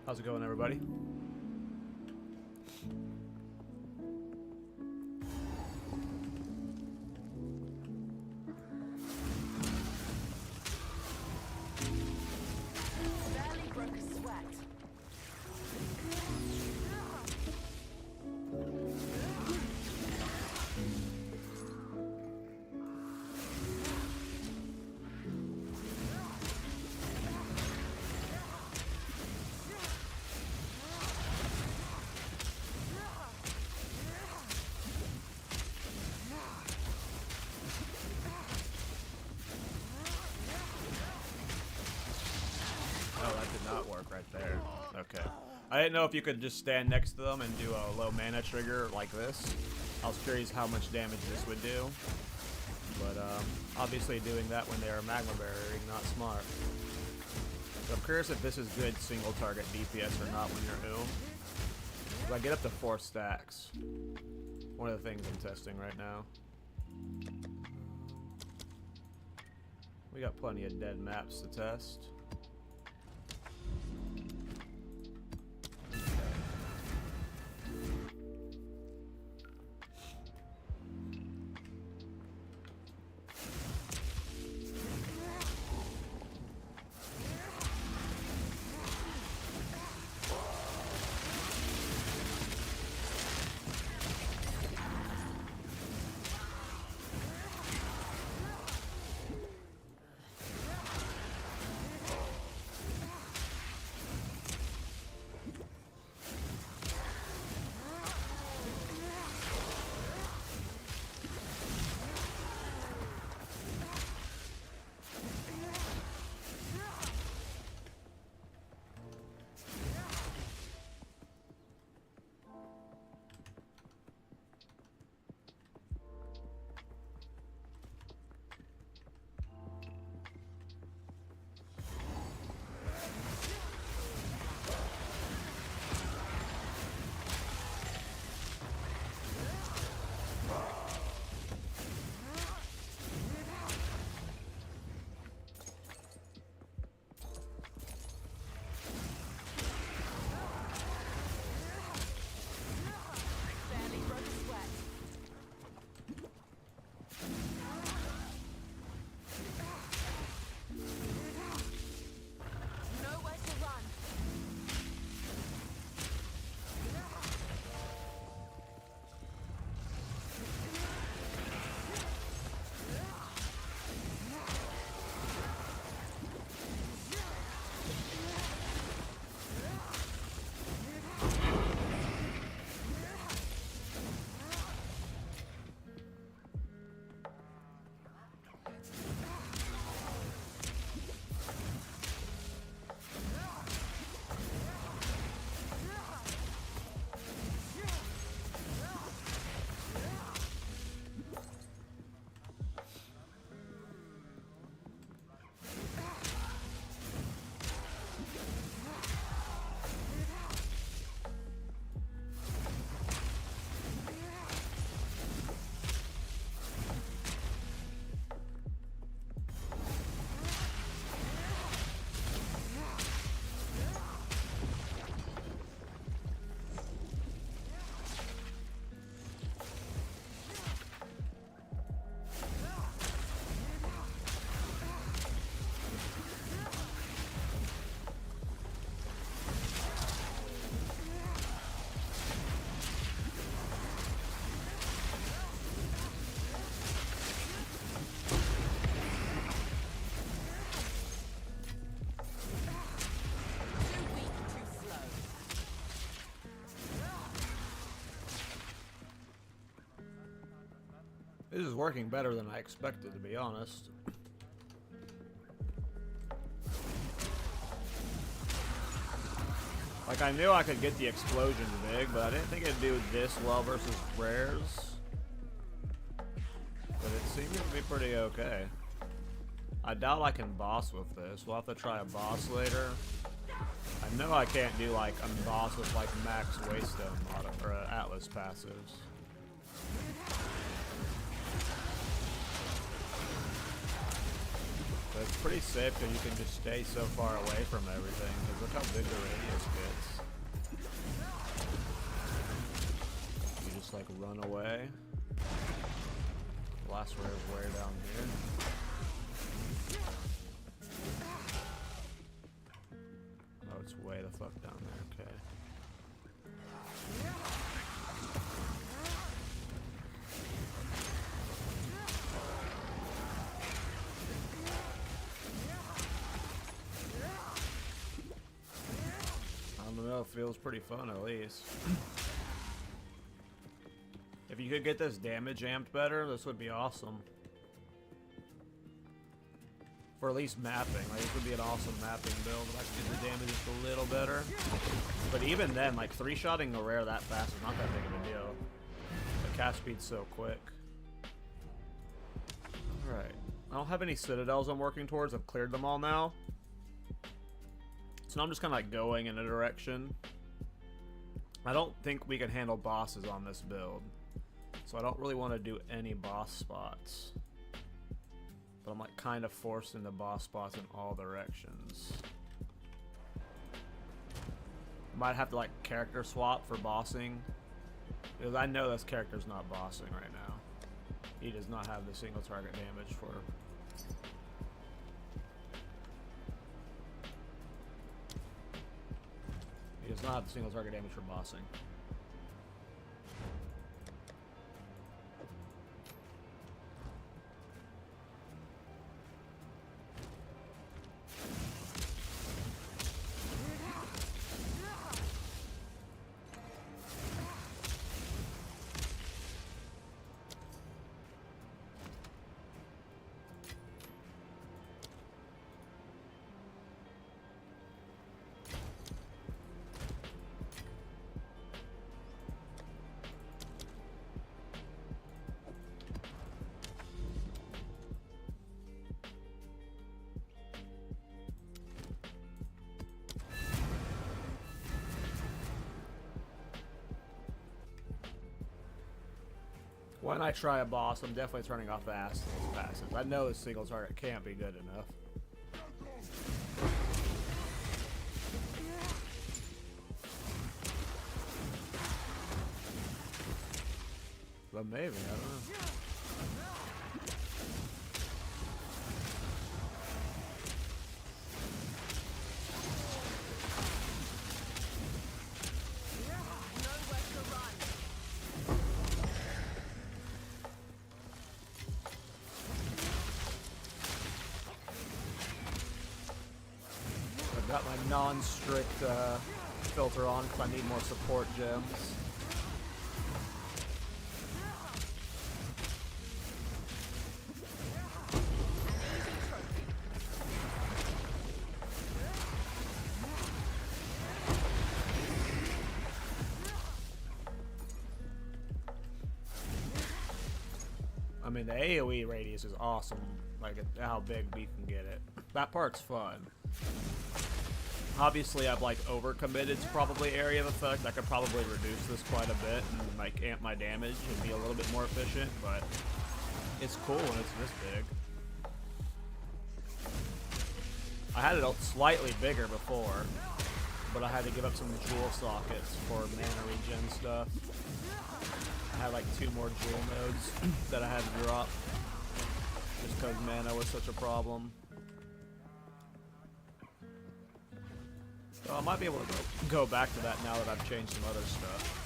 How's it going, everybody? Barely broke a sweat. Oh, that did not work right there. Okay. I didn't know if you could just stand next to them and do a low mana trigger like this. I was curious how much damage this would do. But obviously doing that when they are magma barriering, not smart. So I'm curious if this is good single target DPS or not when you're Oom. I get up to 4 stacks. One of the things I'm testing right now. We got plenty of dead maps to test. Barely broke a sweat. Nowhere to run. Too weak, too slow. This is working better than I expected, to be honest. Like, I knew I could get the explosions big, but I didn't think it'd do this well versus rares. But it seems to be pretty okay. I doubt I can boss with this. We'll have to try a boss later. I know I can't do, like, a boss with, like, max Waystone or Atlas passives. But it's pretty safe because you can just stay so far away from everything. Because look how big the radius gets. run away. Last wave is way down here. Oh, it's way the fuck down there, okay. I don't know, it feels pretty fun at least. If you could get this damage amped better, this would be awesome. For at least mapping, like this would be an awesome mapping build. If I could get the damage just a little better. But even then, like 3-shotting a rare that fast is not that big of a deal. The cast speed's so quick. Alright. I don't have any citadels I'm working towards. I've cleared them all now. So now I'm just kind of like going in a direction. I don't think we can handle bosses on this build. So I don't really want to do any boss spots. But I'm like kind of forced into boss spots in all directions. Might have to like character swap for bossing. Because I know this character's not bossing right now. He does not have the single target damage for... He does not have the single target damage for bossing. When I try a boss, I'm definitely turning off the acid passes. I know this single target can't be good enough. But maybe, I don't know. Got my non-strict filter on because I need more support gems. I mean, the AoE radius is awesome, like how big we can get it. That part's fun. Obviously, I've like overcommitted to probably area of effect. I could probably reduce this quite a bit and like amp my damage and be a little bit more efficient, but it's cool when it's this big. I had it slightly bigger before, but I had to give up some jewel sockets for mana regen stuff. I had like 2 more jewel nodes that I had to drop just because mana was such a problem. So I might be able to go back to that now that I've changed some other stuff.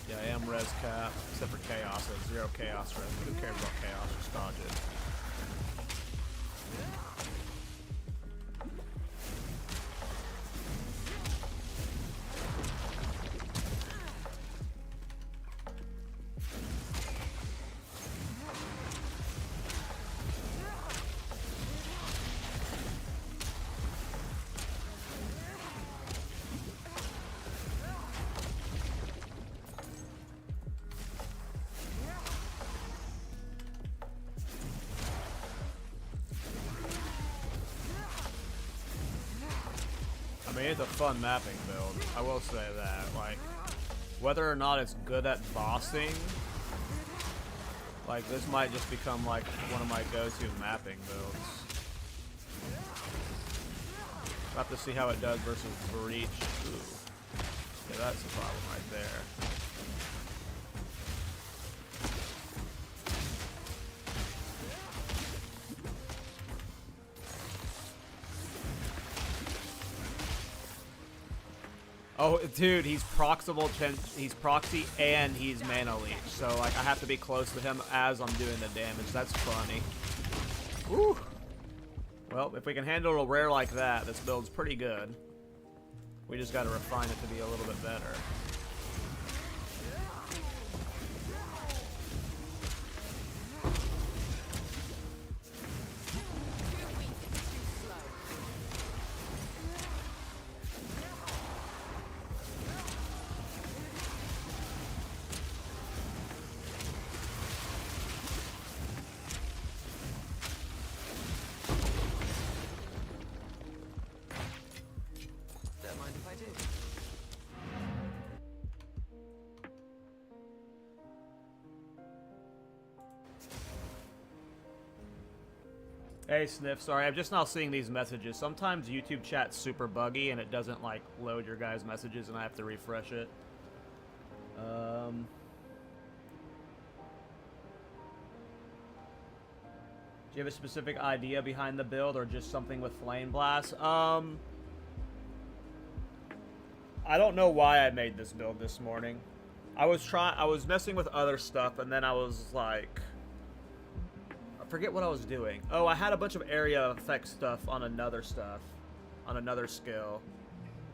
Yeah, I am res cap, except for chaos. I have 0 chaos res. Who cares about chaos? Just dodge it. I mean, it's a fun mapping build. I will say that. Like, whether or not it's good at bossing, like, this might just become, like, one of my go-to mapping builds. We'll have to see how it does versus Breach. Ooh. Yeah, that's the problem right there. Oh, dude, he's he's proxy and he's mana leech. So like I have to be close to him as I'm doing the damage. That's funny. Woo. Well, if we can handle a rare like that, this build's pretty good. We just got to refine it to be a little bit better. Don't mind if I do. Hey Sniff, sorry, I'm just now seeing these messages. Sometimes YouTube chat's super buggy and it doesn't like load your guys' messages and I have to refresh it. Do you have a specific idea behind the build or just something with Flameblast? I don't know why I made this build this morning. I was messing with other stuff and then I was like, I forget what I was doing. Oh, I had a bunch of area effect stuff on another skill.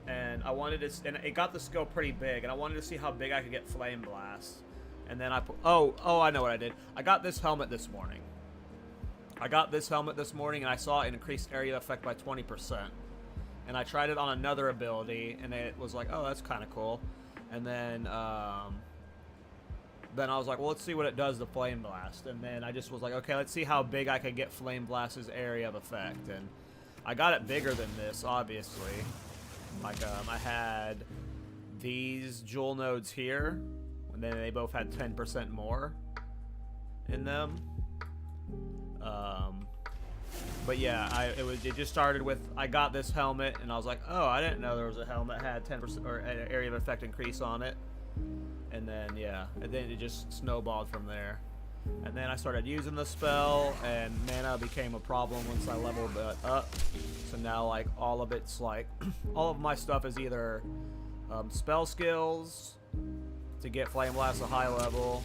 And I wanted to, and it got the skill pretty big, and I wanted to see how big I could get Flameblast. And then I put, oh, I know what I did. I got this helmet this morning. And I saw it increased area effect by 20%. And I tried it on another ability, and it was like, oh, that's kind of cool. And then I was like, well, let's see what it does to Flameblast. And then I just was like, okay, let's see how big I could get Flameblast's area of effect. And I got it bigger than this, obviously. Like, I had these jewel nodes here, and then they both had 10% more in them. But yeah, it just started with, I got this helmet, and I was like, oh, I didn't know there was a helmet that had 10% or area of effect increase on it. And then, yeah, and then it just snowballed from there. And then I started using the spell, and mana became a problem once I leveled it up. So now, like, all of it's like, all of my stuff is either spell skills to get Flameblast a high level,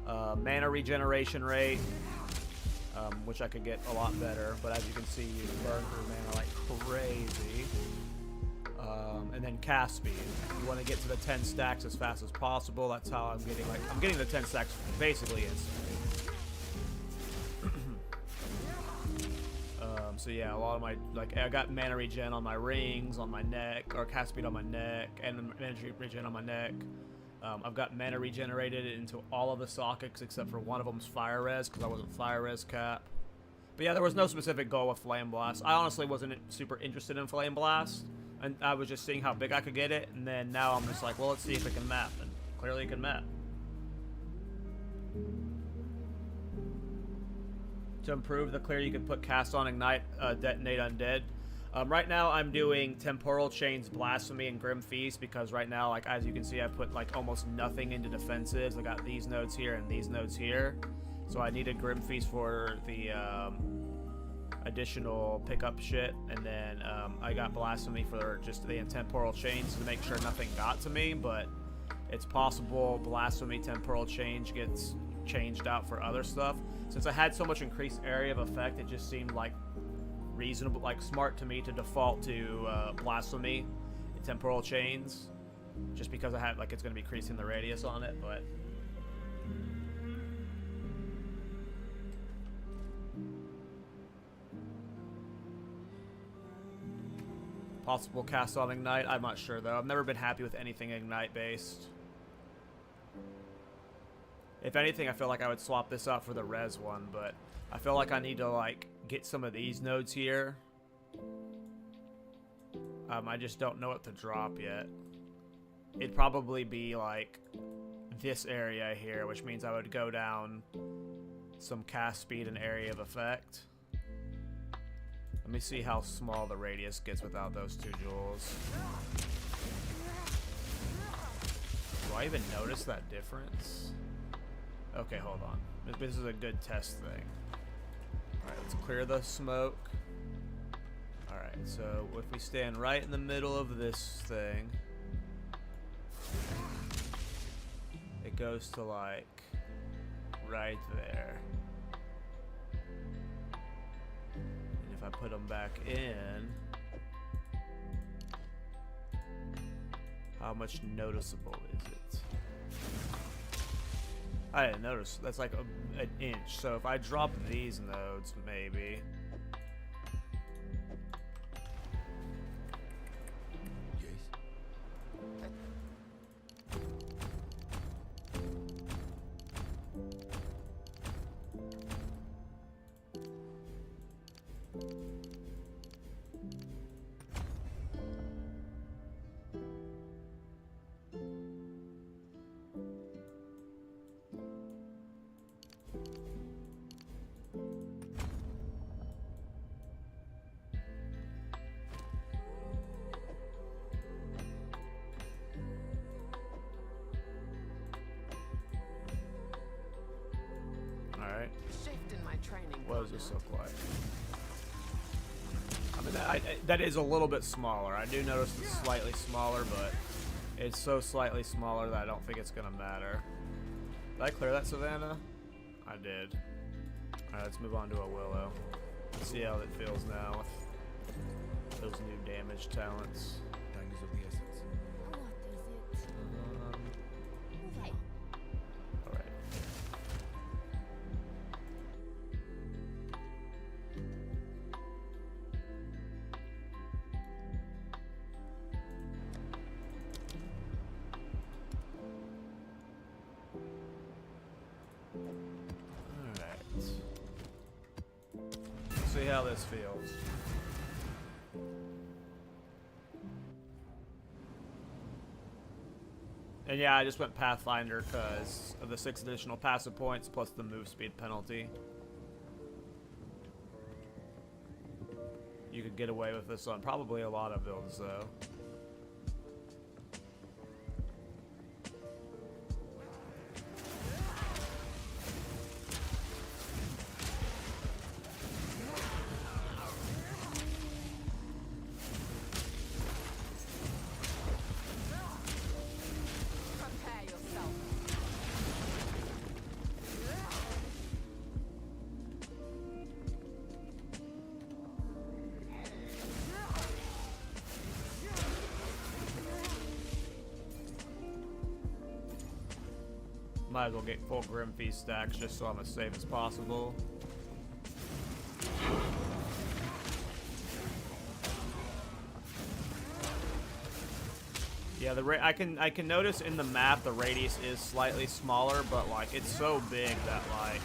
mana regeneration rate, which I could get a lot better, but as you can see, you burn through mana like crazy. And then cast speed. You want to get to the 10 stacks as fast as possible. That's how I'm getting, like, I'm getting the 10 stacks basically instantly. So yeah, a lot of my, like, I got mana regen on my rings, on my neck, or cast speed on my neck, and mana regen on my neck. I've got mana regenerated into all of the sockets except for one of them's fire res, because I wasn't fire res cap. But yeah, there was no specific goal with Flameblast. I honestly wasn't super interested in Flameblast, and I was just seeing how big I could get it, and then now I'm just like, well, let's see if it can map, and clearly it can map. To improve the clear, you can put cast on ignite, detonate undead. Right now I'm doing temporal chains, blasphemy, and grim feast, because right now, like, as you can see, I put like almost nothing into defensives. I got these nodes here and these nodes here, so I needed grim feast for the additional pickup shit, and then I got blasphemy for just the temporal chains to make sure nothing got to me. But it's possible blasphemy temporal change gets changed out for other stuff. Since I had so much increased area of effect, it just seemed like reasonable, like smart to me to default to blasphemy and temporal chains, just because I had, like, it's going to be increasing the radius on it. But possible cast on ignite, I'm not sure though. I've never been happy with anything ignite based. If anything, I feel like I would swap this out for the res one, but I feel like I need to, like, get some of these nodes here. I just don't know what to drop yet. It'd probably be, like, this area here, which means I would go down some cast speed and area of effect. Let me see how small the radius gets without those two jewels. Do I even notice that difference? Okay, hold on. This is a good test thing. Alright, let's clear the smoke. Alright, so if we stand right in the middle of this thing, goes to like right there. And if I put them back in, how much noticeable is it? I didn't notice. That's like an inch. So if I drop these nodes, maybe. Alright. What does this look like? I mean, that is a little bit smaller. I do notice it's slightly smaller, but it's so slightly smaller that I don't think it's going to matter. Did I clear that savannah? I did. Alright, let's move on to a willow. Let's see how it feels now with those new damage talents. Time is of the essence. What is it? Okay. Alright. See how this feels. And yeah, I just went Pathfinder because of the 6 additional passive points plus the move speed penalty. You could get away with this on probably a lot of builds though. Might as well get full Grim Feast stacks just so I'm as safe as possible. Yeah, I can notice in the map the radius is slightly smaller, but like it's so big that like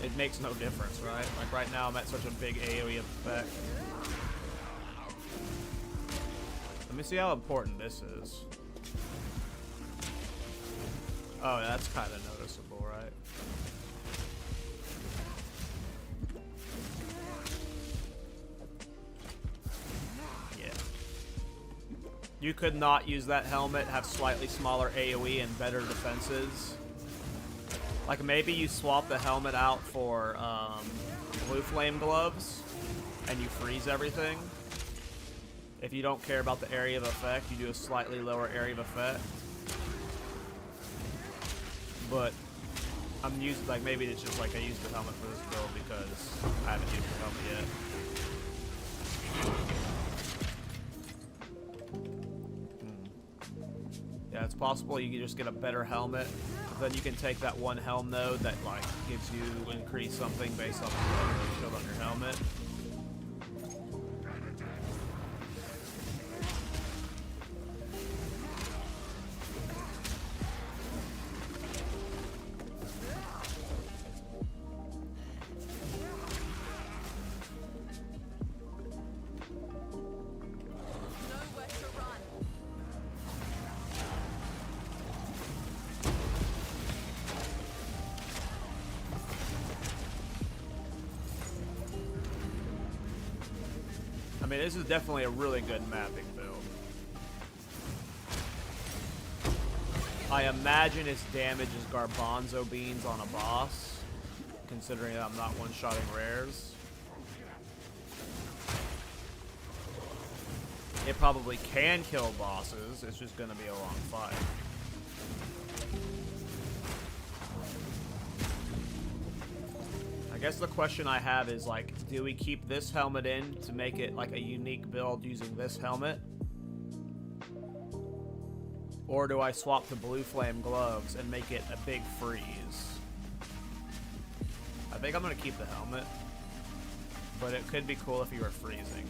it makes no difference, right? Like right now I'm at such a big AoE effect. Let me see how important this is. Oh, yeah, that's kind of noticeable, right? Yeah. You could not use that helmet, have slightly smaller AoE and better defenses. Like maybe you swap the helmet out for blue flame gloves and you freeze everything. If you don't care about the area of effect, you do a slightly lower area of effect. But I'm used, like maybe it's just like I used the helmet for this build because I haven't used the helmet yet. Yeah, it's possible you can just get a better helmet. Then you can take that one helm node that like gives you increase something based on the shield on your helmet. I mean, this is definitely a really good mapping build. I imagine its damage is garbanzo beans on a boss, considering that I'm not one-shotting rares. It probably can kill bosses, it's just gonna be a long fight. I guess the question I have is, like, do we keep this helmet in to make it, like, a unique build using this helmet? Or do I swap to blue flame gloves and make it a big freeze? I think I'm gonna keep the helmet, but it could be cool if you were freezing.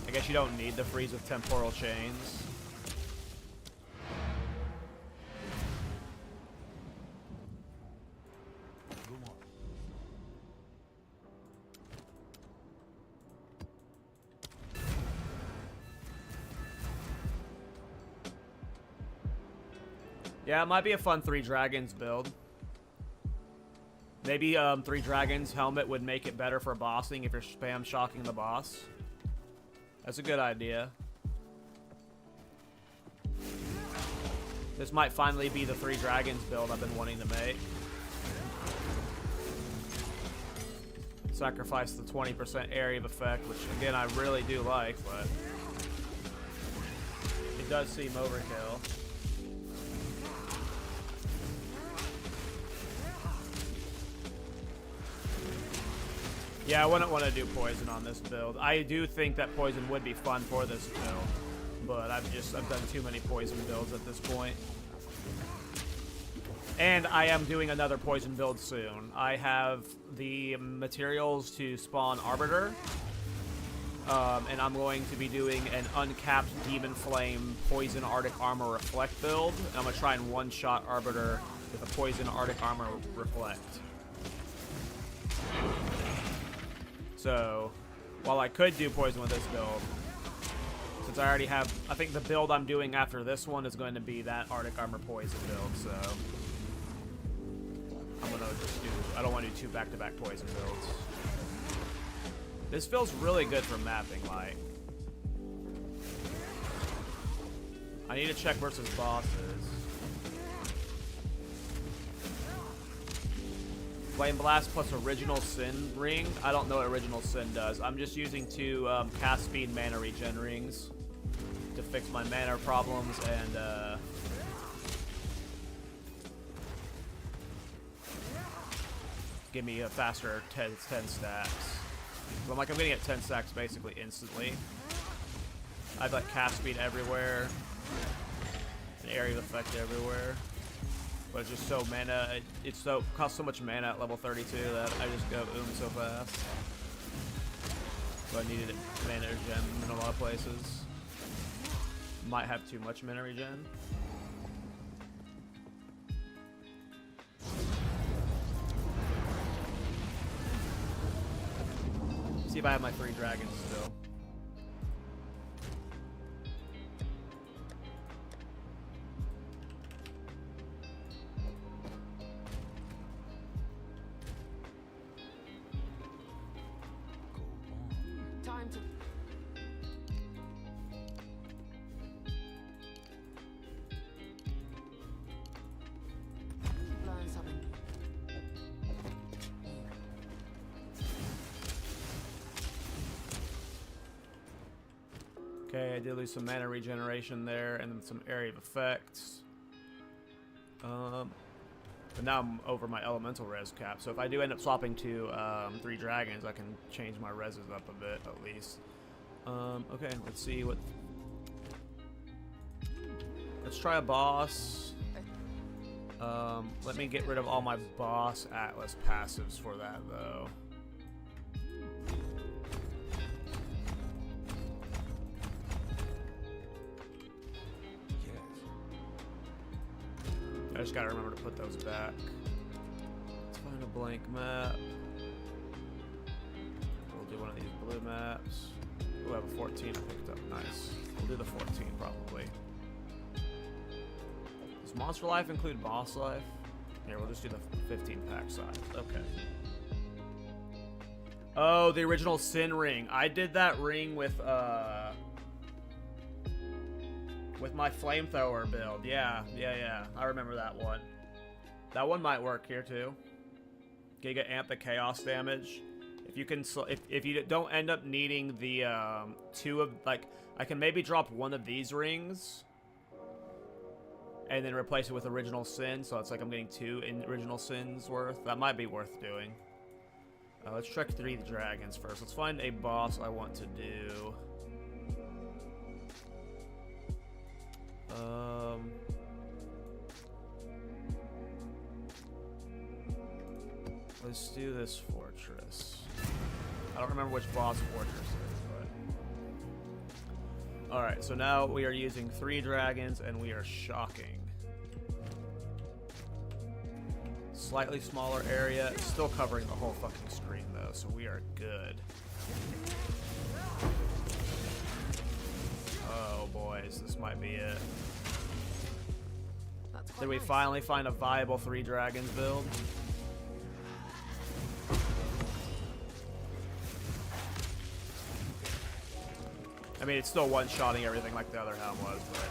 I guess you don't need the freeze with temporal chains. Yeah, it might be a fun 3 dragons build. Maybe 3 dragons helmet would make it better for bossing if you're spam shocking the boss. That's a good idea. This might finally be the 3 dragons build I've been wanting to make. Sacrifice the 20% area of effect, which again I really do like, but it does seem overkill. Yeah, I wouldn't want to do poison on this build. I do think that poison would be fun for this build, but I've done too many poison builds at this point. And I am doing another poison build soon. I have the materials to spawn Arbiter, and I'm going to be doing an uncapped Demon Flame Poison Arctic Armor Reflect build. And I'm going to try and one-shot Arbiter with a Poison Arctic Armor Reflect. So, while I could do poison with this build, since I already have, I think the build I'm doing after this one is going to be that Arctic Armor poison build, so I'm gonna just do, I don't want to do 2 back-to-back poison builds. This feels really good for mapping, like. I need to check versus bosses. Flameblast plus Original Sin ring. I don't know what Original Sin does. I'm just using 2 cast speed mana regen rings to fix my mana problems and give me a faster 10 stacks. So I'm getting at 10 stacks basically instantly. I have like cast speed everywhere, an area of effect everywhere. But it's just so mana, costs so much mana at level 32 that I just go so fast. So I needed mana regen in a lot of places. Might have too much mana regen. See if I have my 3 dragons still. Okay, I did lose some mana regeneration there, and then some area of effects. But now I'm over my elemental res cap, so if I do end up swapping to 3 dragons, I can change my reses up a bit, at least. Okay, let's see what... Let's try a boss. Let me get rid of all my boss Atlas passives for that, though. I just gotta remember to put those back. Let's find a blank map. We'll do one of these blue maps. We'll have a 14 I picked up. Nice. We'll do the 14 probably. Does Monster Life include Boss Life? Here, we'll just do the 15 pack size. Okay. Oh, the original Sin ring. I did that ring with With my flamethrower build. Yeah. I remember that one. That one might work here too. Giga amp the chaos damage. If you can, if you don't end up needing the two of, like, I can maybe drop one of these rings and then replace it with original sin, so it's like I'm getting 2 in original sins worth. That might be worth doing. Let's check 3 dragons first. Let's find a boss I want to do. Let's do this fortress. I don't remember which boss fortress it is, but... Alright, so now we are using 3 dragons, and we are shocking. Slightly smaller area, still covering the whole fucking screen, though, so we are good. Oh, boys, this might be it. Did we finally find a viable 3 dragons build? I mean, it's still one-shotting everything like the other helm was, but...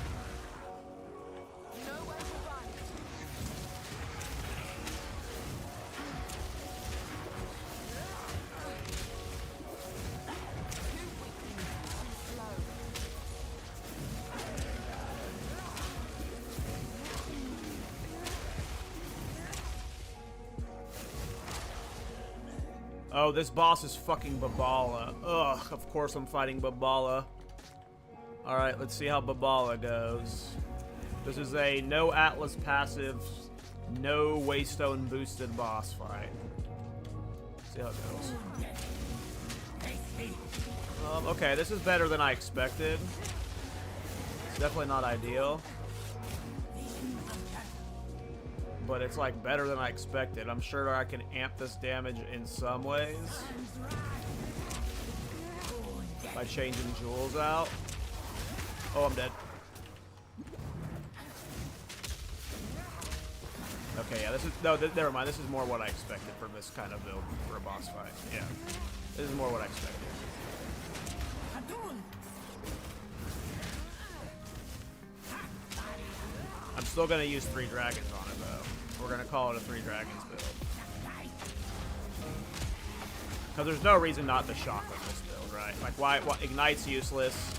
Oh, this boss is fucking Babala. Ugh, of course I'm fighting Babala. Alright, let's see how Babala goes. This is a no Atlas passive, no Waystone boosted boss fight. See how it goes. Okay, this is better than I expected. It's definitely not ideal. But it's like better than I expected. I'm sure I can amp this damage in some ways. By changing jewels out. Oh, I'm dead. Okay, yeah, this is... No, never mind. This is more what I expected from this kind of build for a boss fight. Yeah. This is more what I expected. I'm still going to use 3 dragons on it, though. We're going to call it a 3 dragons build. Because there's no reason not to shock with this build, right? Like, why Ignite's useless.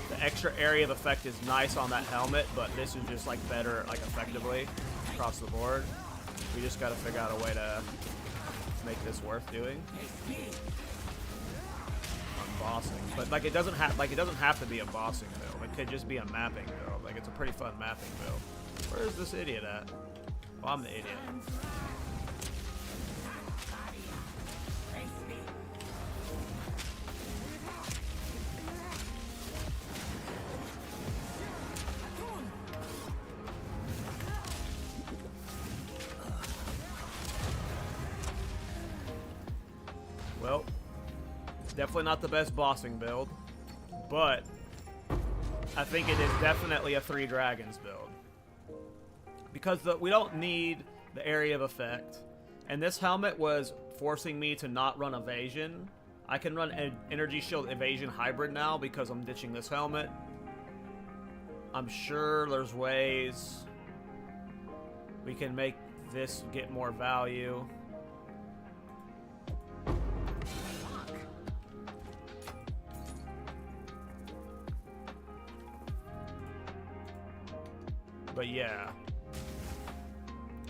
The extra area of effect is nice on that helmet, but this is just, like, better, like, effectively across the board. We just got to figure out a way to make this worth doing. Bossing, but like it doesn't have to be a bossing build. It could just be a mapping build. Like it's a pretty fun mapping build. Where is this idiot at? Well, I'm the idiot. Well, definitely not the best bossing build, but I think it is definitely a 3 dragons build. Because we don't need the area of effect. And this helmet was forcing me to not run evasion. I can run an energy shield evasion hybrid now because I'm ditching this helmet. I'm sure there's ways we can make this get more value. But yeah,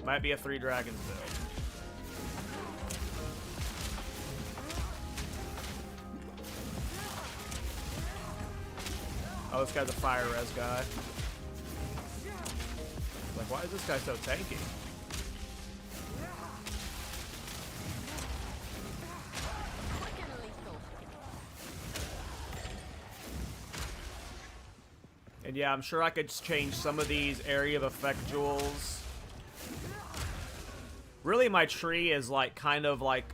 might be a 3 dragons build. Oh, this guy's a fire res guy. Like, why is this guy so tanky? And yeah, I'm sure I could change some of these area of effect jewels. Really, my tree is like kind of like...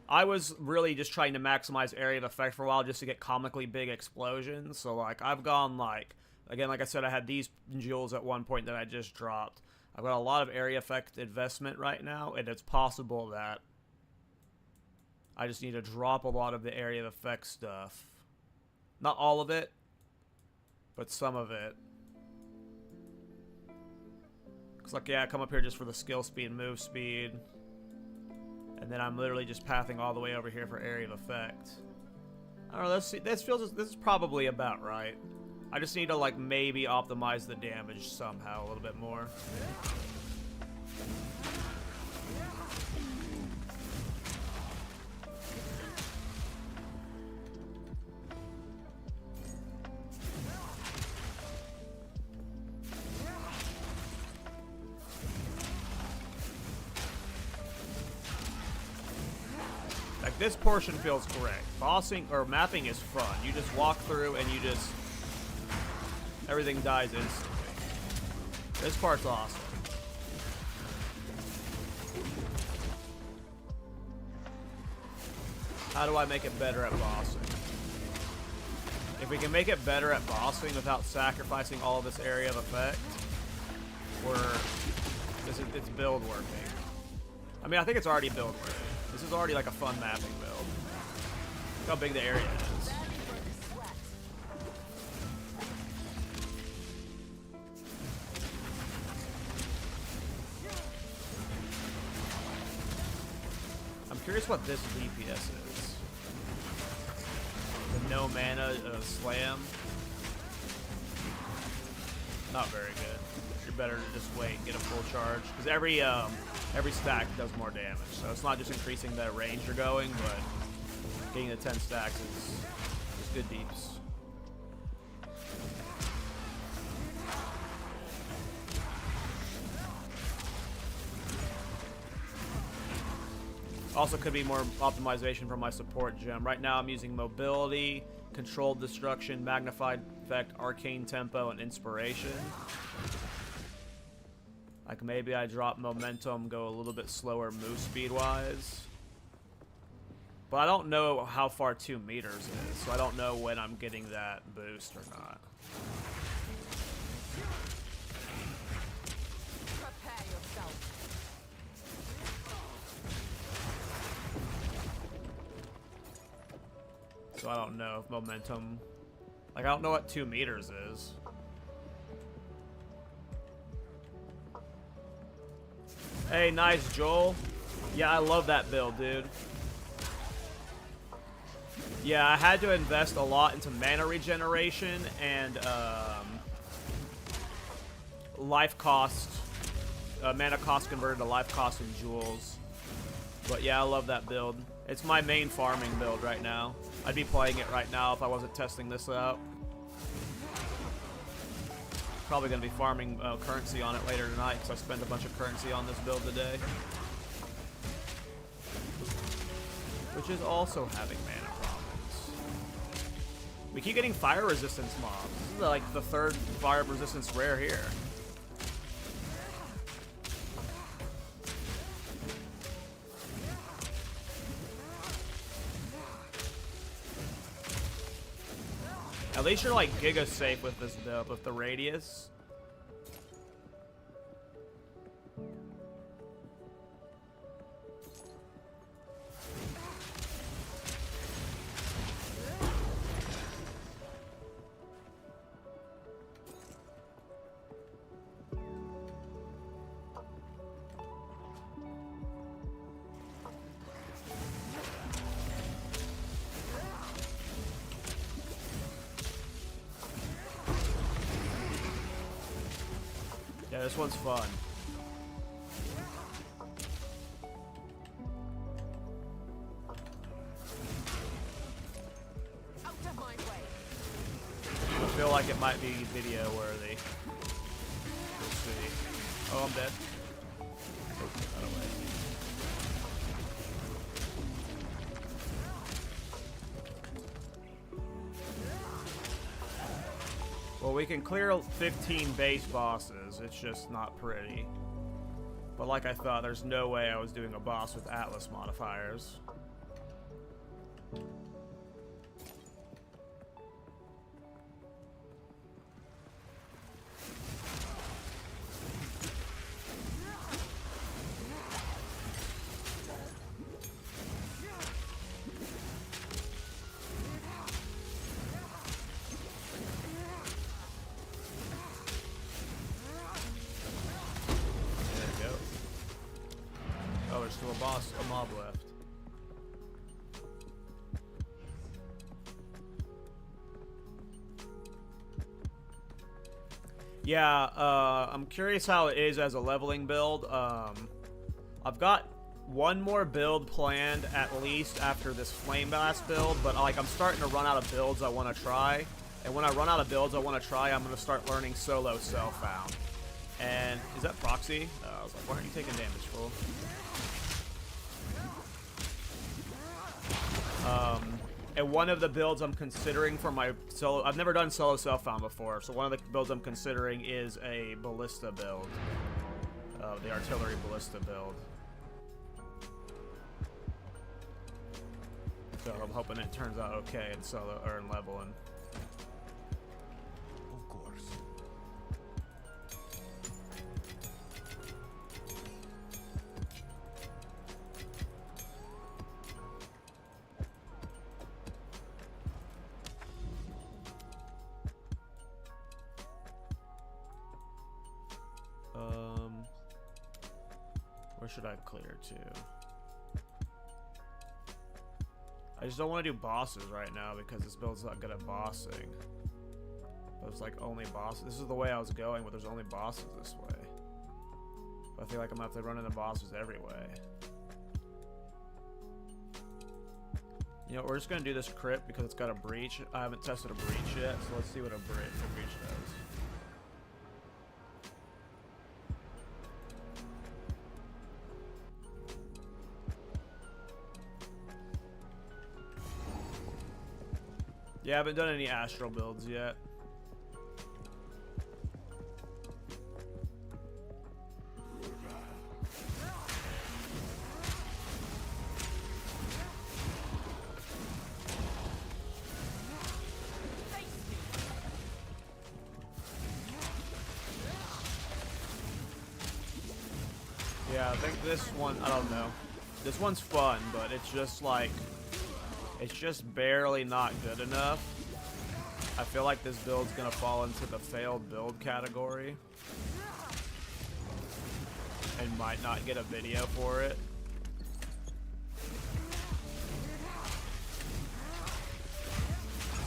I was really just trying to maximize area of effect for a while just to get comically big explosions. So like, I've gone like... Again, like I said, I had these jewels at one point that I just dropped. I've got a lot of area effect investment right now, and it's possible that I just need to drop a lot of the area of effect stuff. Not all of it, but some of it. Looks like, yeah, I come up here just for the skill speed and move speed. And then I'm literally just pathing all the way over here for area of effect. I don't know, let's see. This is probably about right. I just need to, like, maybe optimize the damage somehow a little bit more. Like, this portion feels correct. Bossing or mapping is fun. You just walk through and you just... everything dies instantly. This part's awesome. How do I make it better at bossing? If we can make it better at bossing without sacrificing all of this area of effect, it's build working. I mean, I think it's already build working. This is already like a fun mapping build. Look how big the area is. I'm curious what this DPS is. The no mana slam. Not very good. You're better to just wait and get a full charge. Because every stack does more damage. So it's not just increasing the range you're going, but getting the 10 stacks is good deeps. Also could be more optimization from my support gem. Right now I'm using mobility, controlled destruction, magnified effect, arcane tempo, and inspiration. Like maybe I drop momentum, go a little bit slower move speed wise. But I don't know how far 2 meters is, so I don't know when I'm getting that boost or not. Prepare yourself. So I don't know if momentum... like, I don't know what 2 meters is. Hey, nice, Joel. Yeah, I love that build, dude. Yeah, I had to invest a lot into mana regeneration and life cost. Mana cost converted to life cost in jewels. But yeah, I love that build. It's my main farming build right now. I'd be playing it right now if I wasn't testing this out. Probably going to be farming currency on it later tonight because I spent a bunch of currency on this build today. Which is also having mana problems. We keep getting fire resistance mobs. This is like the 3rd fire resistance rare here. At least you're like giga safe with this build, with the radius. Yeah, this one's fun. Out of my way. I feel like it might be video worthy. We'll see. Oh, I'm dead. Oh, got away. Well, we can clear 15 base bosses, it's just not pretty. But like I thought, there's no way I was doing a boss with Atlas modifiers. a mob left. Yeah, I'm curious how it is as a leveling build. I've got one more build planned at least after this Flameblast build, but like I'm starting to run out of builds I want to try. And when I run out of builds I want to try, I'm going to start learning solo self-found. And is that proxy? I was like, why aren't you taking damage, fool? And one of the builds I'm considering for my solo... I've never done solo self-found before, so one of the builds I'm considering is a ballista build. The artillery ballista build. So I'm hoping it turns out okay in solo or in leveling. Of course. Where should I clear to? I just don't want to do bosses right now because this build's not good at bossing. There's like only bosses. This is the way I was going, but there's only bosses this way. But I feel like I'm gonna have to run into bosses every way. You know, we're just gonna do this crit because it's got a breach. I haven't tested a breach yet, so let's see what a breach does. Yeah, I haven't done any astral builds yet. Yeah, I think this one, I don't know. This one's fun, but it's just like, it's just barely not good enough. I feel like this build's gonna fall into the failed build category. And might not get a video for it.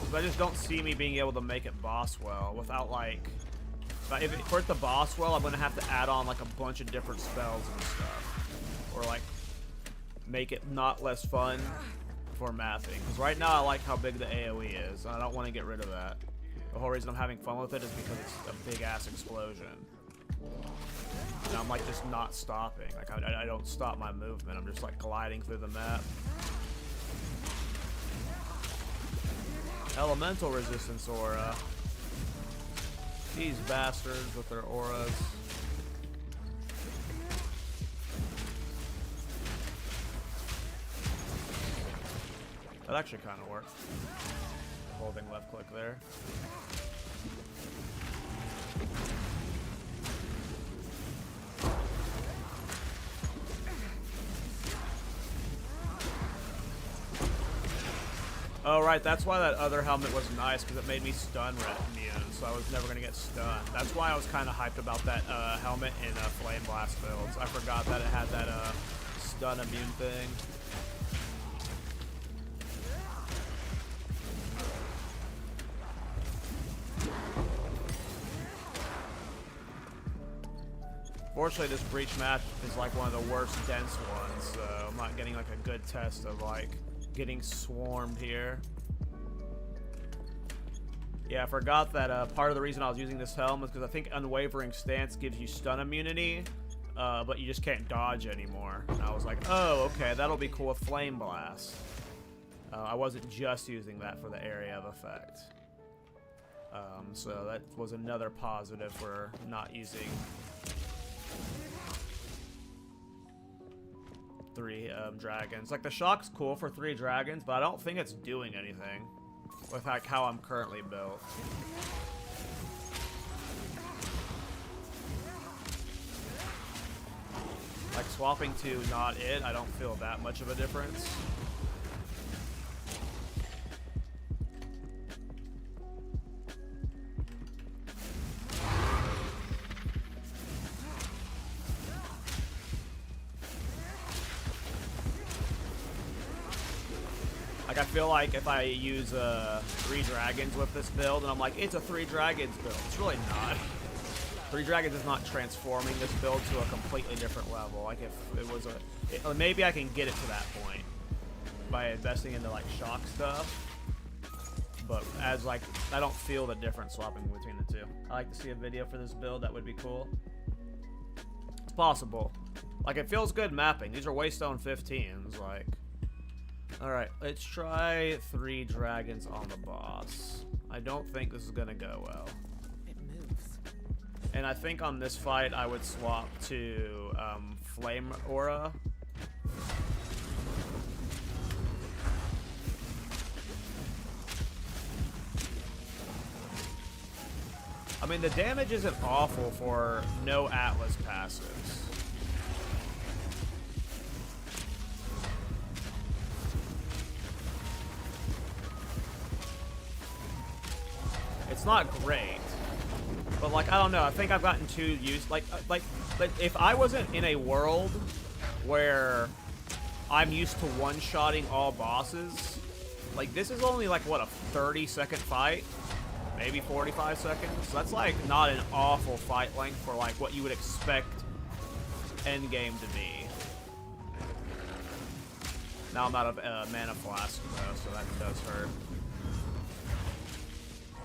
Because I just don't see me being able to make it boss well without like... for it to boss well, I'm gonna have to add on like a bunch of different spells and stuff. Or like, make it not less fun for mathing. Because right now I like how big the AoE is, and I don't want to get rid of that. The whole reason I'm having fun with it is because it's a big ass explosion. And I'm like just not stopping. Like I don't stop my movement. I'm just like gliding through the map. Elemental resistance aura. These bastards with their auras. That actually kind of worked. Holding left click there. Oh right, that's why that other helmet was nice, because it made me stun immune, so I was never going to get stunned. That's why I was kind of hyped about that helmet in Flameblast builds. I forgot that it had that stun immune thing. Fortunately, this breach match is like one of the worst dense ones, so I'm not getting like a good test of like getting swarmed here. Yeah, I forgot that part of the reason I was using this helm is because I think Unwavering Stance gives you stun immunity, but you just can't dodge anymore. And I was like, oh, okay, that'll be cool with Flame Blast. I wasn't just using that for the area of effect. So that was another positive for not using 3 dragons. Like the shock's cool for 3 dragons, but I don't think it's doing anything with like how I'm currently built. Like swapping to not it, I don't feel that much of a difference. Like, I feel like if I use 3 dragons with this build, and I'm like, it's a 3 dragons build. It's really not. 3 dragons is not transforming this build to a completely different level. Like, if it was maybe I can get it to that point by investing into, like, shock stuff. But as, like, I don't feel the difference swapping between the two. I like to see a video for this build. That would be cool. It's possible. Like, it feels good mapping. These are Waystone 15s, like... Alright, let's try 3 dragons on the boss. I don't think this is gonna go well. It moves. And I think on this fight, I would swap to Flame Aura. I mean, the damage isn't awful for no Atlas passives. It's not great, but like, I don't know. I think I've gotten too used. Like if I wasn't in a world where I'm used to one-shotting all bosses, like this is only like what, a 30-second fight, maybe 45 seconds. So that's like not an awful fight length for like what you would expect Endgame to be. Now I'm out of mana flask though, so that does hurt.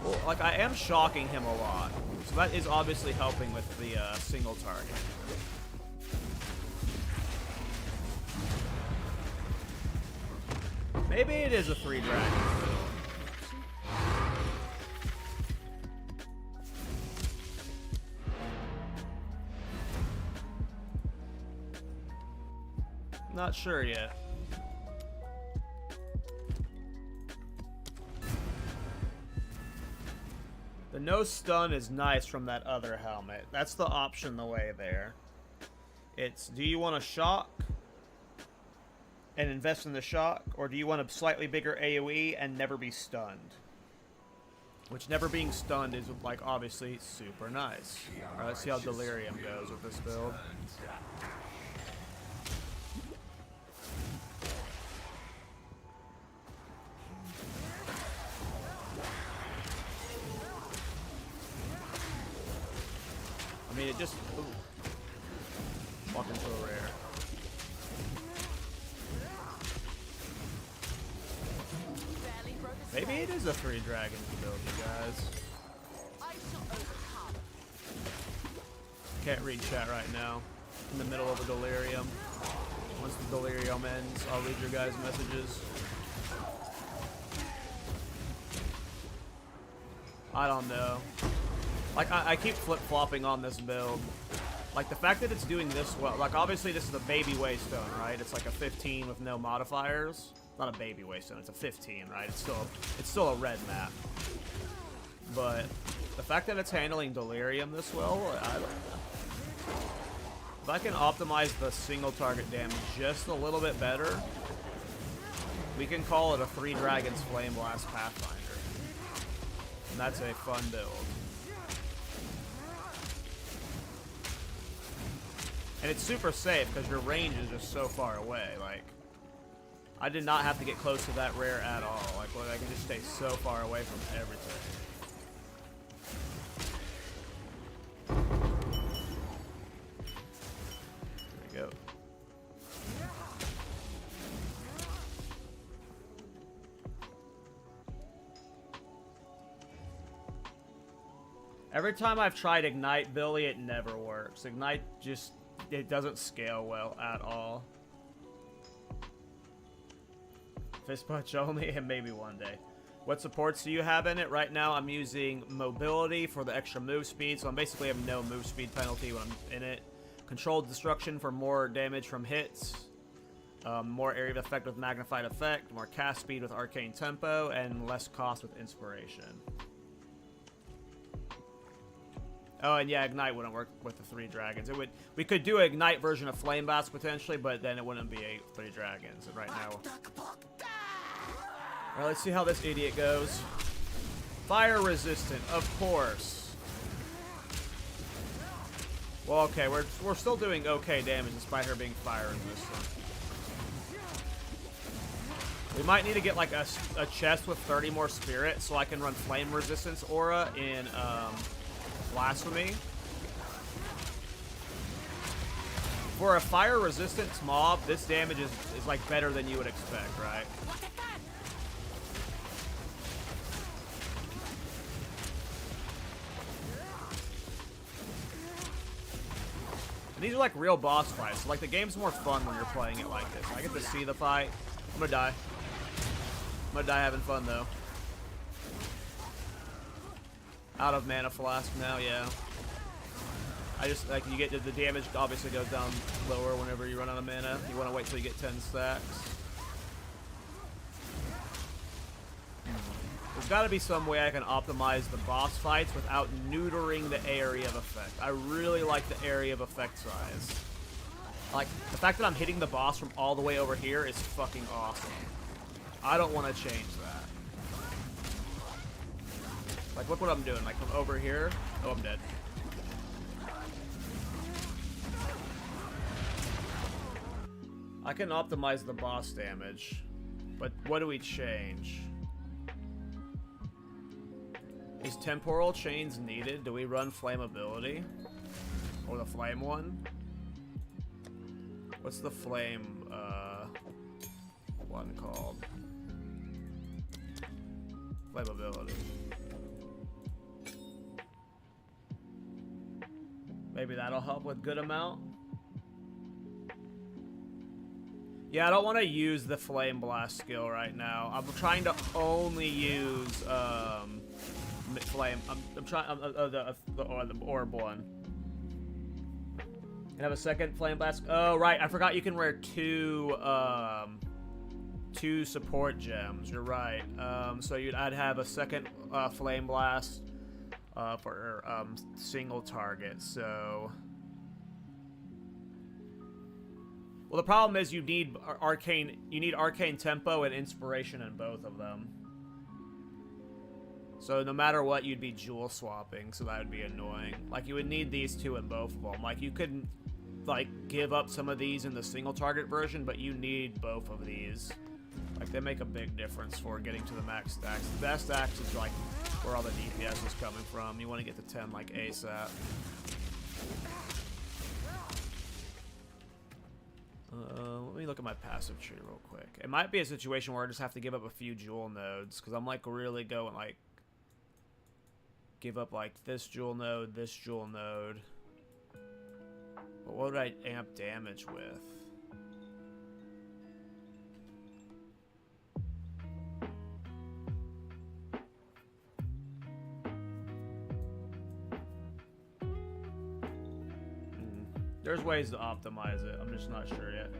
Well, like, I am shocking him a lot, so that is obviously helping with the single target. Maybe it is a 3 dragon build. Not sure yet. The no stun is nice from that other helmet. That's the option the way there. It's, do you want to shock and invest in the shock, or do you want a slightly bigger AoE and never be stunned? Which never being stunned is, like, obviously super nice. Alright, let's see how Delirium goes with this build. I mean, it just... Ooh. Walk into a rare. Maybe it is a 3 dragons build, you guys. Can't read chat right now. In the middle of a delirium. Once the delirium ends, I'll read your guys' messages. I don't know. Like, I keep flip-flopping on this build. Like, the fact that it's doing this well, like, obviously this is a baby Waystone, right? It's like a 15 with no modifiers. Not a baby Waystone, it's a 15, right? It's still a red map. But the fact that it's handling Delirium this well, I don't know. If I can optimize the single target damage just a little bit better, we can call it a 3 Dragons Flameblast Pathfinder. And that's a fun build. And it's super safe because your range is just so far away. Like, I did not have to get close to that rare at all. Like, I can just stay so far away from everything. There we go. Every time I've tried Ignite, Billy, it never works. Ignite just... it doesn't scale well at all. Fist punch only, and maybe one day. What supports do you have in it? Right now I'm using mobility for the extra move speed, so I basically have no move speed penalty when I'm in it. Controlled destruction for more damage from hits. More area of effect with magnified effect. More cast speed with arcane tempo, and less cost with inspiration. Oh, and yeah, Ignite wouldn't work with the 3 dragons. It would. We could do an Ignite version of Flameblast potentially, but then it wouldn't be a 3 dragons. And right now, alright, let's see how this idiot goes. Fire resistant, of course. Well, okay, we're still doing okay damage despite her being fire resistant. We might need to get like a chest with 30 more spirit so I can run flame resistance aura in blasphemy. For a fire resistance mob, this damage is like better than you would expect, right? And these are like real boss fights. So, like the game's more fun when you're playing it like this. I get to see the fight. I'm gonna die. I'm gonna die having fun though. Out of mana flask now, yeah. I just, like, you get the damage obviously goes down lower whenever you run out of mana. You want to wait till you get 10 stacks. There's got to be some way I can optimize the boss fights without neutering the area of effect. I really like the area of effect size. Like, the fact that I'm hitting the boss from all the way over here is fucking awesome. I don't want to change that. Like, look what I'm doing. Like, from over here. Oh, I'm dead. I can optimize the boss damage, but what do we change? Is temporal chains needed? Do we run flammability? Or the flame one? What's the flame one called? Flammability. Maybe that'll help with good amount. Yeah, I don't want to use the Flameblast skill right now. I'm trying to only use flame. I'm trying the orb one. And have a second Flameblast. Oh right, I forgot you can wear two support gems. You're right. So I'd have a second Flameblast for single target. So. Well, the problem is you need arcane tempo and inspiration in both of them. So no matter what, you'd be jewel swapping, so that would be annoying. Like, you would need these two in both of them. Like, you could, like, give up some of these in the single target version, but you need both of these. Like, they make a big difference for getting to the max stacks. The best stacks is, like, where all the DPS is coming from. You want to get to 10, like, ASAP. Let me look at my passive tree real quick. It might be a situation where I just have to give up a few jewel nodes, because I'm, like, really going, like, give up, like, this jewel node. But what would I amp damage with? There's ways to optimize it. I'm just not sure yet.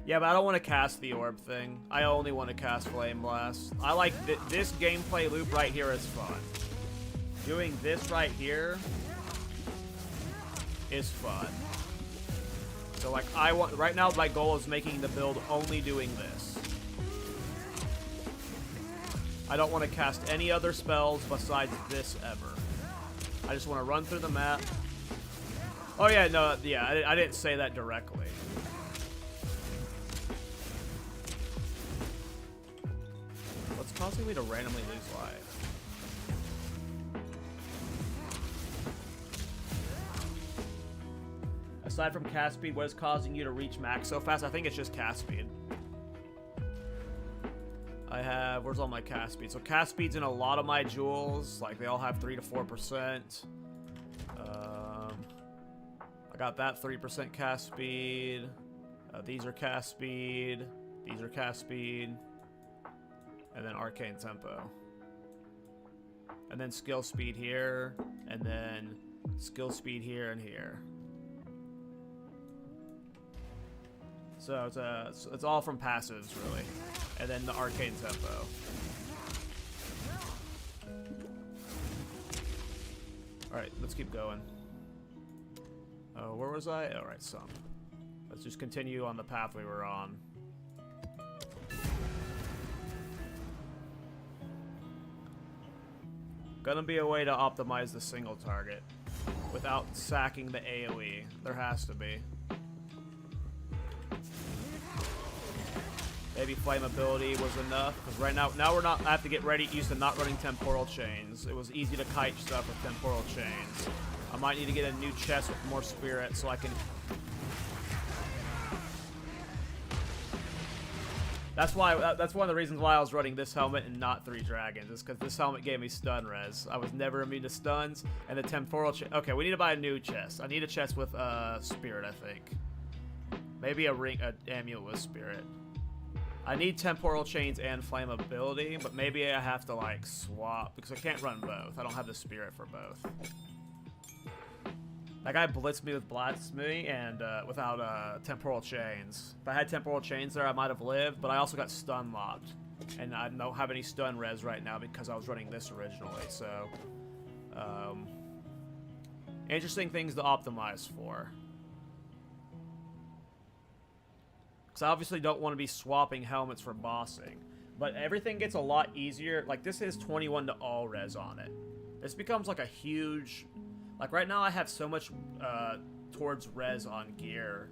Yeah, but I don't want to cast the orb thing. I only want to cast Flameblast. I like this gameplay loop right here is fun. Doing this right here is fun. So like right now my goal is making the build only doing this. I don't want to cast any other spells besides this ever. I just want to run through the map. Oh yeah, no, yeah, I didn't say that directly. What's causing me to randomly lose life? Aside from cast speed, what is causing you to reach max so fast? I think it's just cast speed. I have, where's all my cast speed? So cast speed's in a lot of my jewels. Like, they all have 3 to 4%. I got that 3% cast speed. These are cast speed. These are cast speed. And then arcane tempo. And then skill speed here. And then skill speed here and here. So it's all from passives, really. And then the arcane tempo. Alright, let's keep going. Oh, where was I? Oh, right, some. Let's just continue on the path we were on. Gonna be a way to optimize the single target without sacking the AoE. There has to be. maybe flammability was enough. Because right now we're not. I have to get ready, used to not running temporal chains. It was easy to kite stuff with temporal chains. I might need to get a new chest with more spirit so I can. That's why. That's one of the reasons why I was running this helmet and not 3 dragons. Is because this helmet gave me stun res. I was never immune to stuns, and the temporal. Okay, we need to buy a new chest. I need a chest with spirit, I think. Maybe a ring, an amulet with spirit. I need temporal chains and flammability, but maybe I have to like swap because I can't run both. I don't have the spirit for both. That guy blitzed me with blasphemy and without temporal chains. If I had temporal chains there, I might have lived, but I also got stun locked. And I don't have any stun res right now because I was running this originally, so... interesting things to optimize for. Because I obviously don't want to be swapping helmets for bossing. But everything gets a lot easier. Like, this is 21 to all res on it. This becomes like a huge... Like, right now I have so much towards res on gear.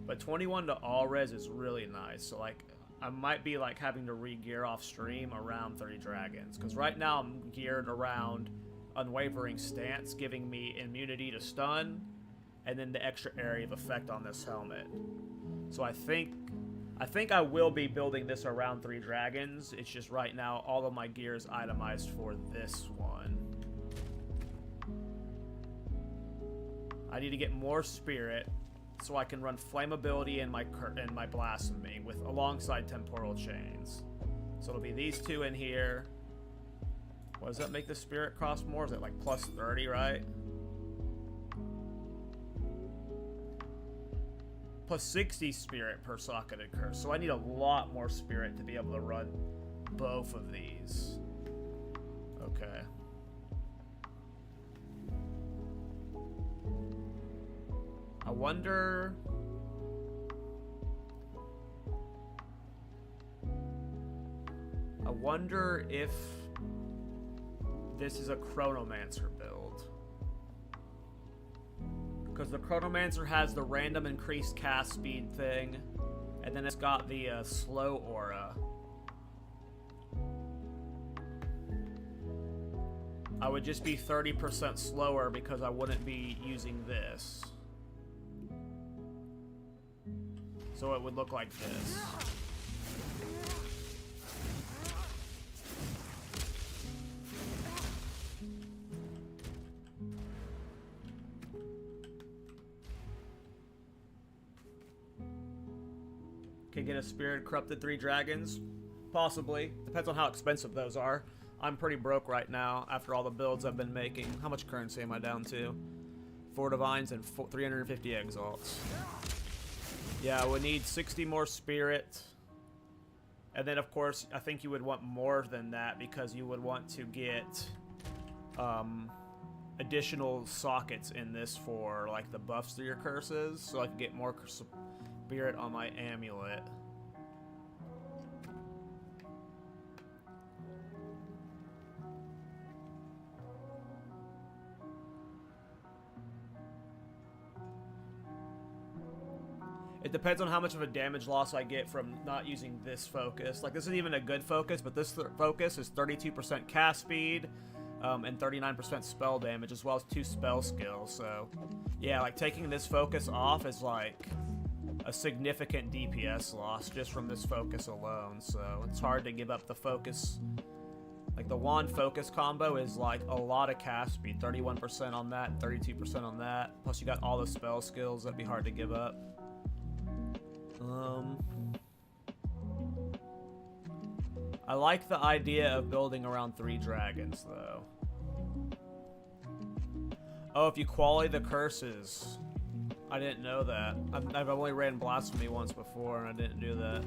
But 21 to all res is really nice. So, like, I might be, like, having to re-gear off stream around 30 dragons. Because right now I'm geared around Unwavering Stance, giving me immunity to stun. And then the extra area of effect on this helmet. So I think I will be building this around 3 dragons. It's just right now all of my gear is itemized for this one. I need to get more spirit so I can run flammability and my blasphemy with alongside temporal chains. So it'll be these 2 in here. What does that make the spirit cost more? Is it like plus 30, right? Plus 60 spirit per socketed curse. So I need a lot more spirit to be able to run both of these. Okay. I wonder if this is a Chronomancer build. Because the Chronomancer has the random increased cast speed thing, and then it's got the slow aura. I would just be 30% slower because I wouldn't be using this. So it would look like this. Can get a spirit corrupted 3 dragons? Possibly. Depends on how expensive those are. I'm pretty broke right now after all the builds I've been making. How much currency am I down to? 4 divines and 350 exalts. Yeah, we need 60 more spirit. And then, of course, I think you would want more than that because you would want to get additional sockets in this for, like, the buffs to your curses. So I can get more spirit on my amulet. It depends on how much of a damage loss I get from not using this focus. Like, this isn't even a good focus, but this focus is 32% cast speed and 39% spell damage, as well as 2 spell skills. So, yeah, like, taking this focus off is, like, a significant DPS loss just from this focus alone. So, it's hard to give up the focus. Like, the wand focus combo is, like, a lot of cast speed. 31% on that and 32% on that. Plus, you got all the spell skills. That'd be hard to give up. I like the idea of building around 3 dragons, though. Oh, if you quality the curses. I didn't know that. I've only ran Blasphemy once before, and I didn't do that.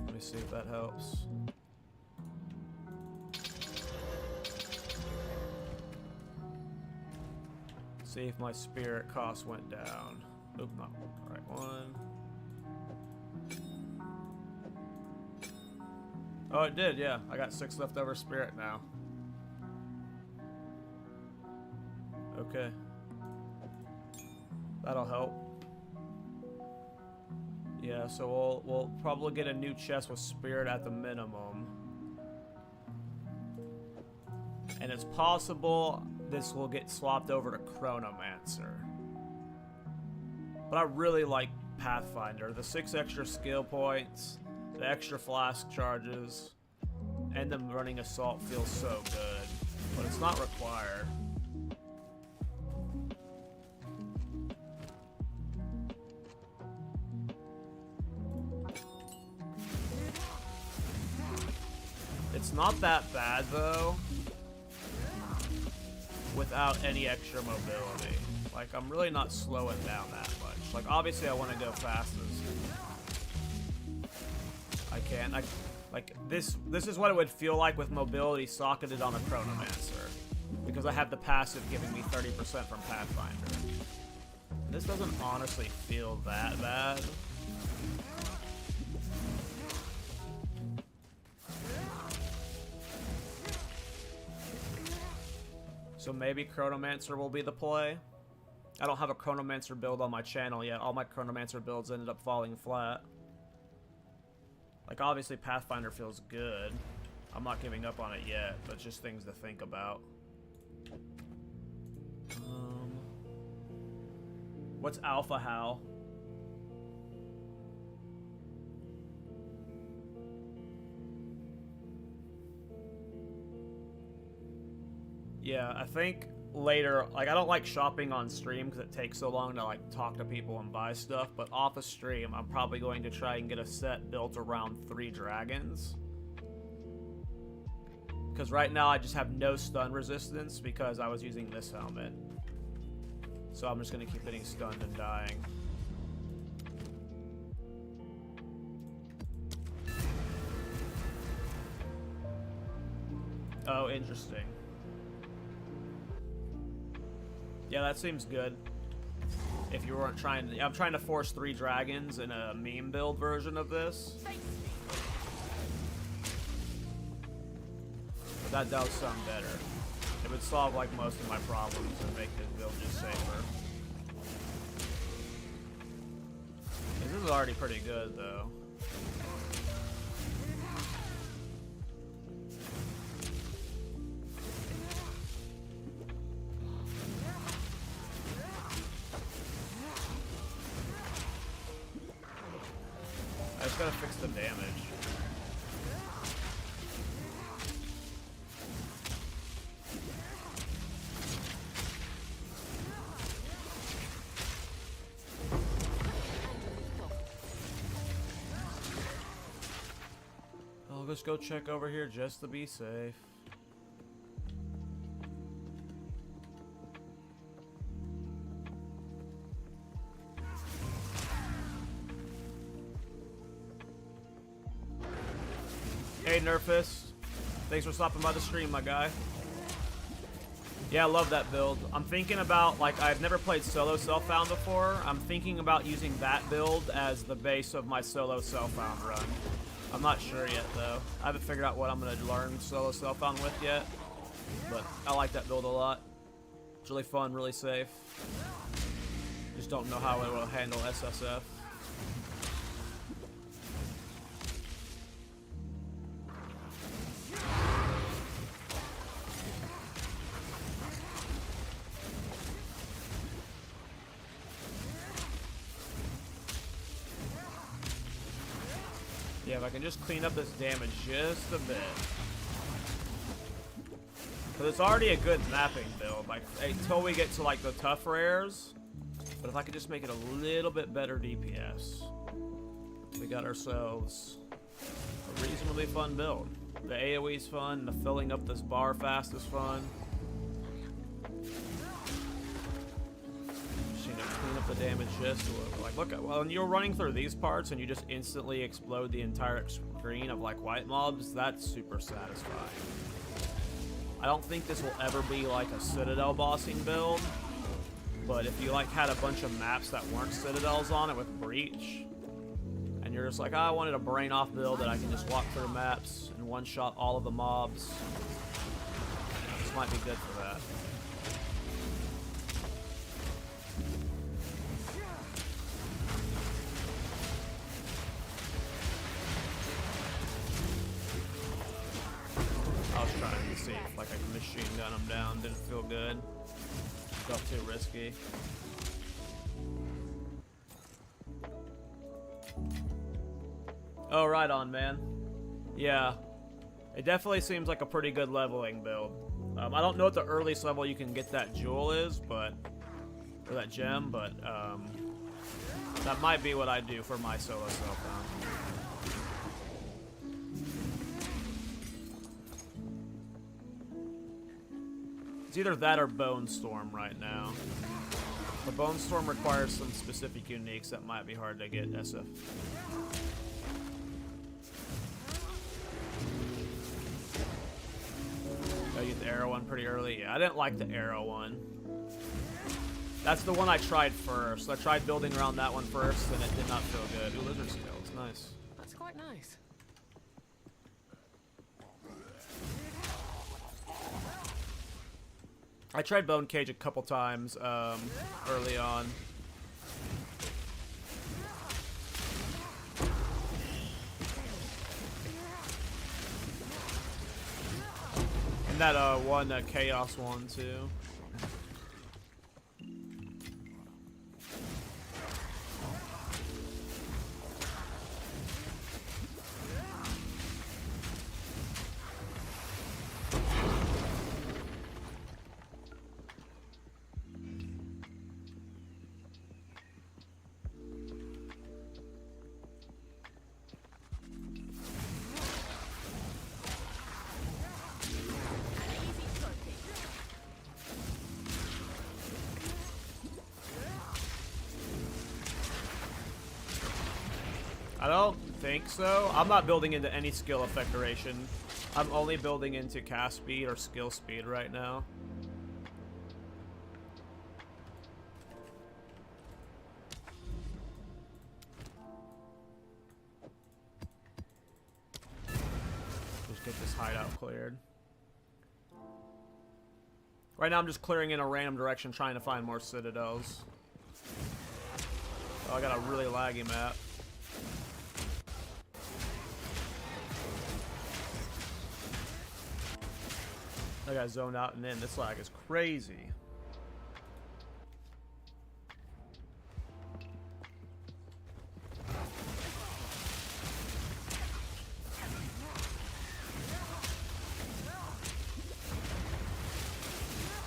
Let me see if that helps. See if my spirit cost went down. Oop, not the right one. Oh, it did, yeah. I got 6 leftover spirit now. Okay. That'll help. Yeah, so we'll probably get a new chest with spirit at the minimum. And it's possible this will get swapped over to Chronomancer. But I really like Pathfinder. The 6 extra skill points, the extra flask charges, and them running assault feels so good. But it's not required. It's not that bad though, without any extra mobility. Like, I'm really not slowing down that much. Like, obviously I want to go fastest I can. Like, this is what it would feel like with mobility socketed on a Chronomancer. Because I have the passive giving me 30% from Pathfinder. And this doesn't honestly feel that bad. So maybe Chronomancer will be the play. I don't have a Chronomancer build on my channel yet. All my Chronomancer builds ended up falling flat. Like, obviously Pathfinder feels good. I'm not giving up on it yet, but just things to think about. What's Alpha Hal? Yeah, I think later, like, I don't like shopping on stream because it takes so long to, like, talk to people and buy stuff, but off a stream, I'm probably going to try and get a set built around 3 dragons. Because right now I just have no stun resistance because I was using this helmet. So I'm just going to keep getting stunned and dying. Oh, interesting. Yeah, that seems good. If you weren't trying to... I'm trying to force 3 dragons in a meme build version of this. But that does sound better. It would solve, like, most of my problems and make this build just safer. This is already pretty good, though. I just gotta fix the damage. I'll just go check over here just to be safe. Hey Nerfus, thanks for stopping by the stream, my guy. Yeah, I love that build. I'm thinking about, like, I've never played solo self-found before. I'm thinking about using that build as the base of my solo self-found run. I'm not sure yet, though. I haven't figured out what I'm going to learn solo self-found with yet. But I like that build a lot. It's really fun, really safe. Just don't know how it will handle SSF. Yeah, if I can just clean up this damage just a bit. Because it's already a good mapping build, like, until we get to, like, the tough rares. But if I could just make it a little bit better DPS, we got ourselves a reasonably fun build. The AoE's fun, the filling up this bar fast is fun. Just need to clean up the damage just a little. Like, look at, well, when you're running through these parts and you just instantly explode the entire screen of, like, white mobs, that's super satisfying. I don't think this will ever be like a Citadel bossing build, but if you, like, had a bunch of maps that weren't Citadels on it with Breach, and you're just like, oh, I wanted a brain off build that I can just walk through maps and one-shot all of the mobs, this might be good for that. gun him down. Didn't feel good. Felt too risky. Oh, right on, man. Yeah. It definitely seems like a pretty good leveling build. I don't know what the earliest level you can get that jewel is, but... or that gem, but, that might be what I do for my solo self-found. It's either that or Bone Storm right now. The Bone Storm requires some specific uniques that might be hard to get SF. Oh, you get the arrow one pretty early? Yeah, I didn't like the arrow one. That's the one I tried first. I tried building around that one first, and it did not feel good. Ooh, lizard scales, nice. That's quite nice. I tried Bone Cage a couple times early on. And that one Chaos one too. I don't think so. I'm not building into any skill effect duration. I'm only building into cast speed or skill speed right now. Just get this hideout cleared. Right now I'm just clearing in a random direction trying to find more citadels. Oh, I got a really laggy map. I got zoned out and in. This lag is crazy.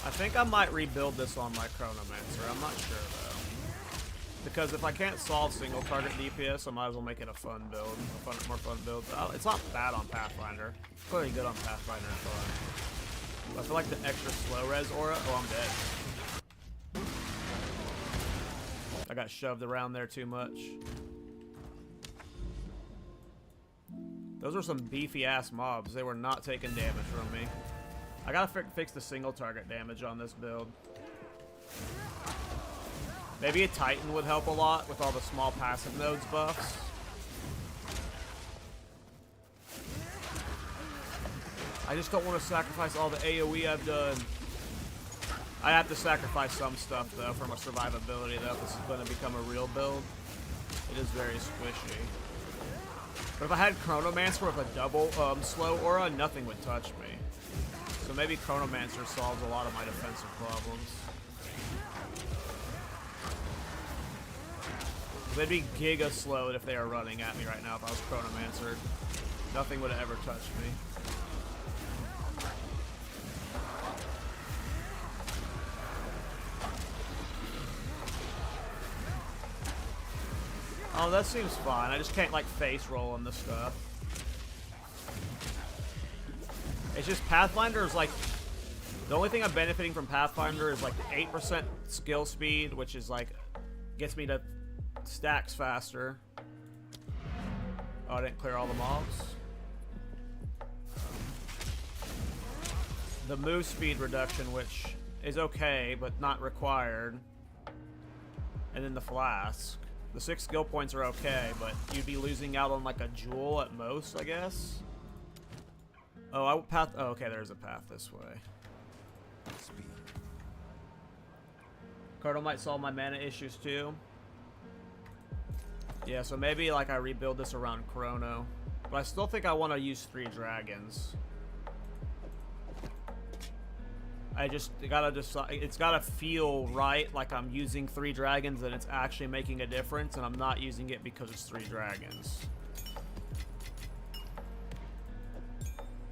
I think I might rebuild this on my Chronomancer. I'm not sure though. Because if I can't solve single target DPS, I might as well make it a fun build. More fun build. It's not bad on Pathfinder. It's clearly good on Pathfinder and fun. I feel like the extra slow res aura. Oh, I'm dead. I got shoved around there too much. Those were some beefy ass mobs. They were not taking damage from me. I gotta fix the single target damage on this build. Maybe a Titan would help a lot with all the small passive nodes buffs. I just don't want to sacrifice all the AoE I've done. I have to sacrifice some stuff though for my survivability though if this is going to become a real build. It is very squishy. But if I had Chronomancer with a double slow aura, nothing would touch me. So maybe Chronomancer solves a lot of my defensive problems. They'd be giga slowed if they were running at me right now if I was Chronomancer. Nothing would have ever touched me. Oh, that seems fine. I just can't, like, face roll on this stuff. It's just Pathfinder is, like... The only thing I'm benefiting from Pathfinder is, like, 8% skill speed, which is, like... Gets me to stacks faster. Oh, I didn't clear all the mobs. The move speed reduction, which is okay, but not required. And then the flask. The 6 skill points are okay, but you'd be losing out on like a jewel at most, I guess. Oh, oh, okay, there's a path this way. Cardo might solve my mana issues too. Yeah, so maybe like I rebuild this around Chrono. But I still think I want to use 3 dragons. I just gotta decide. It's gotta feel right, like I'm using 3 dragons and it's actually making a difference, and I'm not using it because it's 3 dragons.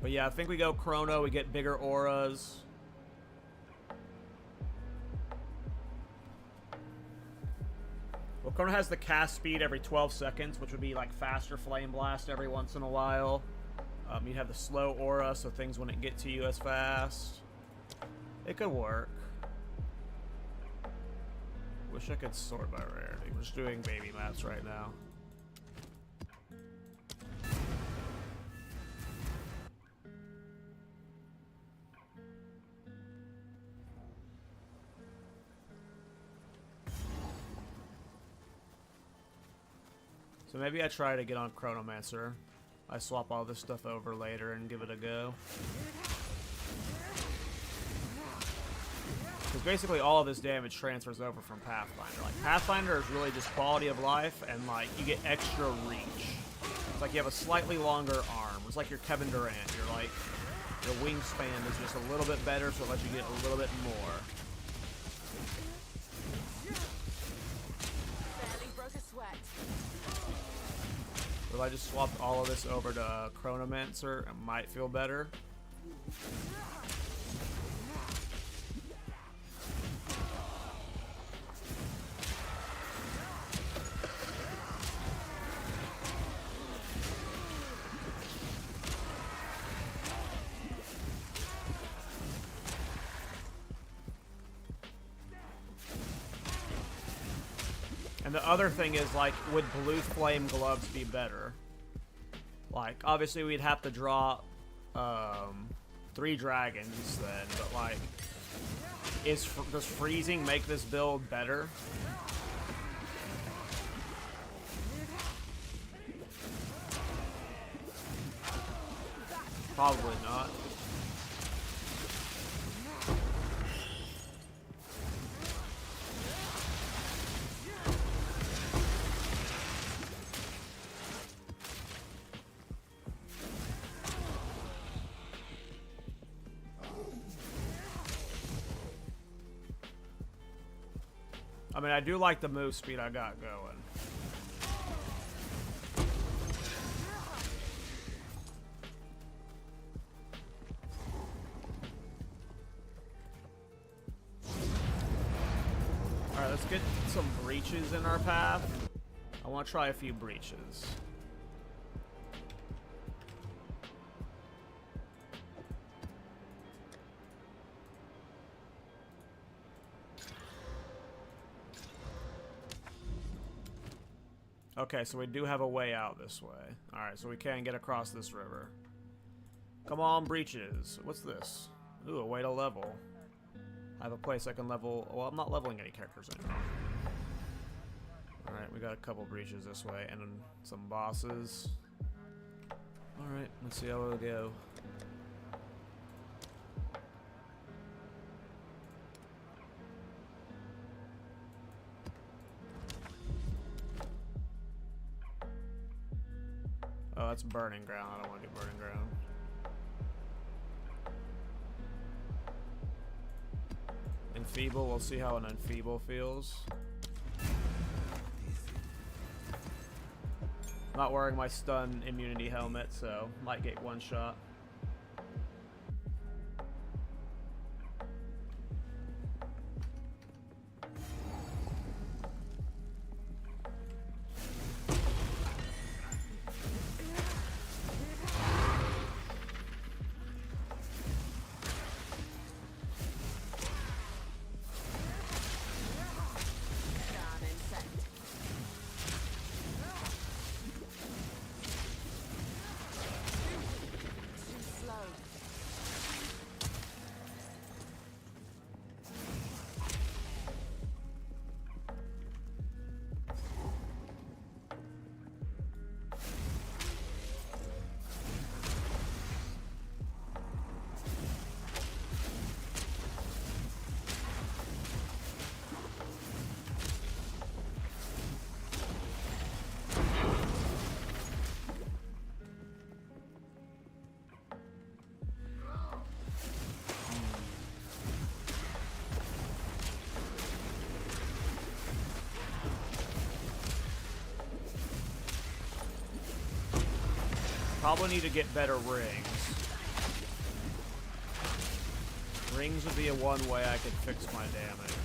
But yeah, I think we go Chrono. We get bigger auras. Well, Chrono has the cast speed every 12 seconds, which would be like faster Flameblast every once in a while. You'd have the slow aura, so things wouldn't get to you as fast. It could work. Wish I could sort by rarity. We're just doing baby maps right now. So maybe I try to get on Chronomancer. I swap all this stuff over later and give it a go. Because basically all of this damage transfers over from Pathfinder. Like, Pathfinder is really just quality of life, and like, you get extra reach. It's like you have a slightly longer arm. It's like you're Kevin Durant. You're like, your wingspan is just a little bit better, so it lets you get a little bit more. Barely broke a sweat. If I just swapped all of this over to Chronomancer, it might feel better. And the other thing is, like, would blue flame gloves be better? Like, obviously we'd have to draw 3 dragons then, but like, does freezing make this build better? Probably not. I mean, I do like the move speed I got going. Alright, let's get some breaches in our path. I want to try a few breaches. Okay, so we do have a way out this way. Alright, so we can get across this river. Come on, breaches. What's this? Ooh, a way to level. I have a place I can level. Well, I'm not leveling any characters anymore. Alright, we got a couple breaches this way, and then some bosses. Alright, let's see how it'll go. Oh, that's burning ground. I don't want to do burning ground. Enfeeble, we'll see how an enfeeble feels. Not wearing my stun immunity helmet, so might get one shot. Probably need to get better rings. Rings would be a one way I could fix my damage.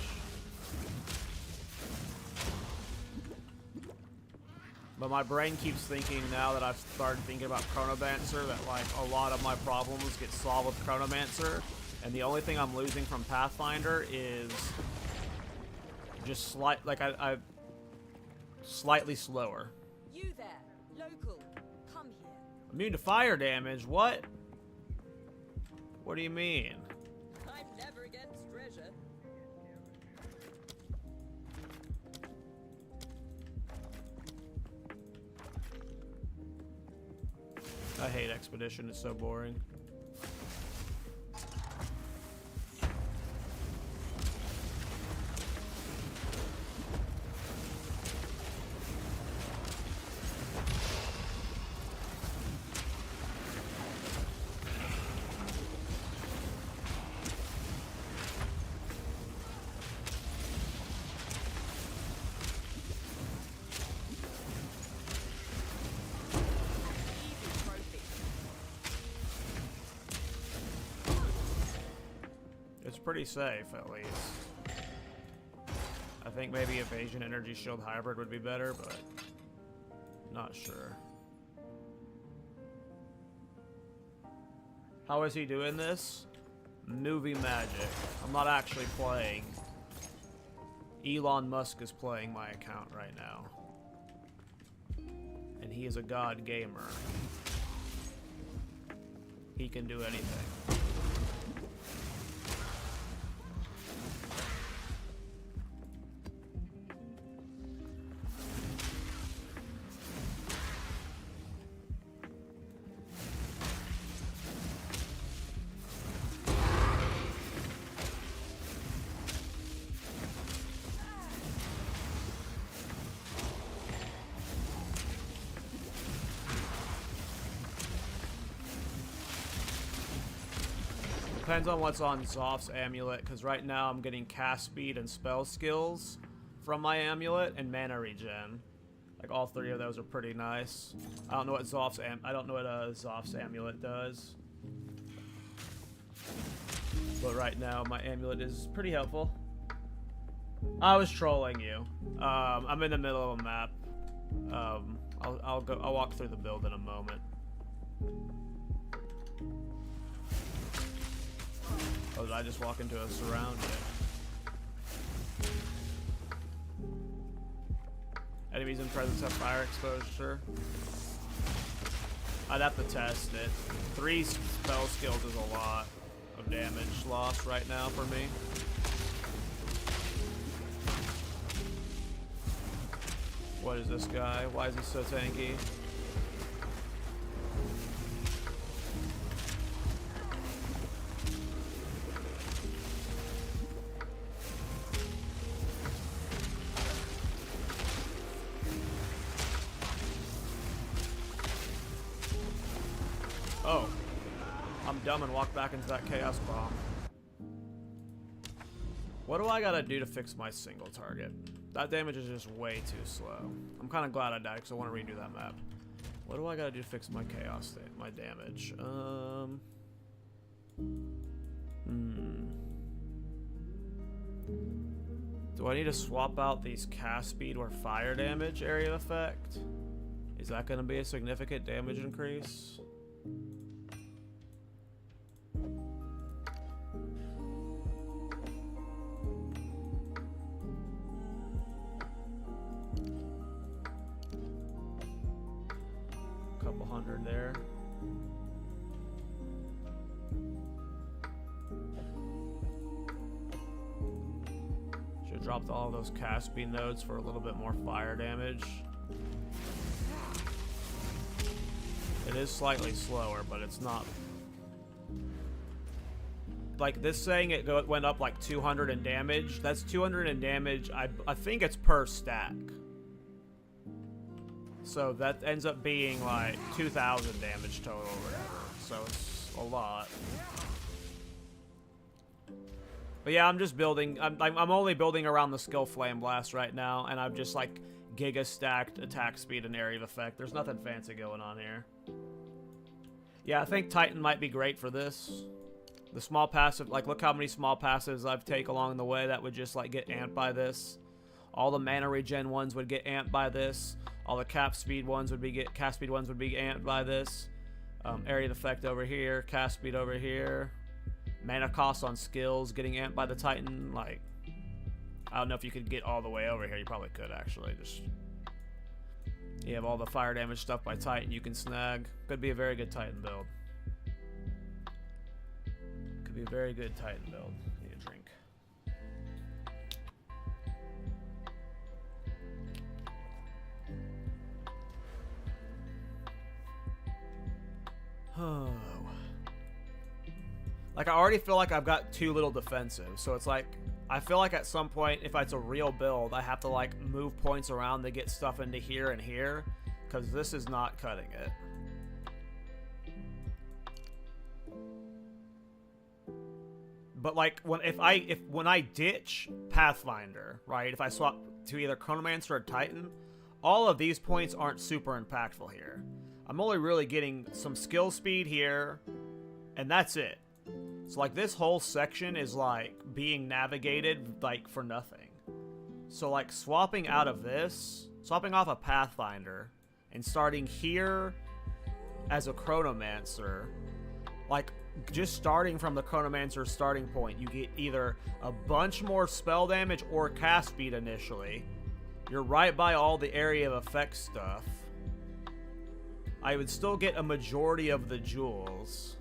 But my brain keeps thinking now that I've started thinking about Chronomancer that like a lot of my problems get solved with Chronomancer, and the only thing I'm losing from Pathfinder is just I slightly slower. You there, local, come here. Immune to fire damage? What? What do you mean? I'm never against treasure. I hate Expedition, it's so boring. It's pretty safe, at least. I think maybe Evasion Energy Shield Hybrid would be better, but not sure. How is he doing this? Movie magic. I'm not actually playing. Elon Musk is playing my account right now. And he is a god gamer. He can do anything. Depends on what's on Zoph's amulet, because right now I'm getting cast speed and spell skills from my amulet and mana regen. Like all three of those are pretty nice. I don't know what Zoph's amulet does, but right now my amulet is pretty helpful. I was trolling you. I'm in the middle of a map. I'll walk through the build in a moment. Oh, did I just walk into a surround? Yeah. Enemies in presence have fire exposure. I'd have to test it. 3 spell skills is a lot of damage lost right now for me. What is this guy? Why is he so tanky? Oh, I'm dumb and walked back into that chaos bomb. What do I gotta do to fix my single target? That damage is just way too slow. I'm kind of glad I died because I want to redo that map. What do I gotta do to fix my chaos my damage? Do I need to swap out these cast speed or fire damage area effect? Is that gonna be a significant damage increase? Couple hundred there. Should have dropped all of those cast speed nodes for a little bit more fire damage. It is slightly slower, but it's not. Like this saying it went up like 200 in damage. That's 200 in damage. I think it's per stack. So that ends up being like 2,000 damage total or whatever. So it's a lot. But yeah, I'm just building. I'm only building around the skill Flameblast right now, and I've just like giga stacked attack speed and area of effect. There's nothing fancy going on here. Yeah, I think Titan might be great for this. The small passive, like, look how many small passives I've taken along the way that would just, like, get amped by this. All the mana regen ones would get amped by this. All the cast speed ones would be amped by this. Area of effect over here, cast speed over here. Mana cost on skills getting amped by the Titan. Like, I don't know if you could get all the way over here. You probably could, actually. Just, you have all the fire damage stuff by Titan you can snag. Could be a very good Titan build. Could be a very good Titan build. Need a drink. Oh. Like, I already feel like I've got too little defensive, so it's like, I feel like at some point, if it's a real build, I have to, like, move points around to get stuff into here and here, because this is not cutting it. But, like, when I ditch Pathfinder, right, if I swap to either Chronomancer or Titan, all of these points aren't super impactful here. I'm only really getting some skill speed here, and that's it. So, like, this whole section is, like, being navigated, like, for nothing. So, like, swapping out of this, swapping off a Pathfinder, and starting here as a Chronomancer, like, just starting from the Chronomancer starting point, you get either a bunch more spell damage or cast speed initially. You're right by all the area of effect stuff. I would still get a majority of the jewels.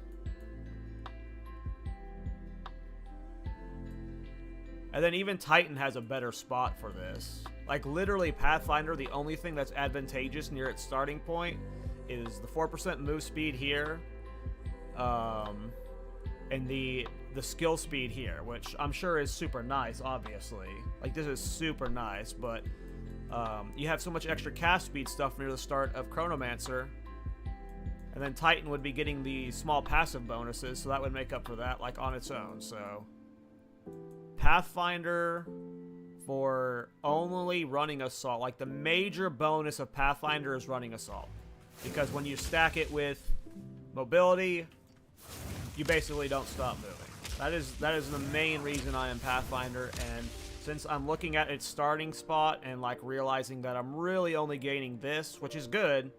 And then even Titan has a better spot for this. Like, literally, Pathfinder, the only thing that's advantageous near its starting point is the 4% move speed here, and the skill speed here, which I'm sure is super nice, obviously. Like, this is super nice, but you have so much extra cast speed stuff near the start of Chronomancer. And then Titan would be getting the small passive bonuses, so that would make up for that, like, on its own, so... Pathfinder for only running Assault. Like, the major bonus of Pathfinder is running Assault. Because when you stack it with Mobility, you basically don't stop moving. That is the main reason I am Pathfinder, and since I'm looking at its starting spot and, like, realizing that I'm really only gaining this, which is good,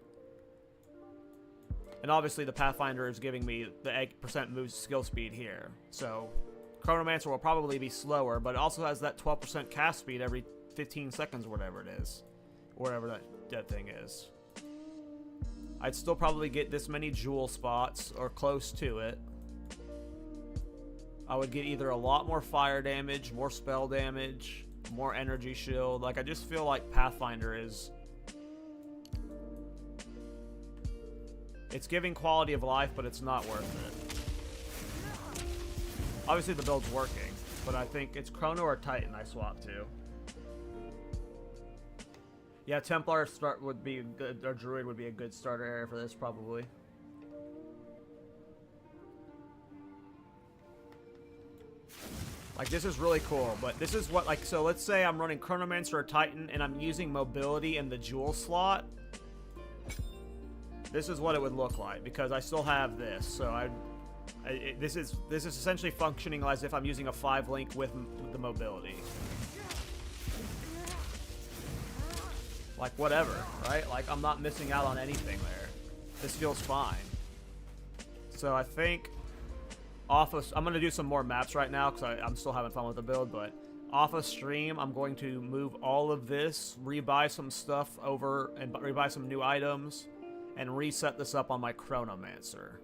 and obviously the Pathfinder is giving me the 8% move skill speed here, so... Chronomancer will probably be slower, but it also has that 12% cast speed every 15 seconds or whatever it is. Or whatever that thing is. I'd still probably get this many jewel spots, or close to it. I would get either a lot more fire damage, more spell damage, more energy shield. Like, I just feel like Pathfinder is... It's giving quality of life, but it's not worth it. Obviously the build's working, but I think it's Chrono or Titan I swap to. Yeah, Templar start would be good, or Druid would be a good starter area for this, probably. Like, this is really cool, but this is what, like, so let's say I'm running Chronomancer or Titan, and I'm using Mobility in the jewel slot. This is what it would look like, because I still have this, so this is essentially functioning as if I'm using a 5-link with the Mobility. Like, whatever, right? Like, I'm not missing out on anything there. This feels fine. So I think I'm going to do some more maps right now because I'm still having fun with the build, but off of stream, I'm going to move all of this, rebuy some stuff over, and rebuy some new items, and reset this up on my Chronomancer.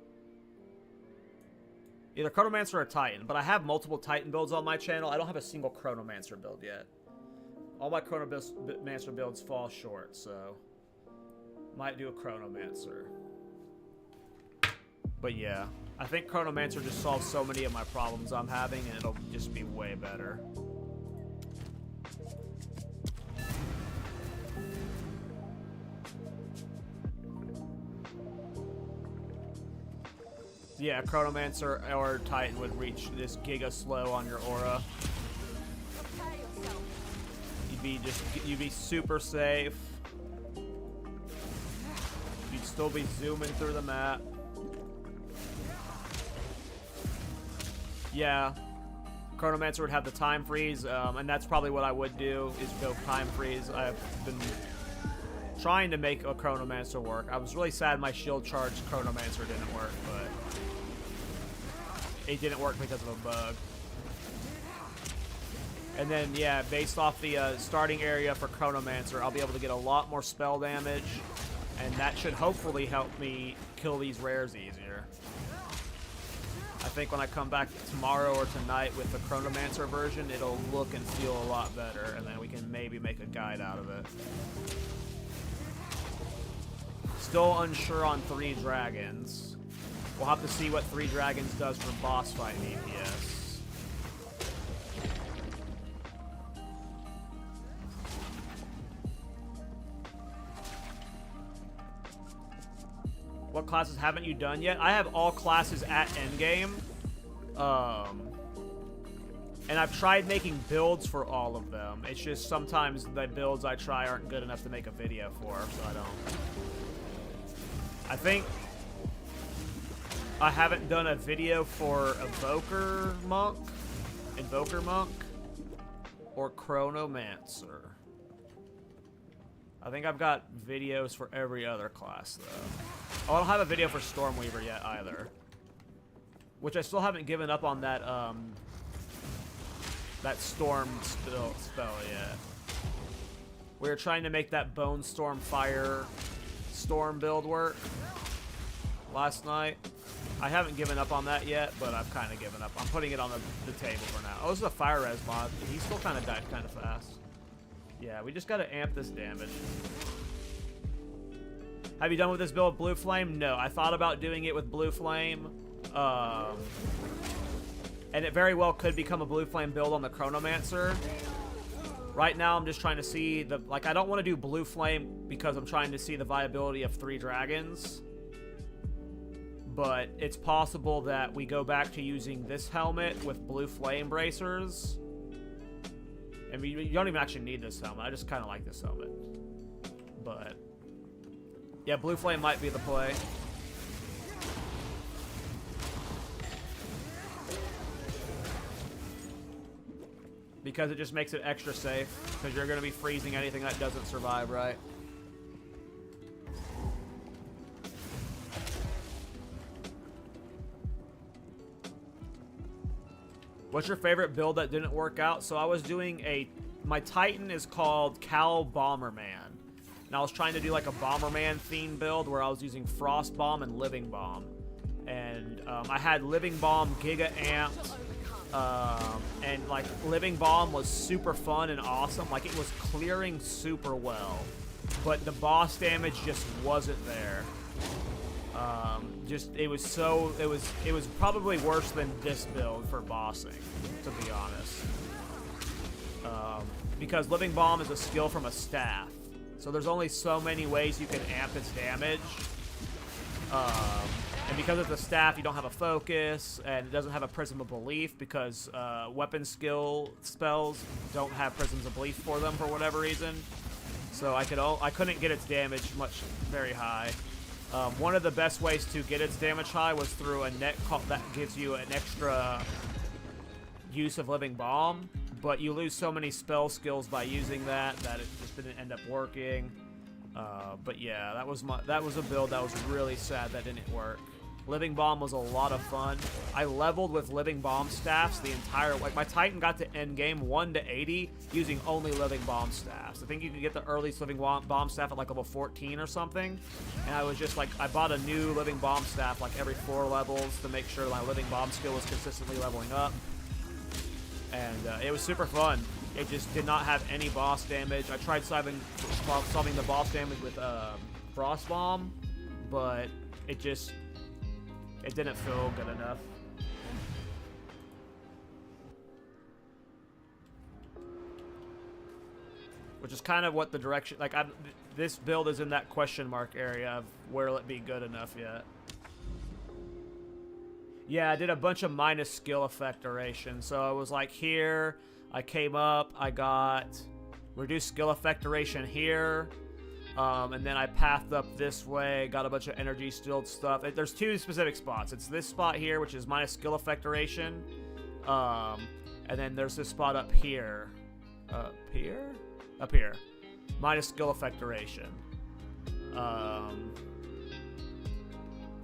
Either Chronomancer or Titan, but I have multiple Titan builds on my channel. I don't have a single Chronomancer build yet. All my Chronomancer builds fall short, so might do a Chronomancer. But yeah, I think Chronomancer just solves so many of my problems I'm having, and it'll just be way better. Yeah, Chronomancer or Titan would reach this giga slow on your aura. You'd be super safe. You'd still be zooming through the map. Yeah. Chronomancer would have the time freeze, and that's probably what I would do, is go time freeze. I've been trying to make a Chronomancer work. I was really sad my shield charge Chronomancer didn't work, but it didn't work because of a bug. And then, yeah, based off the starting area for Chronomancer, I'll be able to get a lot more spell damage, and that should hopefully help me kill these rares easier. I think when I come back tomorrow or tonight with the Chronomancer version, it'll look and feel a lot better, and then we can maybe make a guide out of it. Still unsure on 3 dragons. We'll have to see what 3 dragons does for boss fight DPS. What classes haven't you done yet? I have all classes at Endgame. And I've tried making builds for all of them. It's just sometimes the builds I try aren't good enough to make a video for, so I don't. I think I haven't done a video for Invoker Monk, or Chronomancer. I think I've got videos for every other class, though. Oh, I don't have a video for Stormweaver yet, either. Which I still haven't given up on that, that Storm spell yet. We were trying to make that Bone Storm Fire Storm build work last night. I haven't given up on that yet, but I've kind of given up. I'm putting it on the table for now. Oh, this is a Fire Res mod. He still kind of died kind of fast. Yeah, we just got to amp this damage. Have you done with this build Blue Flame? No, I thought about doing it with Blue Flame. And it very well could become a Blue Flame build on the Chronomancer. Right now, I'm just trying to see the... Like, I don't want to do Blue Flame because I'm trying to see the viability of 3 dragons. But it's possible that we go back to using this helmet with Blue Flame bracers. I mean, you don't even actually need this helmet. I just kind of like this helmet. But... yeah, Blue Flame might be the play. Because it just makes it extra safe. Because you're going to be freezing anything that doesn't survive, right? What's your favorite build that didn't work out? So I was doing my Titan is called Cal Bomberman. And I was trying to do like a Bomberman theme build where I was using Frost Bomb and Living Bomb. And I had Living Bomb Giga Amped. And like Living Bomb was super fun and awesome. Like it was clearing super well. But the boss damage just wasn't there. It was probably worse than this build for bossing, to be honest. Because Living Bomb is a skill from a staff. So there's only so many ways you can amp its damage. And because it's a staff, you don't have a focus, and it doesn't have a Prism of Belief because weapon skill spells don't have Prisms of Belief for them for whatever reason. So I couldn't get its damage very high. One of the best ways to get its damage high was through a net that gives you an extra use of Living Bomb, but you lose so many spell skills by using that it just didn't end up working. But yeah, that was a build that was really sad that didn't work. Living Bomb was a lot of fun. I leveled with Living Bomb staffs the entire... Like, my Titan got to endgame 1 to 80 using only Living Bomb staffs. I think you can get the earliest Living Bomb staff at, like, level 14 or something. And I was just, like... I bought a new Living Bomb staff, like, every 4 levels to make sure my Living Bomb skill was consistently leveling up. And it was super fun. It just did not have any boss damage. I tried solving the boss damage with Frost Bomb, but it didn't feel good enough. Which is kind of what the direction... Like, this build is in that question mark area of where will it be good enough yet. Yeah, I did a bunch of minus skill effect duration. So I was like here, I came up, I got reduced skill effect duration here. And then I pathed up this way, got a bunch of energy stilled stuff. There's 2 specific spots. It's this spot here, which is minus skill effect duration. And then there's this spot up here. Up here? Up here. Minus skill effect duration.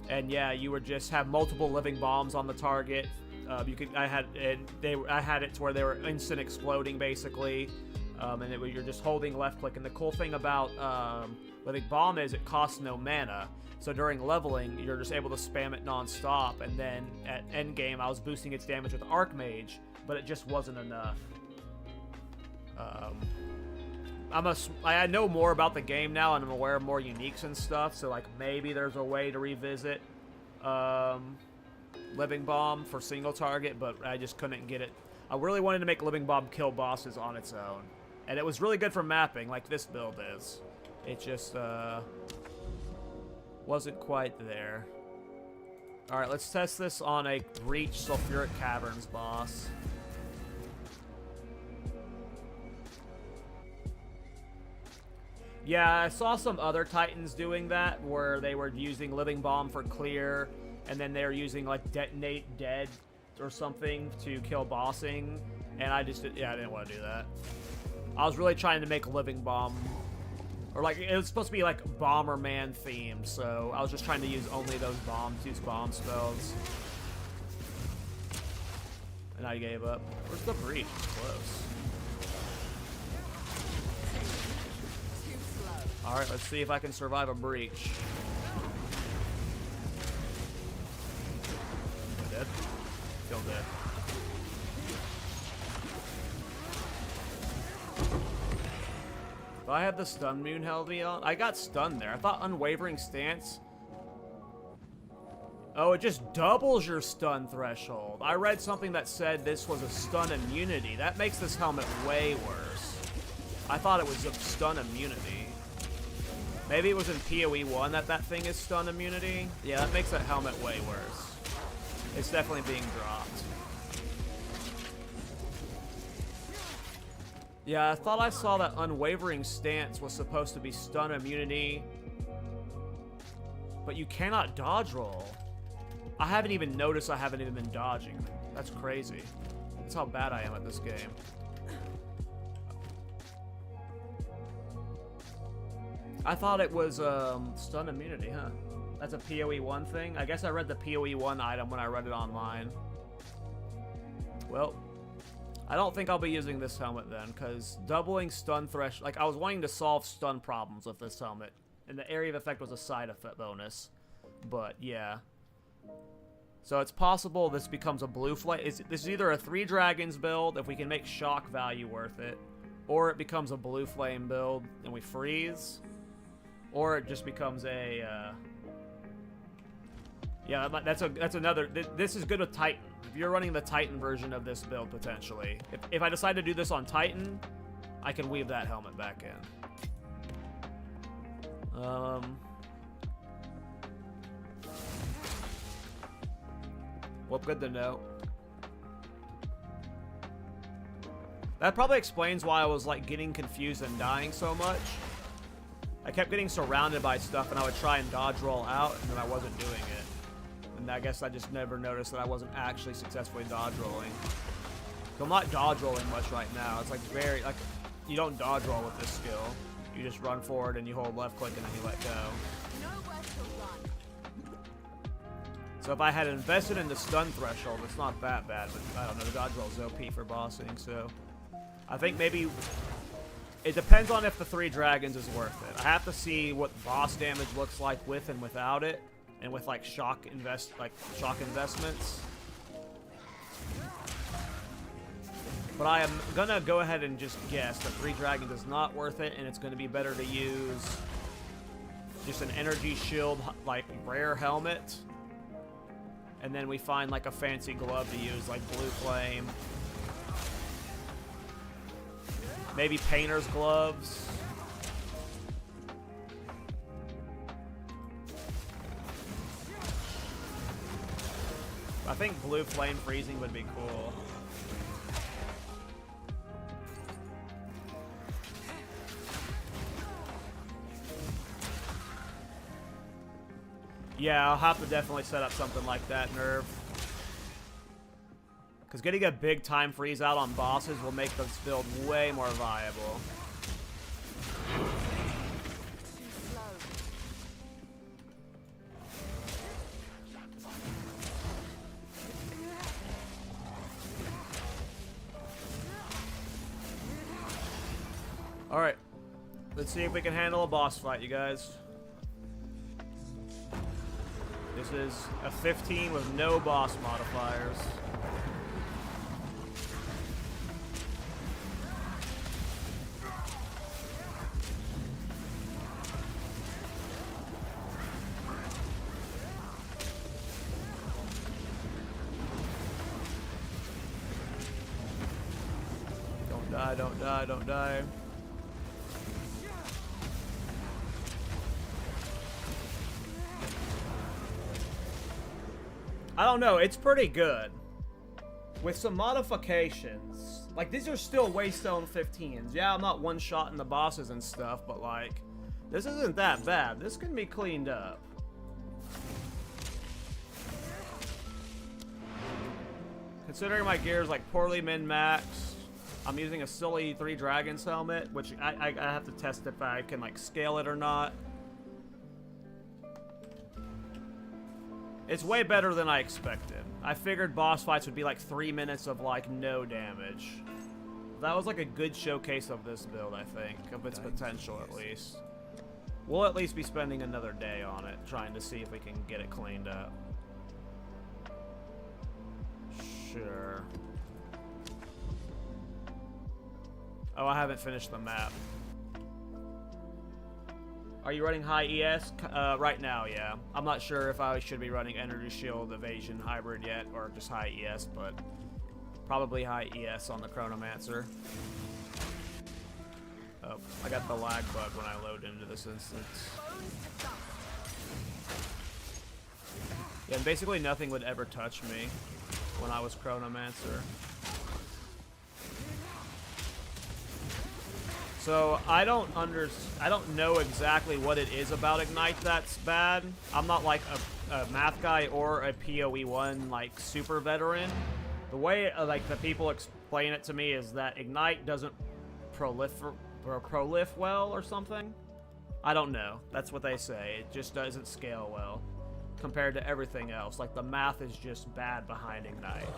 And yeah, you would just have multiple living bombs on the target. I had it to where they were instant exploding basically, and you're just holding left click. And the cool thing about living bomb is it costs no mana. So during leveling, you're just able to spam it non-stop. And then at endgame, I was boosting its damage with Archmage, but it just wasn't enough. I know more about the game now, and I'm aware of more uniques and stuff, so like maybe there's a way to revisit Living Bomb for single target, but I just couldn't get it. I really wanted to make Living Bomb kill bosses on its own, and it was really good for mapping, like this build is. It just wasn't quite there. Alright, let's test this on a Breach Sulfuric Caverns boss. Yeah, I saw some other Titans doing that, where they were using Living Bomb for clear, and then they were using, like, Detonate Dead or something to kill bossing, and I didn't want to do that. I was really trying to make Living Bomb, or, like, it was supposed to be, like, Bomberman themed, so I was just trying to use only those bombs, use bomb spells. And I gave up. Where's the Breach? It's close. Alright, let's see if I can survive a breach. Am I dead? Still dead. Do I have the stun moon healthy on? I got stunned there. I thought Unwavering Stance. Oh, it just doubles your stun threshold. I read something that said this was a stun immunity. That makes this helmet way worse. I thought it was a stun immunity. Maybe it was in PoE 1 that thing is stun immunity. Yeah, that makes that helmet way worse. It's definitely being dropped. Yeah, I thought I saw that Unwavering Stance was supposed to be stun immunity. But you cannot dodge roll. I haven't even noticed I haven't even been dodging. That's crazy. That's how bad I am at this game. I thought it was stun immunity, huh? That's a PoE 1 thing? I guess I read the PoE 1 item when I read it online. Well, I don't think I'll be using this helmet then, because doubling stun threshold... Like, I was wanting to solve stun problems with this helmet, and the area of effect was a side effect bonus. But, yeah. So it's possible this becomes a blue flame... This is either a 3 dragons build, if we can make shock value worth it, or it becomes a blue flame build, and we freeze... Or it just becomes a, yeah, that's another, this is good with Titan. If you're running the Titan version of this build, potentially. If I decide to do this on Titan, I can weave that helmet back in. Well, good to know. That probably explains why I was, like, getting confused and dying so much. I kept getting surrounded by stuff, and I would try and dodge roll out, and then I wasn't doing it. And I guess I just never noticed that I wasn't actually successfully dodge rolling. So I'm not dodge rolling much right now. It's like very, like, you don't dodge roll with this skill. You just run forward and you hold left click and then you let go. So if I had invested in the stun threshold, it's not that bad, but I don't know, the dodge roll is OP for bossing, so I think maybe it depends on if the 3 dragons is worth it. I have to see what boss damage looks like with and without it, and with like shock investments. But I am gonna go ahead and just guess that 3 dragons is not worth it, and it's gonna be better to use just an energy shield, like rare helmet, and then we find like a fancy glove to use, like blue flame. Maybe painter's gloves. I think blue flame freezing would be cool. Yeah, I'll have to definitely set up something like that, Nerve. Because getting a big time freeze out on bosses will make this build way more viable. Too slow. Alright. Let's see if we can handle a boss fight, you guys. This is a 15 with no boss modifiers. Don't die, don't die, don't die. I don't know, it's pretty good. With some modifications. Like, these are still Waystone 15s. Yeah, I'm not one-shotting the bosses and stuff, but like, this isn't that bad. This can be cleaned up. Considering my gear is like poorly min-maxed, I'm using a silly 3 Dragons helmet, which I have to test if I can like scale it or not. It's way better than I expected. I figured boss fights would be like 3 minutes of like no damage. That was like a good showcase of this build, I think, of its potential at least. We'll at least be spending another day on it, trying to see if we can get it cleaned up. Sure. Oh, I haven't finished the map. Are you running high ES? Right now, yeah. I'm not sure if I should be running Energy Shield Evasion Hybrid yet, or just high ES, but probably high ES on the Chronomancer. Oh, I got the lag bug when I load into this instance. Yeah, and basically nothing would ever touch me when I was Chronomancer. So I don't know exactly what it is about Ignite that's bad. I'm not like a math guy or a PoE1 like super veteran. The way like the people explain it to me is that Ignite doesn't prolif well or something. I don't know. That's what they say. It just doesn't scale well compared to everything else. Like the math is just bad behind Ignite.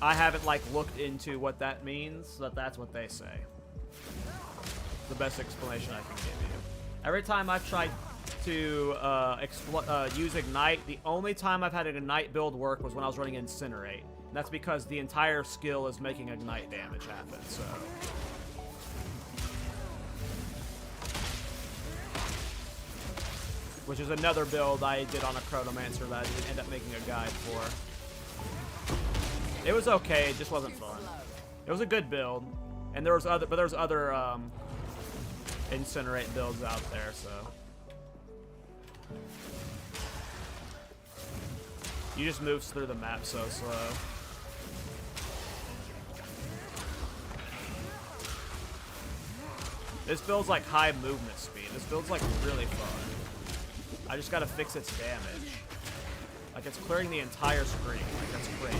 I haven't like looked into what that means, but that's what they say. The best explanation I can give you. Every time I've tried to use Ignite, the only time I've had an Ignite build work was when I was running Incinerate. And that's because the entire skill is making Ignite damage happen, so. Which is another build I did on a Chronomancer that I didn't end up making a guide for. It was okay, it just wasn't fun. It was a good build, and there was other Incinerate builds out there, so. You just moves through the map so slow. This build's like high movement speed. This build's like really fun. I just gotta fix its damage. Like it's clearing the entire screen. Like that's crazy.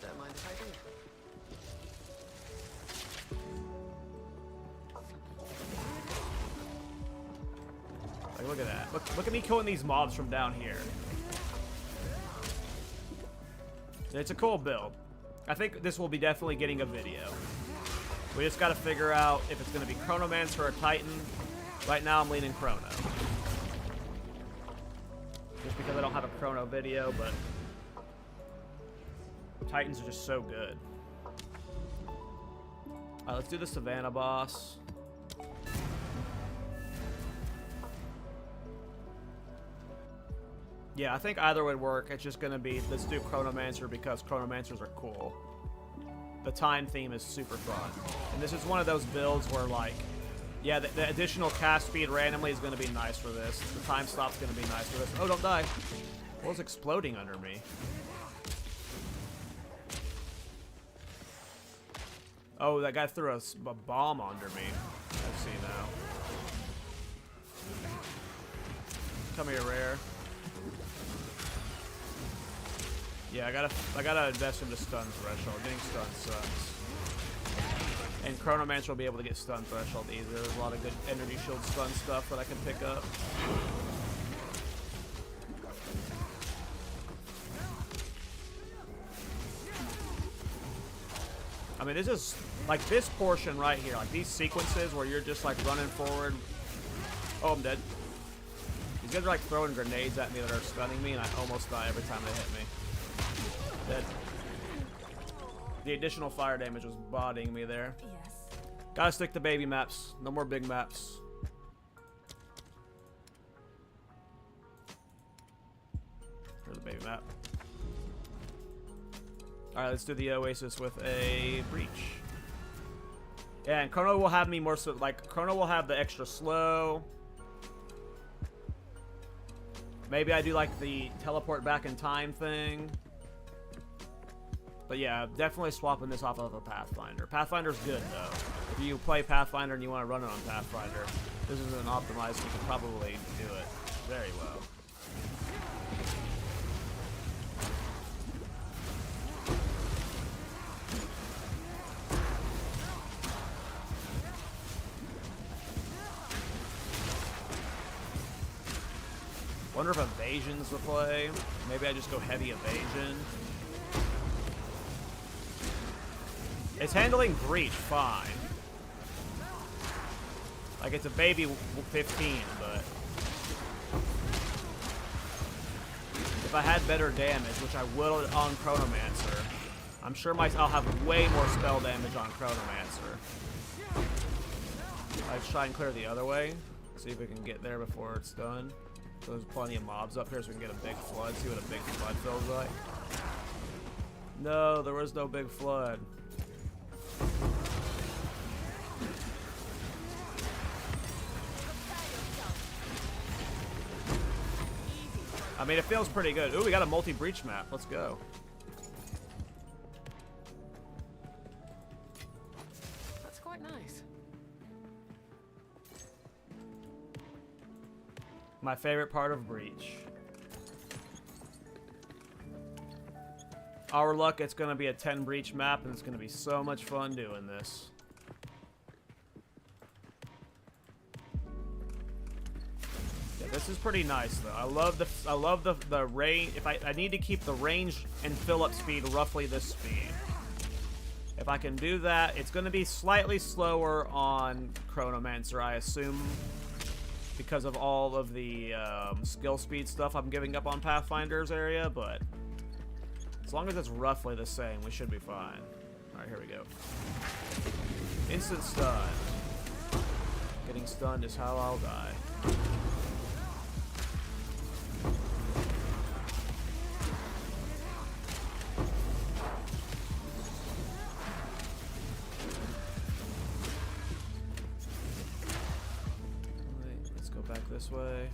Don't mind if I do. Like look at that. Look at me killing these mobs from down here. It's a cool build. I think this will be definitely getting a video. We just gotta figure out if it's gonna be Chronomancer or Titan. Right now I'm leaning Chrono. Just because I don't have a Chrono video, but Titans are just so good. Alright, let's do the Savannah boss. Yeah, I think either would work. It's just gonna be, let's do Chronomancer because Chronomancers are cool. The time theme is super fun. And this is one of those builds where like, yeah, the additional cast speed randomly is gonna be nice for this. The time stop's gonna be nice for this. Oh, don't die. What was exploding under me? Oh, that guy threw a bomb under me. I see now. Come here, Rare. Yeah, I gotta invest in the stun threshold. Getting stun sucks. And Chronomancer will be able to get stun threshold easier. There's a lot of good energy shield stun stuff that I can pick up. I mean, this is like this portion right here, like these sequences where you're just like running forward. Oh, I'm dead. These guys are like throwing grenades at me that are stunning me, and I almost die every time they hit me. Dead. The additional fire damage was bodying me there. Yes. Gotta stick to baby maps. No more big maps. Here's the baby map. Alright, let's do the Oasis with a Breach. Yeah, and Chrono will have me more so, like, Chrono will have the extra slow. Maybe I do, like, the teleport back in time thing. But yeah, definitely swapping this off of a Pathfinder. Pathfinder's good, though. If you play Pathfinder and you want to run it on Pathfinder, this is an optimized, you can probably do it very well. Wonder if evasion's the play. Maybe I just go heavy evasion. It's handling breach fine. Like it's a baby 15, but if I had better damage, which I will on Chronomancer, I'm sure I'll have way more spell damage on Chronomancer. Let's try and clear the other way. See if we can get there before it's done. So there's plenty of mobs up here so we can get a big flood. See what a big flood feels like. No, there was no big flood. I mean, it feels pretty good. Ooh, we got a multi-breach map. Let's go. That's quite nice. My favorite part of Breach. Our luck, it's going to be a 10 Breach map, and it's going to be so much fun doing this. Yeah, this is pretty nice, though. I love the range. If I need to keep the range and fill-up speed roughly this speed. If I can do that, it's going to be slightly slower on Chronomancer, I assume, because of all of the skill speed stuff I'm giving up on Pathfinder's area, but as long as it's roughly the same, we should be fine. Alright, here we go. Instant stun. Getting stunned is how I'll die. This way.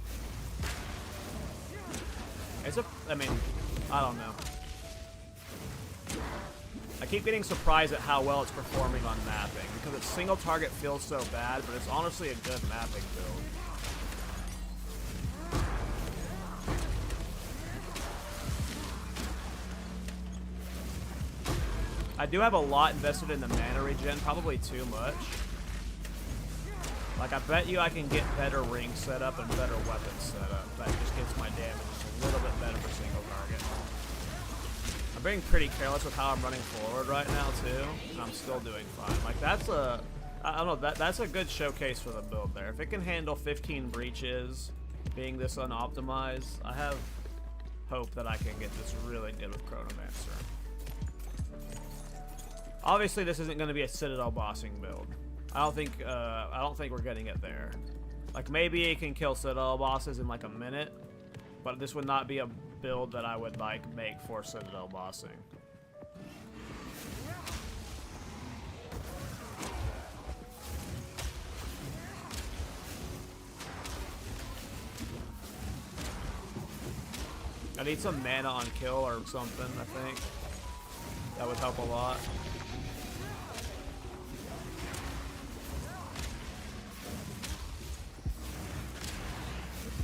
I mean, I don't know. I keep getting surprised at how well it's performing on mapping, because its single target feels so bad, but it's honestly a good mapping build. I do have a lot invested in the mana regen, probably too much. Like, I bet you I can get better ring setup and better weapon setup. That just gets my damage just a little bit better for single target. I'm being pretty careless with how I'm running forward right now, too. And I'm still doing fine. Like, that's a... I don't know, that's a good showcase for the build there. If it can handle 15 breaches, being this unoptimized, I have hope that I can get this really good with Chronomancer. Obviously, this isn't going to be a Citadel bossing build. I don't think we're getting it there. Like, maybe it can kill Citadel bosses in like a minute, but this would not be a build that I would like make for Citadel bossing. I need some mana on kill or something, I think. That would help a lot.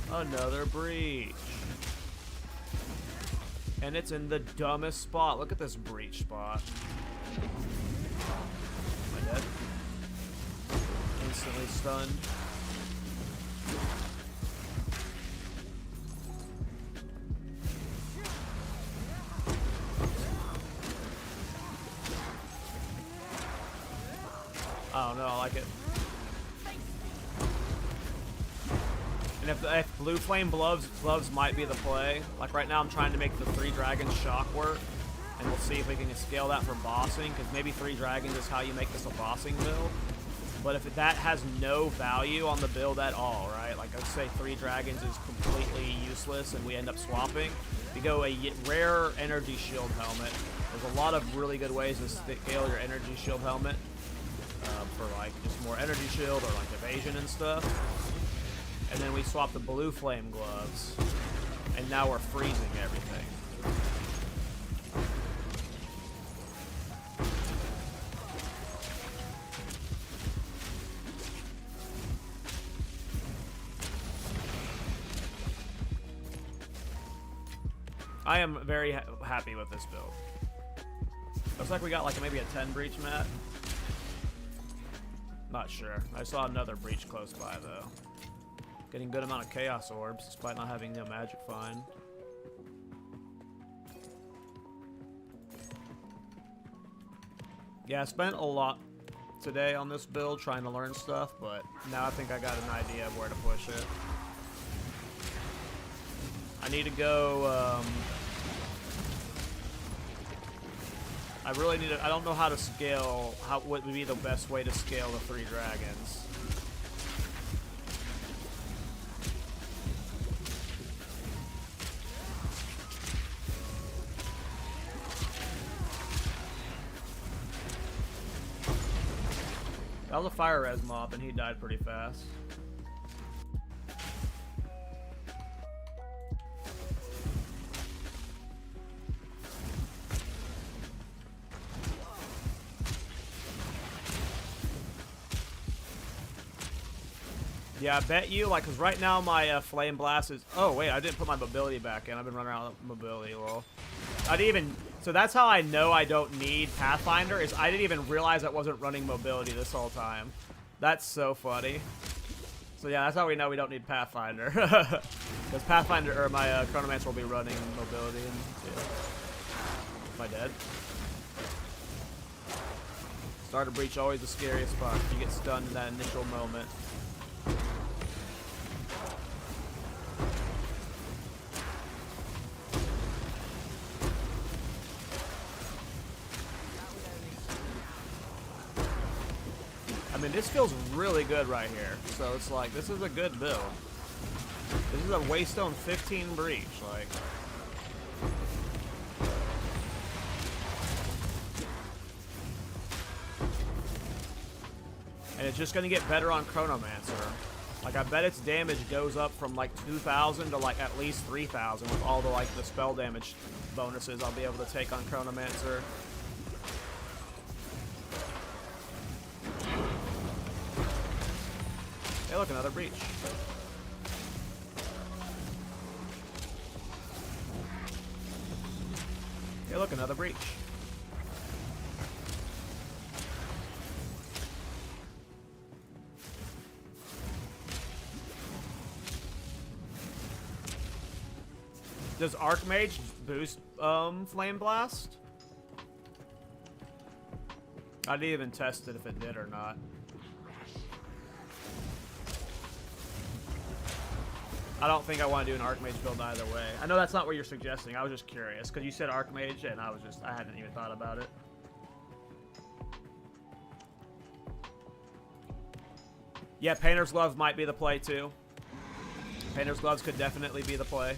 Another breach. And it's in the dumbest spot. Look at this breach spot. Am I dead? Instantly stunned. I don't know, I like it. And if blue flame gloves might be the play. Like right now I'm trying to make the 3 dragons shock work. And we'll see if we can scale that for bossing, because maybe 3 dragons is how you make this a bossing build. But if that has no value on the build at all, right? Like let's say 3 dragons is completely useless and we end up swapping. We go a rare energy shield helmet. There's a lot of really good ways to scale your energy shield helmet. For like just more energy shield or like evasion and stuff. And then we swap the blue flame gloves. And now we're freezing everything. I am very happy with this build. Looks like we got like maybe a 10 breach mat. Not sure. I saw another breach close by though. Getting good amount of chaos orbs despite not having no magic find. Yeah, I spent a lot today on this build trying to learn stuff, but now I think I got an idea of where to push it. I need to go, I really need to, I don't know how to scale, what would be the best way to scale the 3 dragons. That was a fire res mob and he died pretty fast. Yeah, I bet you, like, because right now my Flameblast is... Oh, wait, I didn't put my mobility back in. I've been running around with mobility, lol. I didn't even... So that's how I know I don't need Pathfinder, is I didn't even realize I wasn't running mobility this whole time. That's so funny. So yeah, that's how we know we don't need Pathfinder. Because Pathfinder, or my Chronomancer will be running mobility. And, yeah. Am I dead? Start a breach, always the scariest part. You get stunned in that initial moment. I mean, this feels really good right here. So it's like, this is a good build. This is a Waystone 15 breach, like. And it's just gonna get better on Chronomancer. Like, I bet its damage goes up from like 2,000 to like at least 3,000 with all the like the spell damage bonuses I'll be able to take on Chronomancer. Hey, look, another breach. Hey, look, another breach. Does Archmage boost Flameblast? I didn't even test it if it did or not. I don't think I want to do an Archmage build either way. I know that's not what you're suggesting. I was just curious because you said Archmage and I hadn't even thought about it. Yeah, Painter's Gloves might be the play too. Painter's Gloves could definitely be the play.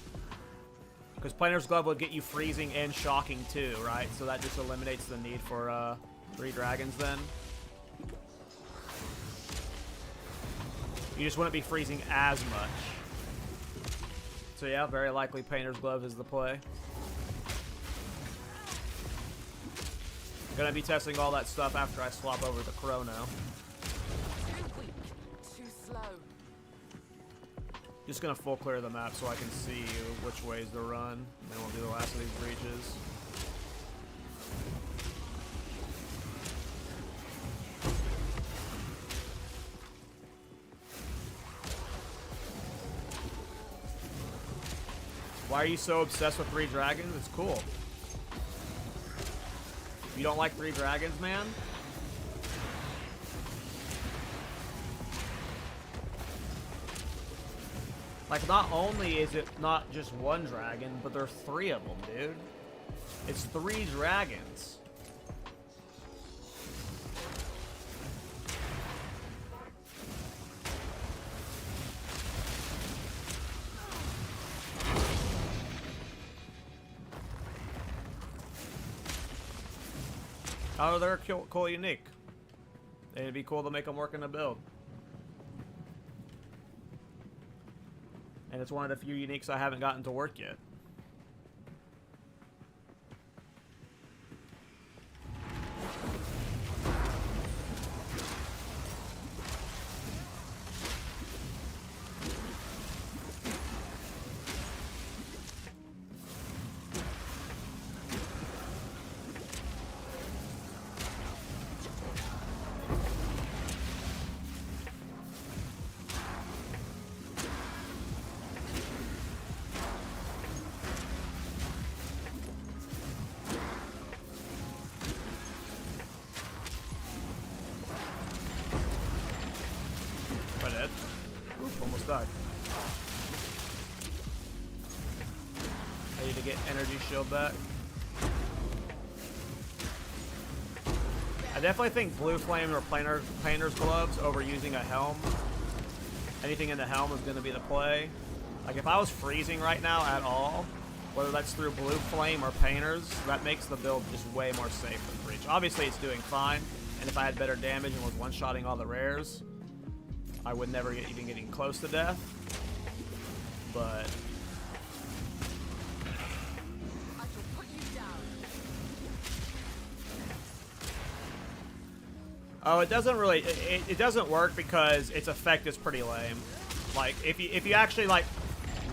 Because Painter's Glove would get you freezing and shocking too, right? So that just eliminates the need for 3 dragons then. You just wouldn't be freezing as much. So yeah, very likely Painter's Glove is the play. Gonna be testing all that stuff after I swap over the Chrono. Too weak, too slow. Just gonna full clear the map so I can see which ways to run. And then we'll do the last of these breaches. Why are you so obsessed with 3 dragons? It's cool. You don't like 3 dragons, man? Like, not only is it not just 1 dragon, but there are 3 of them, dude. It's 3 dragons. Oh, they're cool, unique. It'd be cool to make them work in a build. And it's one of the few uniques I haven't gotten to work yet. Died. I need to get energy shield back. I definitely think blue flame or painter's gloves over using a helm. Anything in the helm is going to be the play. Like if I was freezing right now at all, whether that's through blue flame or painters, that makes the build just way more safe than breach. Obviously it's doing fine, and if I had better damage and was one-shotting all the rares, I would never even getting close to death, but I shall put you down. oh, it doesn't really, it doesn't work because its effect is pretty lame. Like if you actually like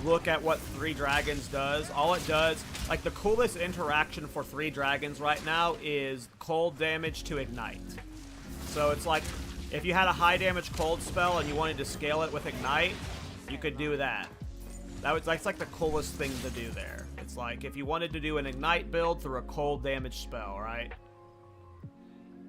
look at what 3 dragons does, all it does, like the coolest interaction for 3 dragons right now is cold damage to ignite. So it's like, if you had a high damage cold spell and you wanted to scale it with ignite, you could do that. That's like the coolest thing to do there. It's like if you wanted to do an ignite build through a cold damage spell, right?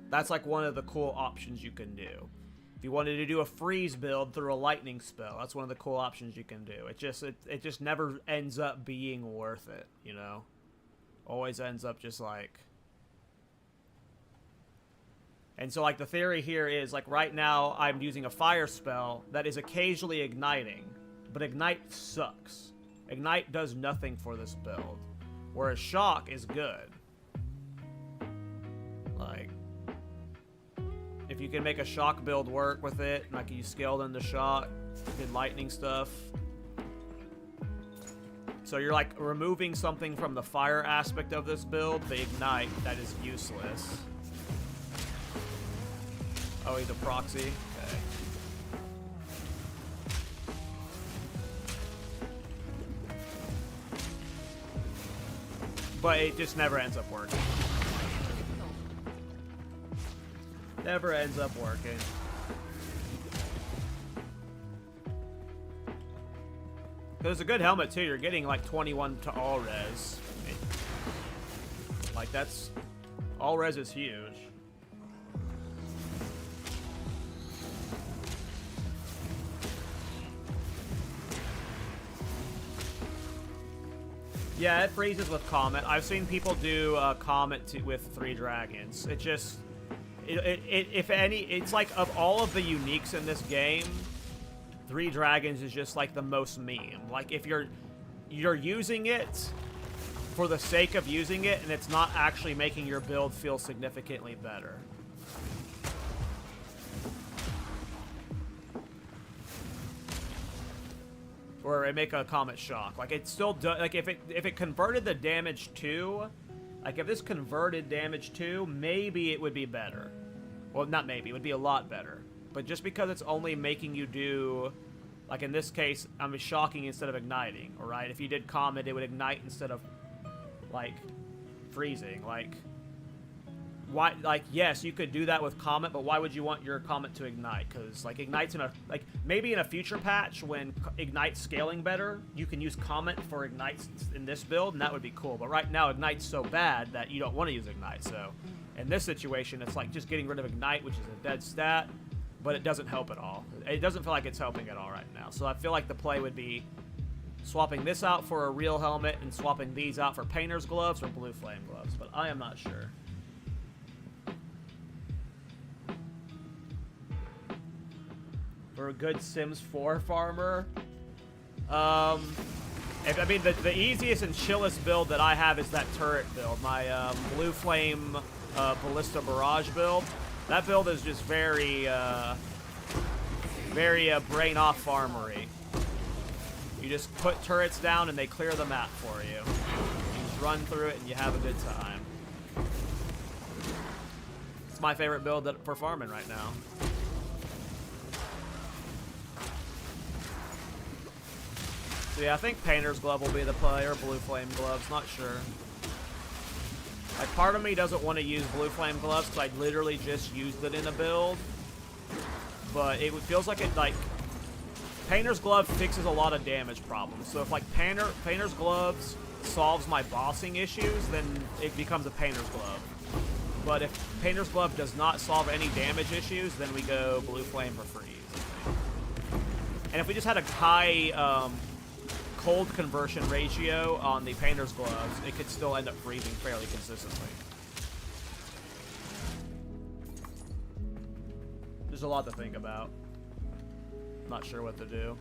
That's like one of the cool options you can do. If you wanted to do a freeze build through a lightning spell, that's one of the cool options you can do. It just never ends up being worth it, you know? Always ends up just like... And so, like, the theory here is, like, right now, I'm using a fire spell that is occasionally igniting. But ignite sucks. Ignite does nothing for this build. Whereas shock is good. Like, if you can make a shock build work with it, like you scaled into shock, did lightning stuff. So you're, like, removing something from the fire aspect of this build, the ignite, that is useless. Oh, he's a proxy? Okay. But it just never ends up working. Never ends up working. It's a good helmet, too. You're getting, like, 21 to all res. Like, that's... All res is huge. Yeah, it freezes with Comet. I've seen people do Comet with 3 dragons. It just... if any... It's like, of all of the uniques in this game, 3 dragons is just, like, the most meme. Like, if you're using it for the sake of using it, and it's not actually making your build feel significantly better. Or it make a Comet shock. Like, it still does... Like, if it converted the damage to... Like, if this converted damage to, maybe it would be better. Well, not maybe. It would be a lot better. But just because it's only making you do Like in this case, I'm shocking instead of igniting, alright? If you did Comet, it would ignite instead of, like, freezing. Like, why? Like, yes, you could do that with Comet, but why would you want your Comet to ignite? Because, like, Ignite's in a, like, maybe in a future patch when Ignite's scaling better, you can use Comet for Ignite in this build, and that would be cool. But right now, Ignite's so bad that you don't want to use Ignite, so in this situation, it's like just getting rid of Ignite, which is a dead stat, but it doesn't help at all. It doesn't feel like it's helping at all right now. So I feel like the play would be swapping this out for a real helmet and swapping these out for painter's gloves or blue flame gloves, but I am not sure. For a good Sims 4 farmer, I mean, the easiest and chillest build that I have is that turret build, my blue flame ballista barrage build. That build is just very brain off farmery. You just put turrets down and they clear the map for you. You just run through it and you have a good time. It's my favorite build for farming right now. So yeah, I think Painter's Glove will be the play, or Blue Flame Gloves, not sure. Like, part of me doesn't want to use Blue Flame Gloves because I literally just used it in a build. But it feels like it, like, Painter's Glove fixes a lot of damage problems. So if, like, Painter's Gloves solves my bossing issues, then it becomes a Painter's Glove. But if Painter's Glove does not solve any damage issues, then we go Blue Flame for freeze. And if we just had a high, cold conversion ratio on the Painter's Gloves, it could still end up freezing fairly consistently. There's a lot to think about. Not sure what to do.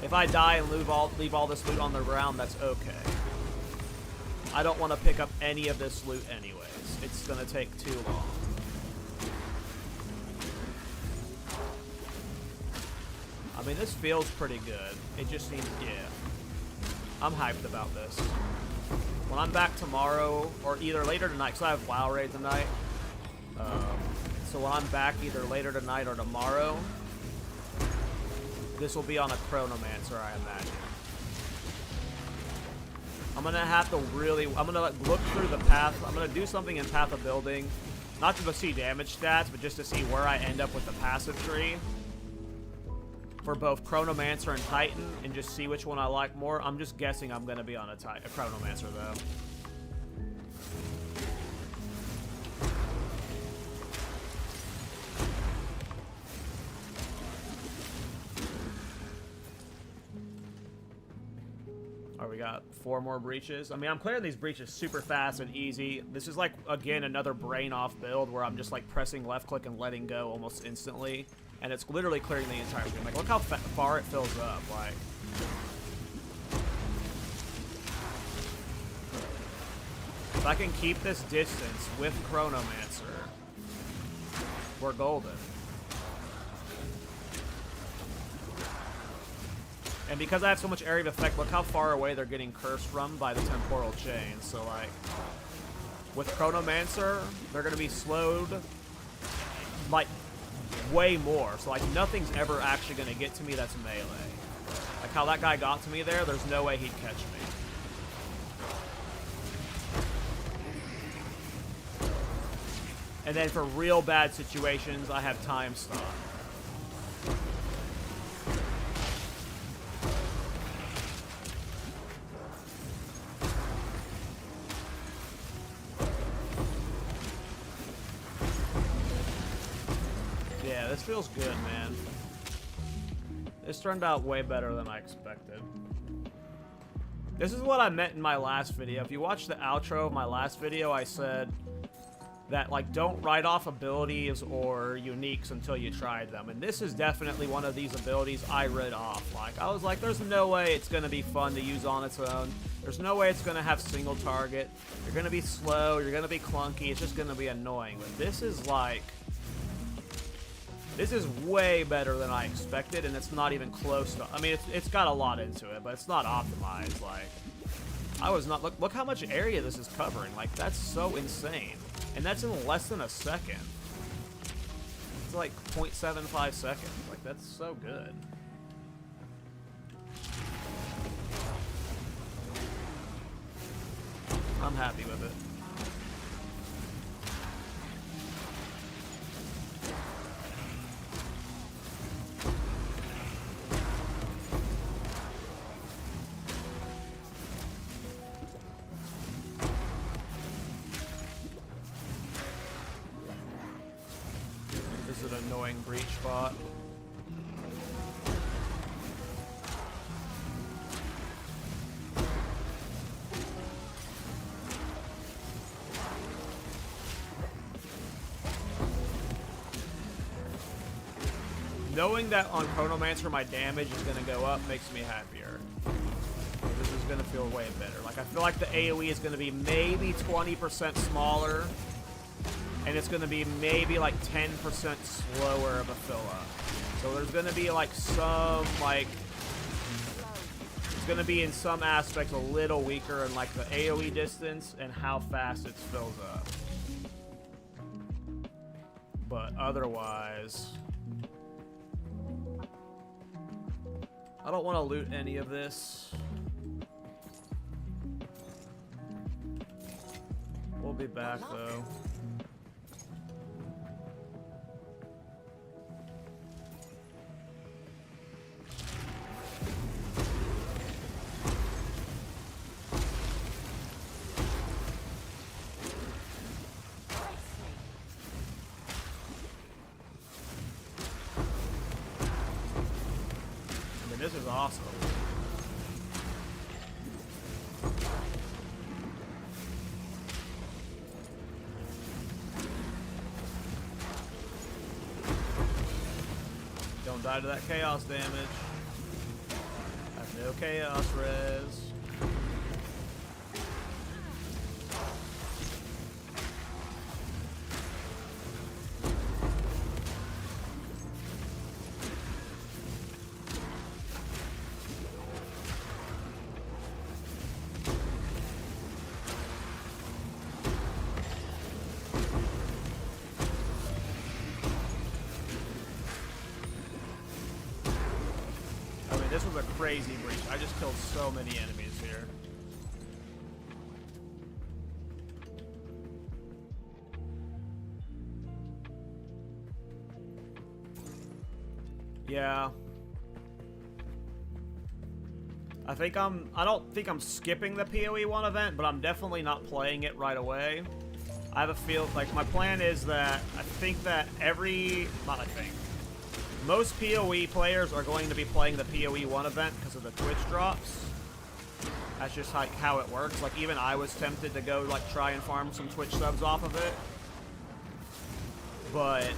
If I die and leave all this loot on the ground, that's okay. I don't want to pick up any of this loot anyways. It's gonna take too long. I mean, this feels pretty good. It just seems, yeah. I'm hyped about this. When I'm back tomorrow, or either later tonight, because I have WoW raid tonight. So when I'm back either later tonight or tomorrow, this will be on a Chronomancer, I imagine. I'm gonna have to really, I'm gonna look through the path. I'm gonna do something in Path of Building, not to see damage stats, but just to see where I end up with the passive tree. For both Chronomancer and Titan, and just see which one I like more. I'm just guessing I'm going to be on a Chronomancer, though. Alright, we got 4 more breaches. I mean, I'm clearing these breaches super fast and easy. This is like, again, another brain-off build where I'm just like pressing left-click and letting go almost instantly. And it's literally clearing the entire game. Like, look how far it fills up. Like, if I can keep this distance with Chronomancer, we're golden. And because I have so much area of effect, look how far away they're getting cursed from by the temporal chain. So, like, with Chronomancer, they're going to be slowed, like, way more. So, like, nothing's ever actually going to get to me that's melee. Like how that guy got to me there, there's no way he'd catch me. And then for real bad situations, I have time stop. Yeah, this feels good, man. This turned out way better than I expected. This is what I meant in my last video. If you watch the outro of my last video, I said that, like, don't write off abilities or uniques until you tried them. And this is definitely one of these abilities I read off. Like, I was like, there's no way it's going to be fun to use on its own. There's no way it's going to have single target. You're going to be slow. You're going to be clunky. It's just going to be annoying. But this is, like... This is way better than I expected, and it's not even close to... I mean, it's got a lot into it, but it's not optimized. Like, I was not... Look how much area this is covering. Like, that's so insane. And that's in less than a second. It's like 0.75 seconds. Like, that's so good. I'm happy with it. This is an annoying breach bot. Knowing that on Chronomancer my damage is going to go up makes me happier. This is going to feel way better. Like, I feel like the AoE is going to be maybe 20% smaller, and it's going to be maybe like 10% slower of a fill-up. So there's going to be like some, like, it's going to be in some aspects a little weaker in like the AoE distance and how fast it fills up. But otherwise, I don't want to loot any of this. We'll be back though. This is awesome. Don't die to that chaos damage. I have no chaos res. This was a crazy breach. I just killed so many enemies here. Yeah. I don't think I'm skipping the PoE 1 event, but I'm definitely not playing it right away. I have a feel, like, my plan is that I think that most PoE players are going to be playing the PoE 1 event because of the Twitch drops. That's just like how it works. Like, even I was tempted to go, like, try and farm some Twitch subs off of it. But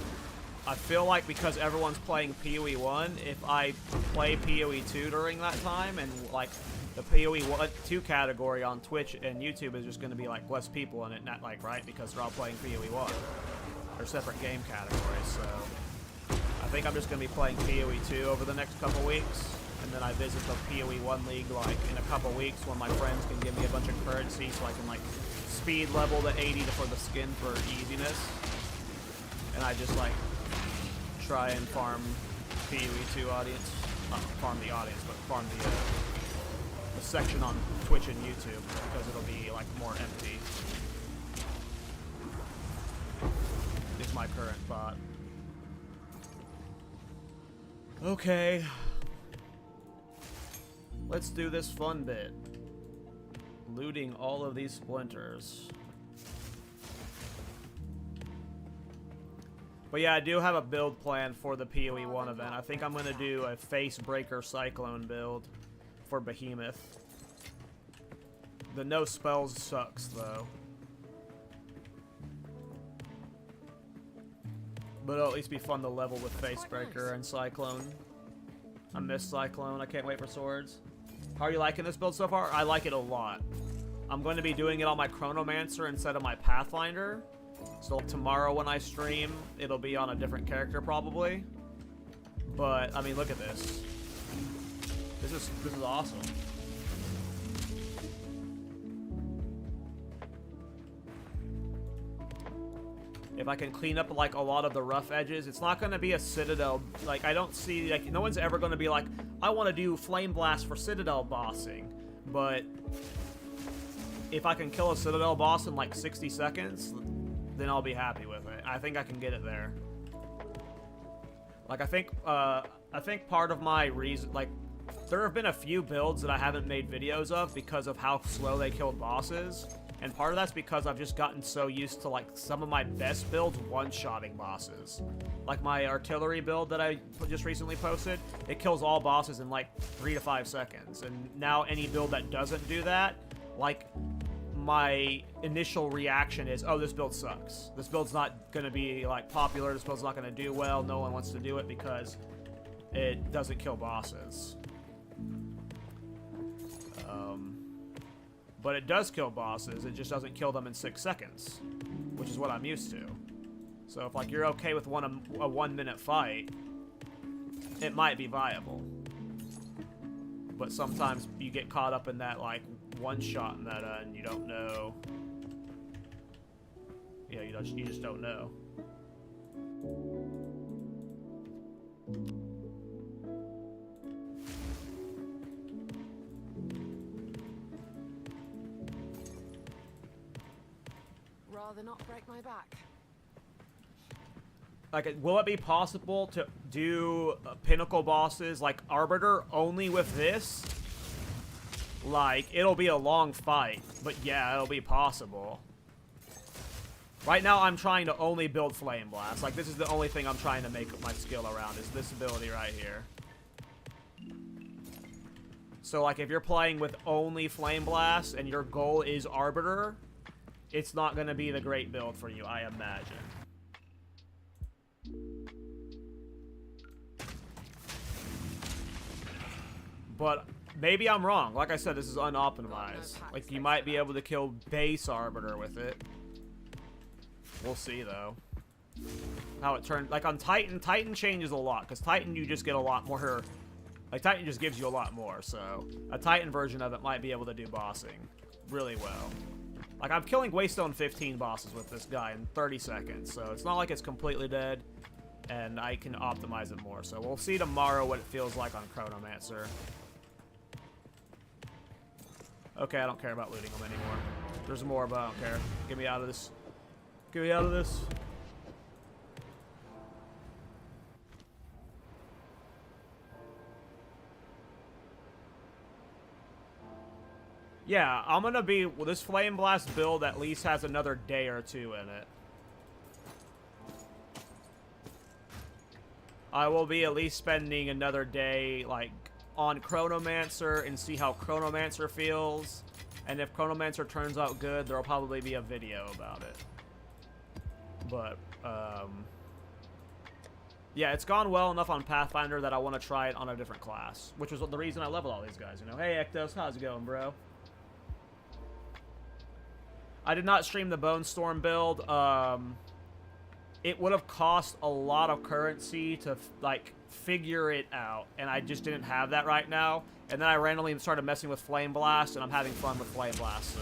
I feel like because everyone's playing PoE 1, if I play PoE 2 during that time, and, like, the PoE 2 category on Twitch and YouTube is just going to be, like, less people in it, not, like, right? Because they're all playing PoE 1. They're separate game categories, so I think I'm just going to be playing PoE 2 over the next couple weeks, and then I visit the PoE 1 league like in a couple weeks when my friends can give me a bunch of currency so I can like speed level to 80 for the skin for easiness. And I just like try and farm PoE 2 audience. Not farm the audience, but farm the section on Twitch and YouTube because it'll be like more empty. Is my current thought. Okay, let's do this fun bit. Looting all of these splinters. But yeah, I do have a build plan for the PoE 1 event. I think I'm going to do a Face Breaker Cyclone build for Behemoth. The no spells sucks, though. But it'll at least be fun to level with Facebreaker and Cyclone. I miss Cyclone. I can't wait for swords. How are you liking this build so far? I like it a lot. I'm going to be doing it on my Chronomancer instead of my Pathfinder. So tomorrow when I stream, it'll be on a different character probably. But, I mean, look at this. This is awesome. if I can clean up like a lot of the rough edges, it's not going to be a Citadel. Like, I don't see, like, no one's ever going to be like, I want to do Flameblast for Citadel bossing. But if I can kill a Citadel boss in like 60 seconds, then I'll be happy with it. I think I can get it there. Like, I think part of my reason, like, there have been a few builds that I haven't made videos of because of how slow they killed bosses. And part of that's because I've just gotten so used to, like, some of my best builds one-shotting bosses. Like my artillery build that I just recently posted, it kills all bosses in, like, 3 to 5 seconds. And now any build that doesn't do that, like, my initial reaction is, oh, this build sucks. This build's not going to be, like, popular. This build's not going to do well. No one wants to do it because it doesn't kill bosses. But it does kill bosses, it just doesn't kill them in 6 seconds, which is what I'm used to. So if, like, you're okay with a 1 minute fight, it might be viable. But sometimes you get caught up in that, like, one-shot meta and you don't know. Yeah, you just don't know. Rather not break my back. Like, will it be possible to do pinnacle bosses like Arbiter only with this? Like, it'll be a long fight, but yeah, it'll be possible. Right now, I'm trying to only build Flameblast. Like, this is the only thing I'm trying to make my skill around, is this ability right here. So, like, if you're playing with only Flameblast and your goal is Arbiter, it's not going to be the great build for you, I imagine. But maybe I'm wrong. Like I said, this is unoptimized. Like, you might be able to kill base Arbiter with it. We'll see, though. How it turns. Like, on Titan, Titan changes a lot. Because Titan, you just get a lot more. Like, Titan just gives you a lot more. So, a Titan version of it might be able to do bossing really well. Like, I'm killing Waystone 15 bosses with this guy in 30 seconds, so it's not like it's completely dead, and I can optimize it more. So we'll see tomorrow what it feels like on Chronomancer. Okay, I don't care about looting them anymore. There's more, but I don't care. Get me out of this. Get me out of this. Yeah, I'm gonna be... Well, this Flameblast build at least has another day or two in it. I will be at least spending another day, like, on Chronomancer and see how Chronomancer feels. And if Chronomancer turns out good, there'll probably be a video about it. But, yeah, it's gone well enough on Pathfinder that I want to try it on a different class. Which was the reason I leveled all these guys, you know? Hey, Ektos, how's it going, bro? I did not stream the Bone Storm build. It would have cost a lot of currency to, like, figure it out. And I just didn't have that right now. And then I randomly started messing with Flameblast, and I'm having fun with Flameblast, so...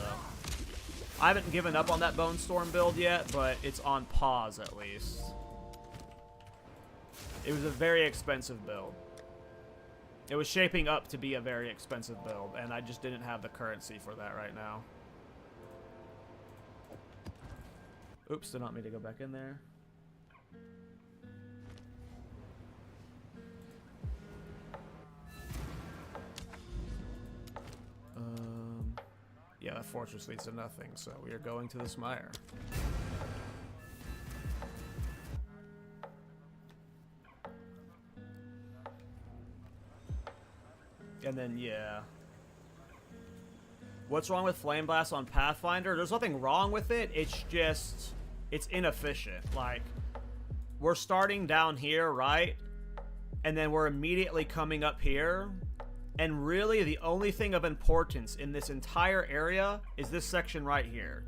I haven't given up on that Bone Storm build yet, but it's on pause, at least. It was a very expensive build. It was shaping up to be a very expensive build, and I just didn't have the currency for that right now. Oops, did not mean to go back in there. Yeah, that fortress leads to nothing, so we are going to this mire. And then, yeah. What's wrong with Flameblast on Pathfinder? There's nothing wrong with it, it's just... It's inefficient. Like, we're starting down here, right? And then we're immediately coming up here. And really, the only thing of importance in this entire area is this section right here.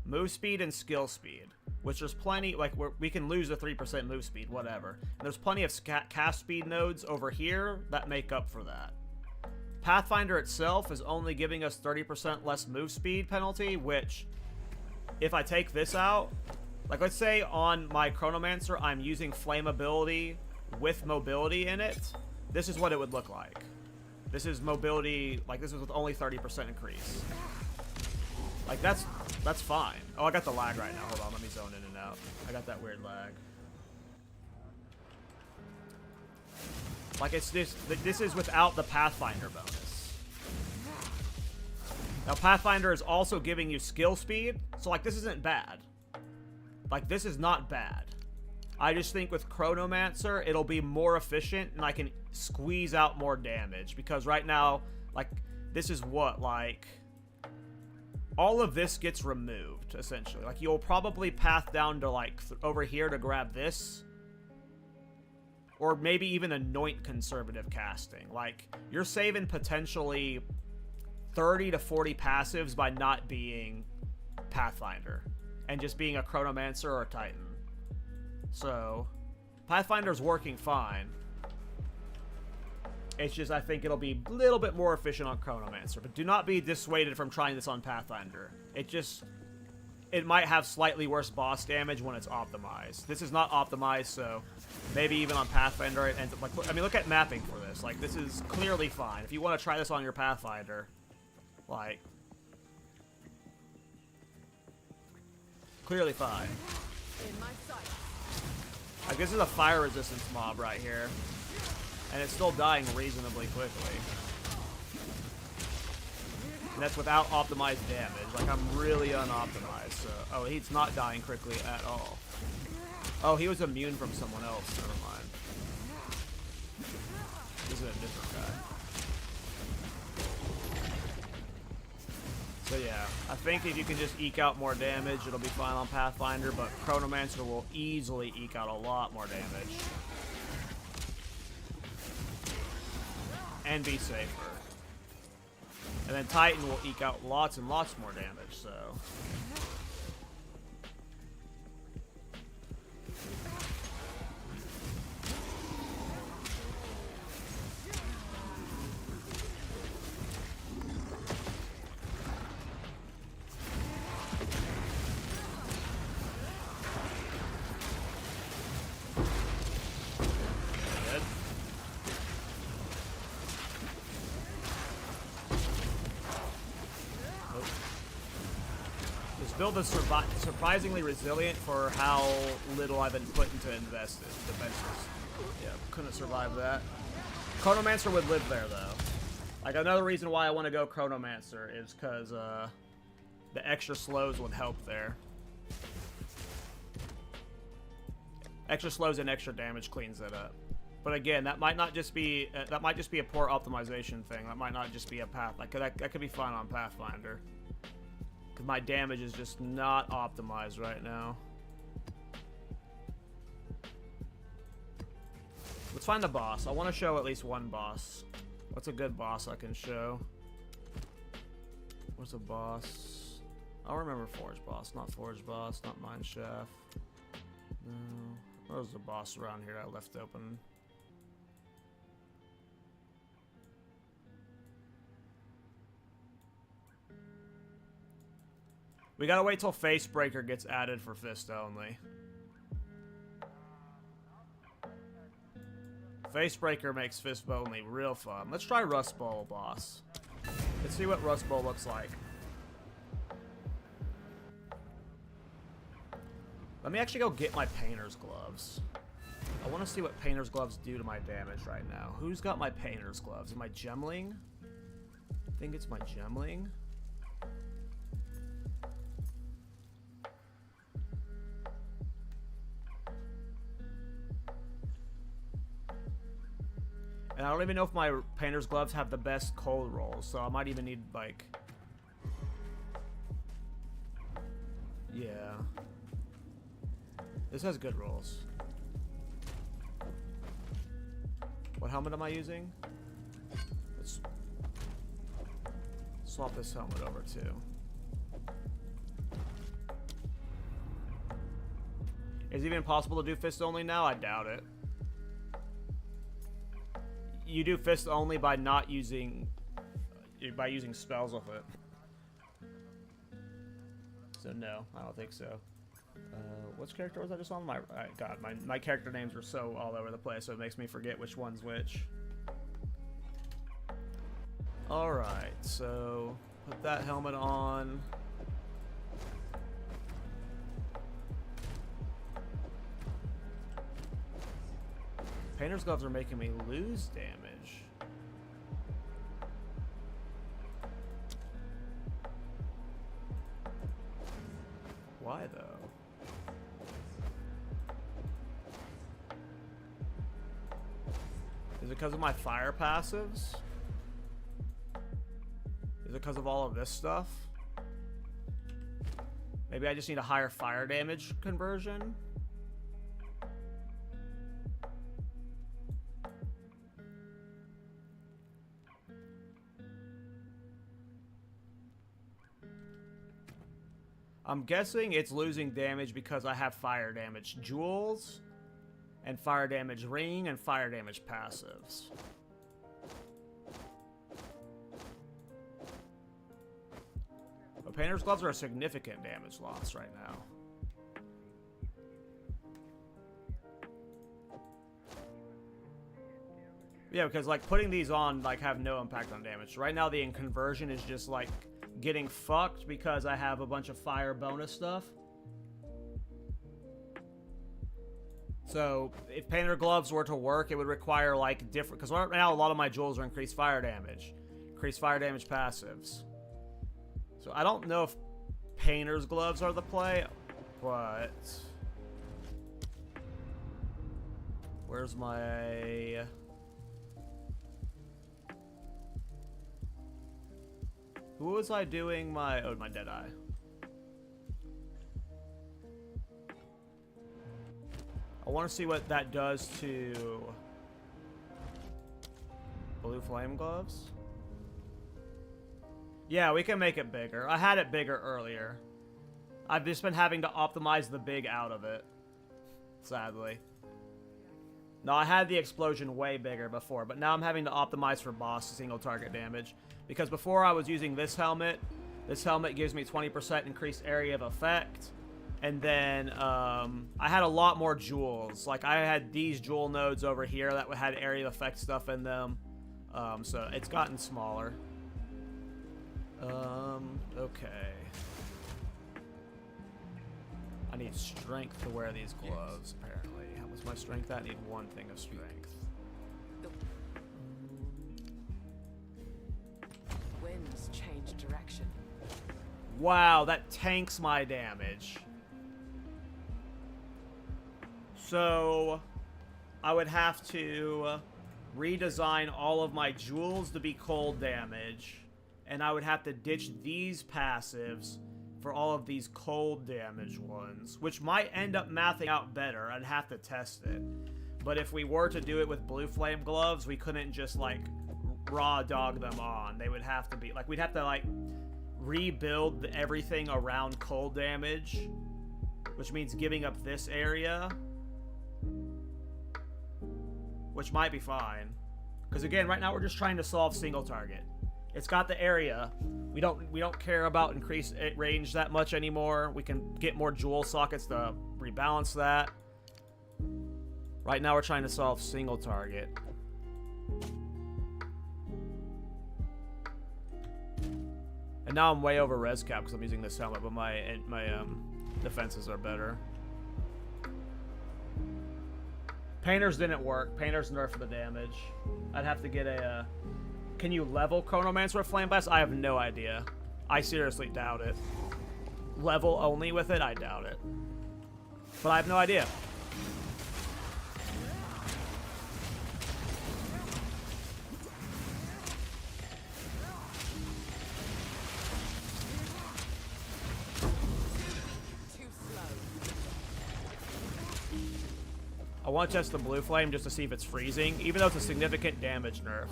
Move speed and skill speed. Which there's plenty, like, we can lose the 3% move speed, whatever. And there's plenty of cast speed nodes over here that make up for that. Pathfinder itself is only giving us 30% less move speed penalty, which, if I take this out, Like, let's say on my Chronomancer, I'm using flame ability with mobility in it. This is what it would look like. This is mobility, like this is with only 30% increase. Like that's fine. Oh, I got the lag right now. Hold on, let me zone in and out. I got that weird lag. Like it's this is without the Pathfinder bonus. Now Pathfinder is also giving you skill speed, so like this isn't bad. Like this is not bad. I just think with Chronomancer, it'll be more efficient and I can squeeze out more damage. Because right now, like, this is what, like, all of this gets removed, essentially. Like, you'll probably path down to, like, over here to grab this. Or maybe even anoint conservative casting. Like, you're saving potentially 30 to 40 passives by not being Pathfinder. And just being a Chronomancer or a Titan. So, Pathfinder's working fine. It's just, I think it'll be a little bit more efficient on Chronomancer. But do not be dissuaded from trying this on Pathfinder. It might have slightly worse boss damage when it's optimized. This is not optimized, so maybe even on Pathfinder it ends up, like, I mean, look at mapping for this. Like, this is clearly fine. If you want to try this on your Pathfinder, like, clearly fine. In my sight. Like, this is a fire resistance mob right here. And it's still dying reasonably quickly. And that's without optimized damage. Like, I'm really unoptimized. So, oh, he's not dying quickly at all. Oh, he was immune from someone else. Never mind. This is a different guy. So yeah, I think if you can just eke out more damage, it'll be fine on Pathfinder, but Chronomancer will easily eke out a lot more damage. And be safer. And then Titan will eke out lots and lots more damage, so... Build is surprisingly resilient for how little I've been put into invested defenses. Yeah, couldn't survive that. Chronomancer would live there though. Like another reason why I want to go Chronomancer is because the extra slows would help there. Extra slows and extra damage cleans it up. But again, that might not just be that might just be a poor optimization thing. That might not just be a path. Like that could be fine on Pathfinder. Because my damage is just not optimized right now. Let's find a boss. I want to show at least one boss. What's a good boss I can show? What's a boss? I'll remember Forge Boss. Not Forge Boss, not Mineshaft. No. There's a boss around here I left open. We gotta wait till Facebreaker gets added for Fist only. Facebreaker makes Fist only real fun. Let's try Rust Bowl boss. Let's see what Rust Bowl looks like. Let me actually go get my Painter's Gloves. I want to see what Painter's Gloves do to my damage right now. Who's got my Painter's Gloves? Am I Gemling? I think it's my Gemling. And I don't even know if my Painter's Gloves have the best cold rolls, so I might even need, like... Yeah. This has good rolls. What helmet am I using? Let's swap this helmet over too. Is it even possible to do Fist only now? I doubt it. You do Fist only by not using... by using spells with it. So no, I don't think so. Which character was I just on? God, my character names are so all over the place, so it makes me forget which one's which. Alright, so put that helmet on. Painter's gloves are making me lose damage. Why though? Is it because of my fire passives? Is it because of all of this stuff? Maybe I just need a higher fire damage conversion? I'm guessing it's losing damage because I have fire damage jewels, and fire damage ring, and fire damage passives. But Painter's gloves are a significant damage loss right now. Yeah, because like putting these on like have no impact on damage. Right now the conversion is just like getting fucked because I have a bunch of fire bonus stuff. So if Painter gloves were to work, it would require like different, because right now a lot of my jewels are increased fire damage passives. So I don't know if Painter's gloves are the play, but where's my who was I doing my my Deadeye? I want to see what that does to blue flame gloves. Yeah, we can make it bigger. I had it bigger earlier. I've just been having to optimize the big out of it, sadly. No, I had the explosion way bigger before, but now I'm having to optimize for boss single target damage. Because before I was using this helmet gives me 20% increased area of effect. And then I had a lot more jewels. Like I had these jewel nodes over here that had area of effect stuff in them. So it's gotten smaller. Okay. I need strength to wear these gloves, apparently. How much my strength? I need one thing of strength. Winds change direction. Wow, that tanks my damage. So I would have to redesign all of my jewels to be cold damage, and I would have to ditch these passives for all of these cold damage ones, which might end up mathing out better. I'd have to test it. But if we were to do it with blue flame gloves, we couldn't just like raw dog them on. They would have to be like, we'd have to like rebuild everything around cold damage, which means giving up this area, which might be fine. Because again, right now we're just trying to solve single target. It's got the area. We don't care about increased range that much anymore. We can get more jewel sockets to rebalance that. Right now we're trying to solve single target. And now I'm way over res cap because I'm using this helmet, but my defenses are better. Painters didn't work. Painters nerfed the damage. I'd have to get a... Can you level Chronomancer with Flameblast? I have no idea. I seriously doubt it. Level only with it? I doubt it. But I have no idea. I want to test the blue flame just to see if it's freezing, even though it's a significant damage nerf.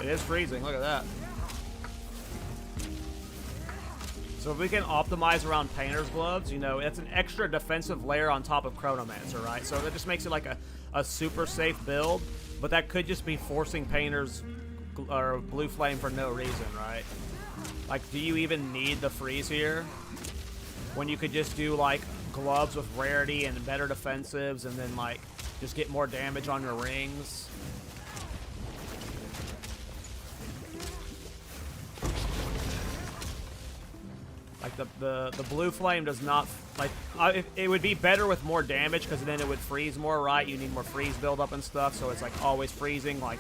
It is freezing. Look at that. So if we can optimize around Painter's Gloves, you know, it's an extra defensive layer on top of Chronomancer, right? So that just makes it like a super safe build, but that could just be forcing Painter's or Blue Flame for no reason, right? Like, do you even need the freeze here? When you could just do, like, gloves with rarity and better defensives and then, like, just get more damage on your rings. Like, the Blue Flame does not, like, it would be better with more damage because then it would freeze more, right? You need more freeze buildup and stuff, so it's, like, always freezing like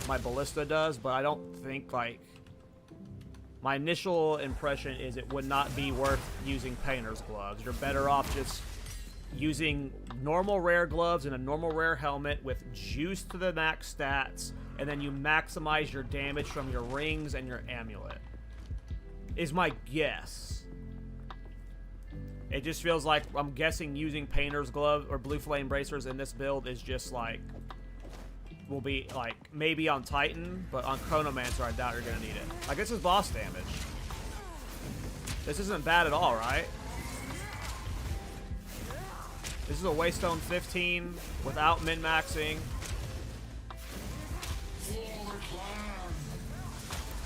my Ballista does, but I don't think, like, my initial impression is it would not be worth using Painter's Gloves. You're better off just using normal rare gloves and a normal rare helmet with juice to the max stats, and then you maximize your damage from your rings and your amulet. Is my guess. It just feels like, I'm guessing using Painter's Glove or Blue Flame Bracers in this build is just like, will be like, maybe on Titan, but on Chronomancer I doubt you're gonna need it. Like, this is boss damage. This isn't bad at all, right? This is a Waystone 15 without min-maxing.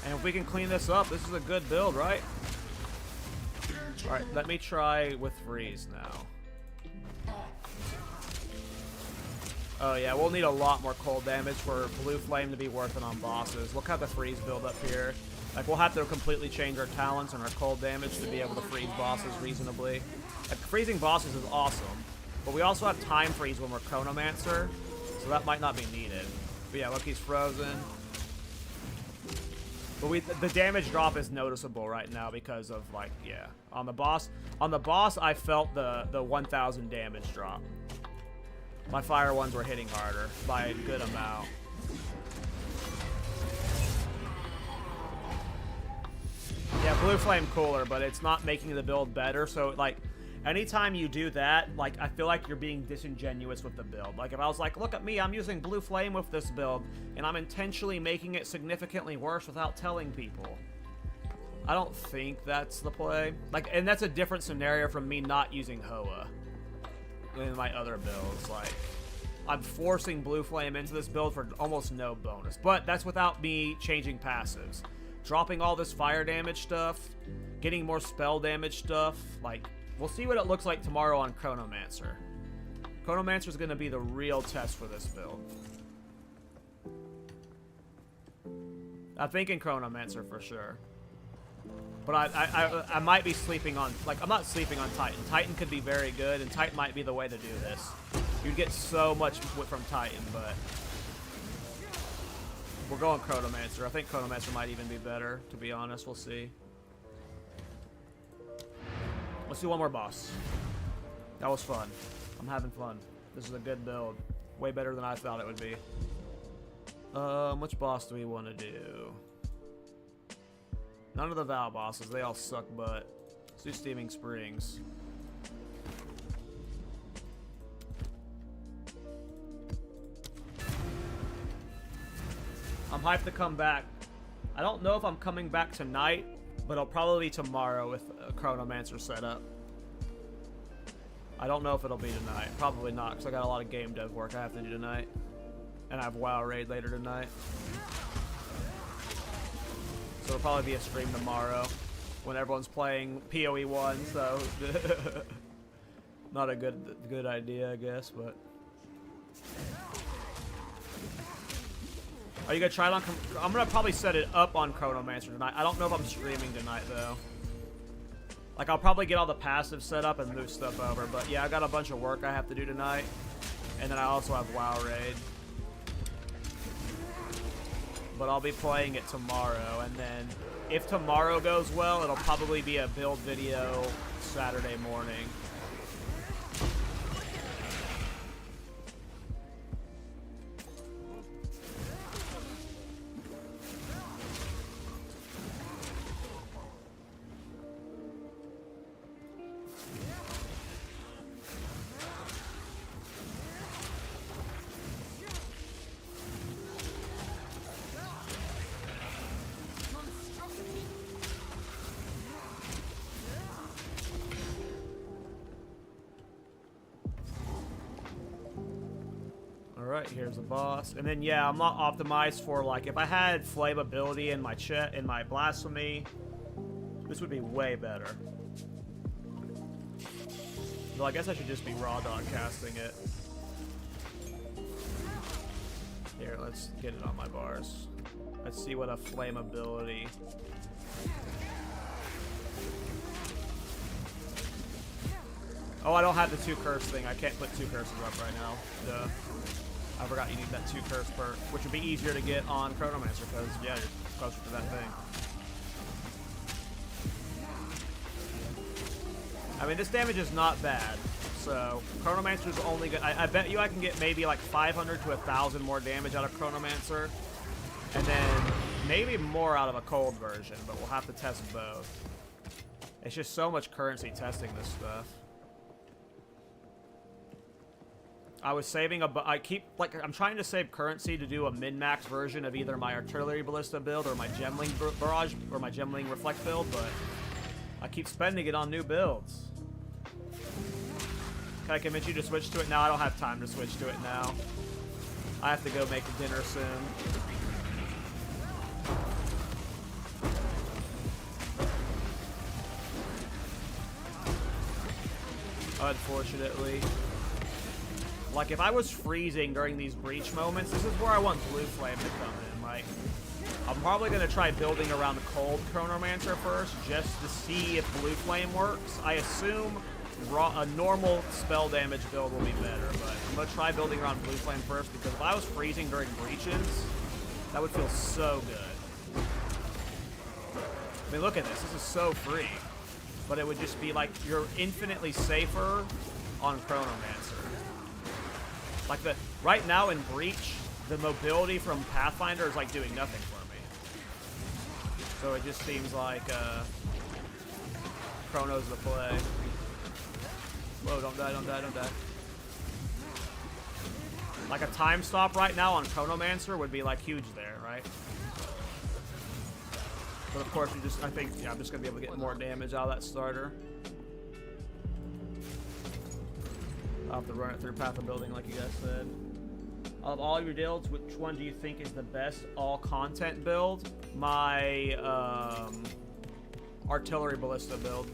And if we can clean this up, this is a good build, right? Alright, let me try with freeze now. Oh yeah, we'll need a lot more cold damage for Blue Flame to be worth it on bosses. Look at the freeze build up here. Like, we'll have to completely change our talents and our cold damage to be able to freeze bosses reasonably. Like, freezing bosses is awesome, but we also have time freeze when we're Chronomancer, so that might not be needed. But yeah, look, he's frozen. But the damage drop is noticeable right now because of, like, yeah. On the boss, I felt the 1,000 damage drop. My fire ones were hitting harder by a good amount. Yeah, Blue Flame cooler, but it's not making the build better. So, like, anytime you do that, like, I feel like you're being disingenuous with the build. Like, if I was like, look at me, I'm using Blue Flame with this build, and I'm intentionally making it significantly worse without telling people. I don't think that's the play. Like, and that's a different scenario from me not using Hoa in my other builds. Like, I'm forcing Blue Flame into this build for almost no bonus. But that's without me changing passives. Dropping all this fire damage stuff, getting more spell damage stuff, like, we'll see what it looks like tomorrow on Chronomancer. Chronomancer is going to be the real test for this build. I'm thinking Chronomancer for sure. But I might be sleeping on, like, I'm not sleeping on Titan. Titan could be very good, and Titan might be the way to do this. You'd get so much from Titan, but we're going Chronomancer. I think Chronomancer might even be better, to be honest. We'll see. Let's do one more boss. That was fun. I'm having fun. This is a good build. Way better than I thought it would be. Which boss do we want to do? None of the Val bosses. They all suck butt. Let's do Steaming Springs. I'm hyped to come back. I don't know if I'm coming back tonight, but it'll probably be tomorrow with a Chronomancer setup. I don't know if it'll be tonight. Probably not, because I got a lot of game dev work I have to do tonight. And I have WoW Raid later tonight. So it'll probably be a stream tomorrow when everyone's playing PoE 1, so not a good idea, I guess, but are you gonna try it on? I'm gonna probably set it up on Chronomancer tonight. I don't know if I'm streaming tonight though. Like, I'll probably get all the passive set up and move stuff over, but yeah, I got a bunch of work I have to do tonight, and then I also have WoW Raid. But I'll be playing it tomorrow, and then if tomorrow goes well, it'll probably be a build video Saturday morning. Alright, here's the boss. And then, yeah, I'm not optimized for, like, if I had flame ability in my blasphemy, this would be way better. Well, I guess I should just be raw dog casting it. Here, let's get it on my bars. Let's see what a flame ability. Oh, I don't have the 2 curse thing. I can't put 2 curses up right now. Duh. I forgot you need that 2 curse perk, which would be easier to get on Chronomancer, because, yeah, you're closer to that thing. I mean, this damage is not bad. So, Chronomancer's only good. I bet you I can get maybe like 500 to 1,000 more damage out of Chronomancer. And then maybe more out of a cold version, but we'll have to test both. It's just so much currency testing this stuff. I was saving I'm trying to save currency to do a min-max version of either my Artillery Ballista build or my Gemling Barrage or my Gemling Reflect build, but I keep spending it on new builds. Can I convince you to switch to it now? I don't have time to switch to it now. I have to go make dinner soon. Unfortunately. Like, if I was freezing during these breach moments, this is where I want Blue Flame to come in. Like, I'm probably going to try building around the cold Chronomancer first, just to see if Blue Flame works. I assume a normal spell damage build will be better, but I'm going to try building around Blue Flame first, because if I was freezing during breaches, that would feel so good. I mean, look at this. This is so free. But it would just be like, you're infinitely safer on Chronomancer. Like, right now in Breach, the mobility from Pathfinder is like doing nothing for me. So it just seems like Chrono's the play. Whoa, don't die, don't die, don't die. Like a time stop right now on Chronomancer would be like huge there, right? But of course, I think, yeah, I'm just gonna be able to get more damage out of that starter. I'll have to run it through Path of Building like you guys said. Of all your builds, which one do you think is the best all-content build? My Artillery Ballista build.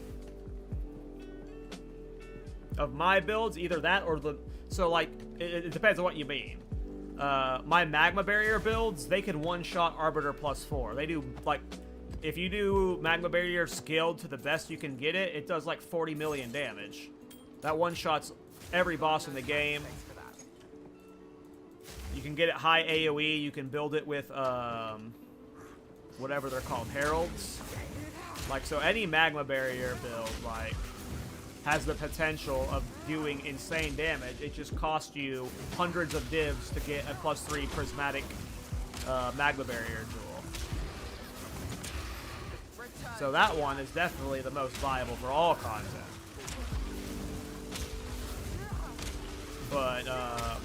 Of my builds, either that or the... So, like, it depends on what you mean. My Magma Barrier builds, they can one-shot Arbiter +4. They do, like... If you do Magma Barrier scaled to the best you can get it, it does, like, 40 million damage. That one-shots every boss in the game. You can get it high AoE. You can build it with whatever they're called, heralds. Like, so any Magma Barrier build, like, has the potential of doing insane damage. It just costs you hundreds of divs to get a +3 prismatic Magma Barrier jewel. So that one is definitely the most viable for all content. But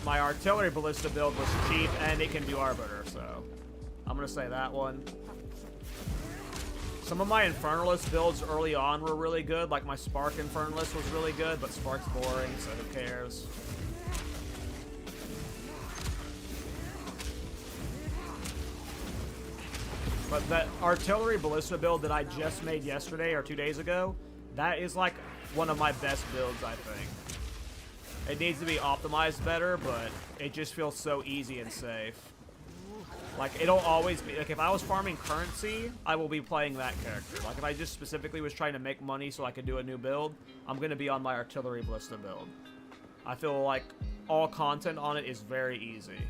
my Artillery Ballista build was cheap, and it can do Arbiter, so I'm going to say that one. Some of my Infernalist builds early on were really good, like my Spark Infernalist was really good, but Spark's boring, so who cares? But that Artillery Ballista build that I just made yesterday or 2 days ago, that is like one of my best builds, I think. It needs to be optimized better, but it just feels so easy and safe. Like, it'll always be... Like, if I was farming currency, I will be playing that character. Like, if I just specifically was trying to make money so I could do a new build, I'm going to be on my Artillery Ballista build. I feel like all content on it is very easy.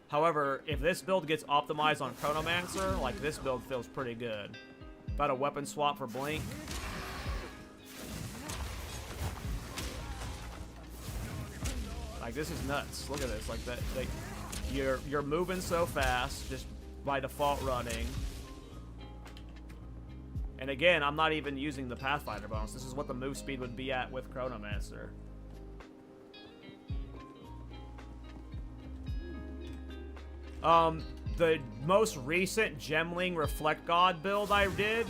However, if this build gets optimized on Chronomancer, like, this build feels pretty good. About a weapon swap for Blink. Like, this is nuts. Look at this. Like, that, like, you're moving so fast, just by default running. And again, I'm not even using the Pathfinder bonus. This is what the move speed would be at with Chronomancer. The most recent Gemling Reflect God build I did,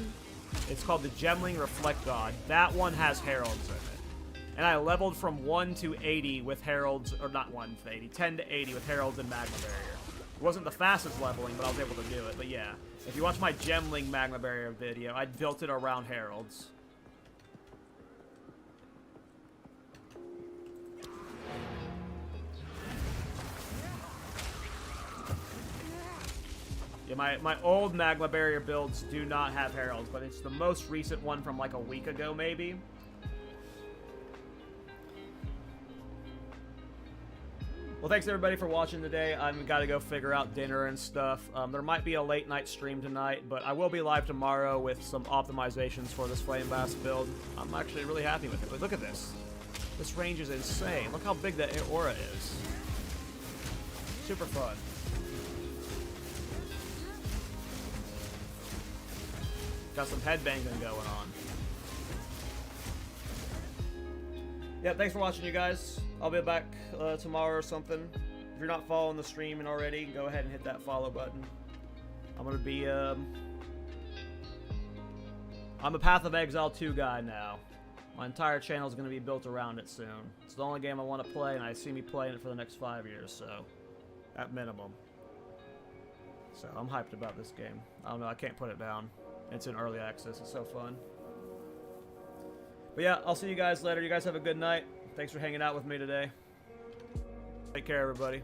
it's called the Gemling Reflect God. That one has heralds in it. And I leveled from 1 to 80 with heralds, or not 1 to 80, 10 to 80 with heralds and magma barrier. It wasn't the fastest leveling, but I was able to do it. But yeah, if you watch my gemling magma barrier video, I built it around heralds. Yeah, my old magma barrier builds do not have heralds, but it's the most recent one from like a week ago, maybe. Well, thanks everybody for watching today. I've got to go figure out dinner and stuff. There might be a late night stream tonight, but I will be live tomorrow with some optimizations for this Flameblast build. I'm actually really happy with it. But look at this. This range is insane. Look how big that aura is. Super fun. Got some headbanging going on. Yeah, thanks for watching, you guys. I'll be back tomorrow or something. If you're not following the stream already, go ahead and hit that follow button. I'm gonna be, I'm a Path of Exile 2 guy now. My entire channel is gonna be built around it soon. It's the only game I want to play, and I see me playing it for the next 5 years, so at minimum. So I'm hyped about this game. I don't know, I can't put it down. It's in early access. It's so fun. But yeah, I'll see you guys later. You guys have a good night. Thanks for hanging out with me today. Take care, everybody.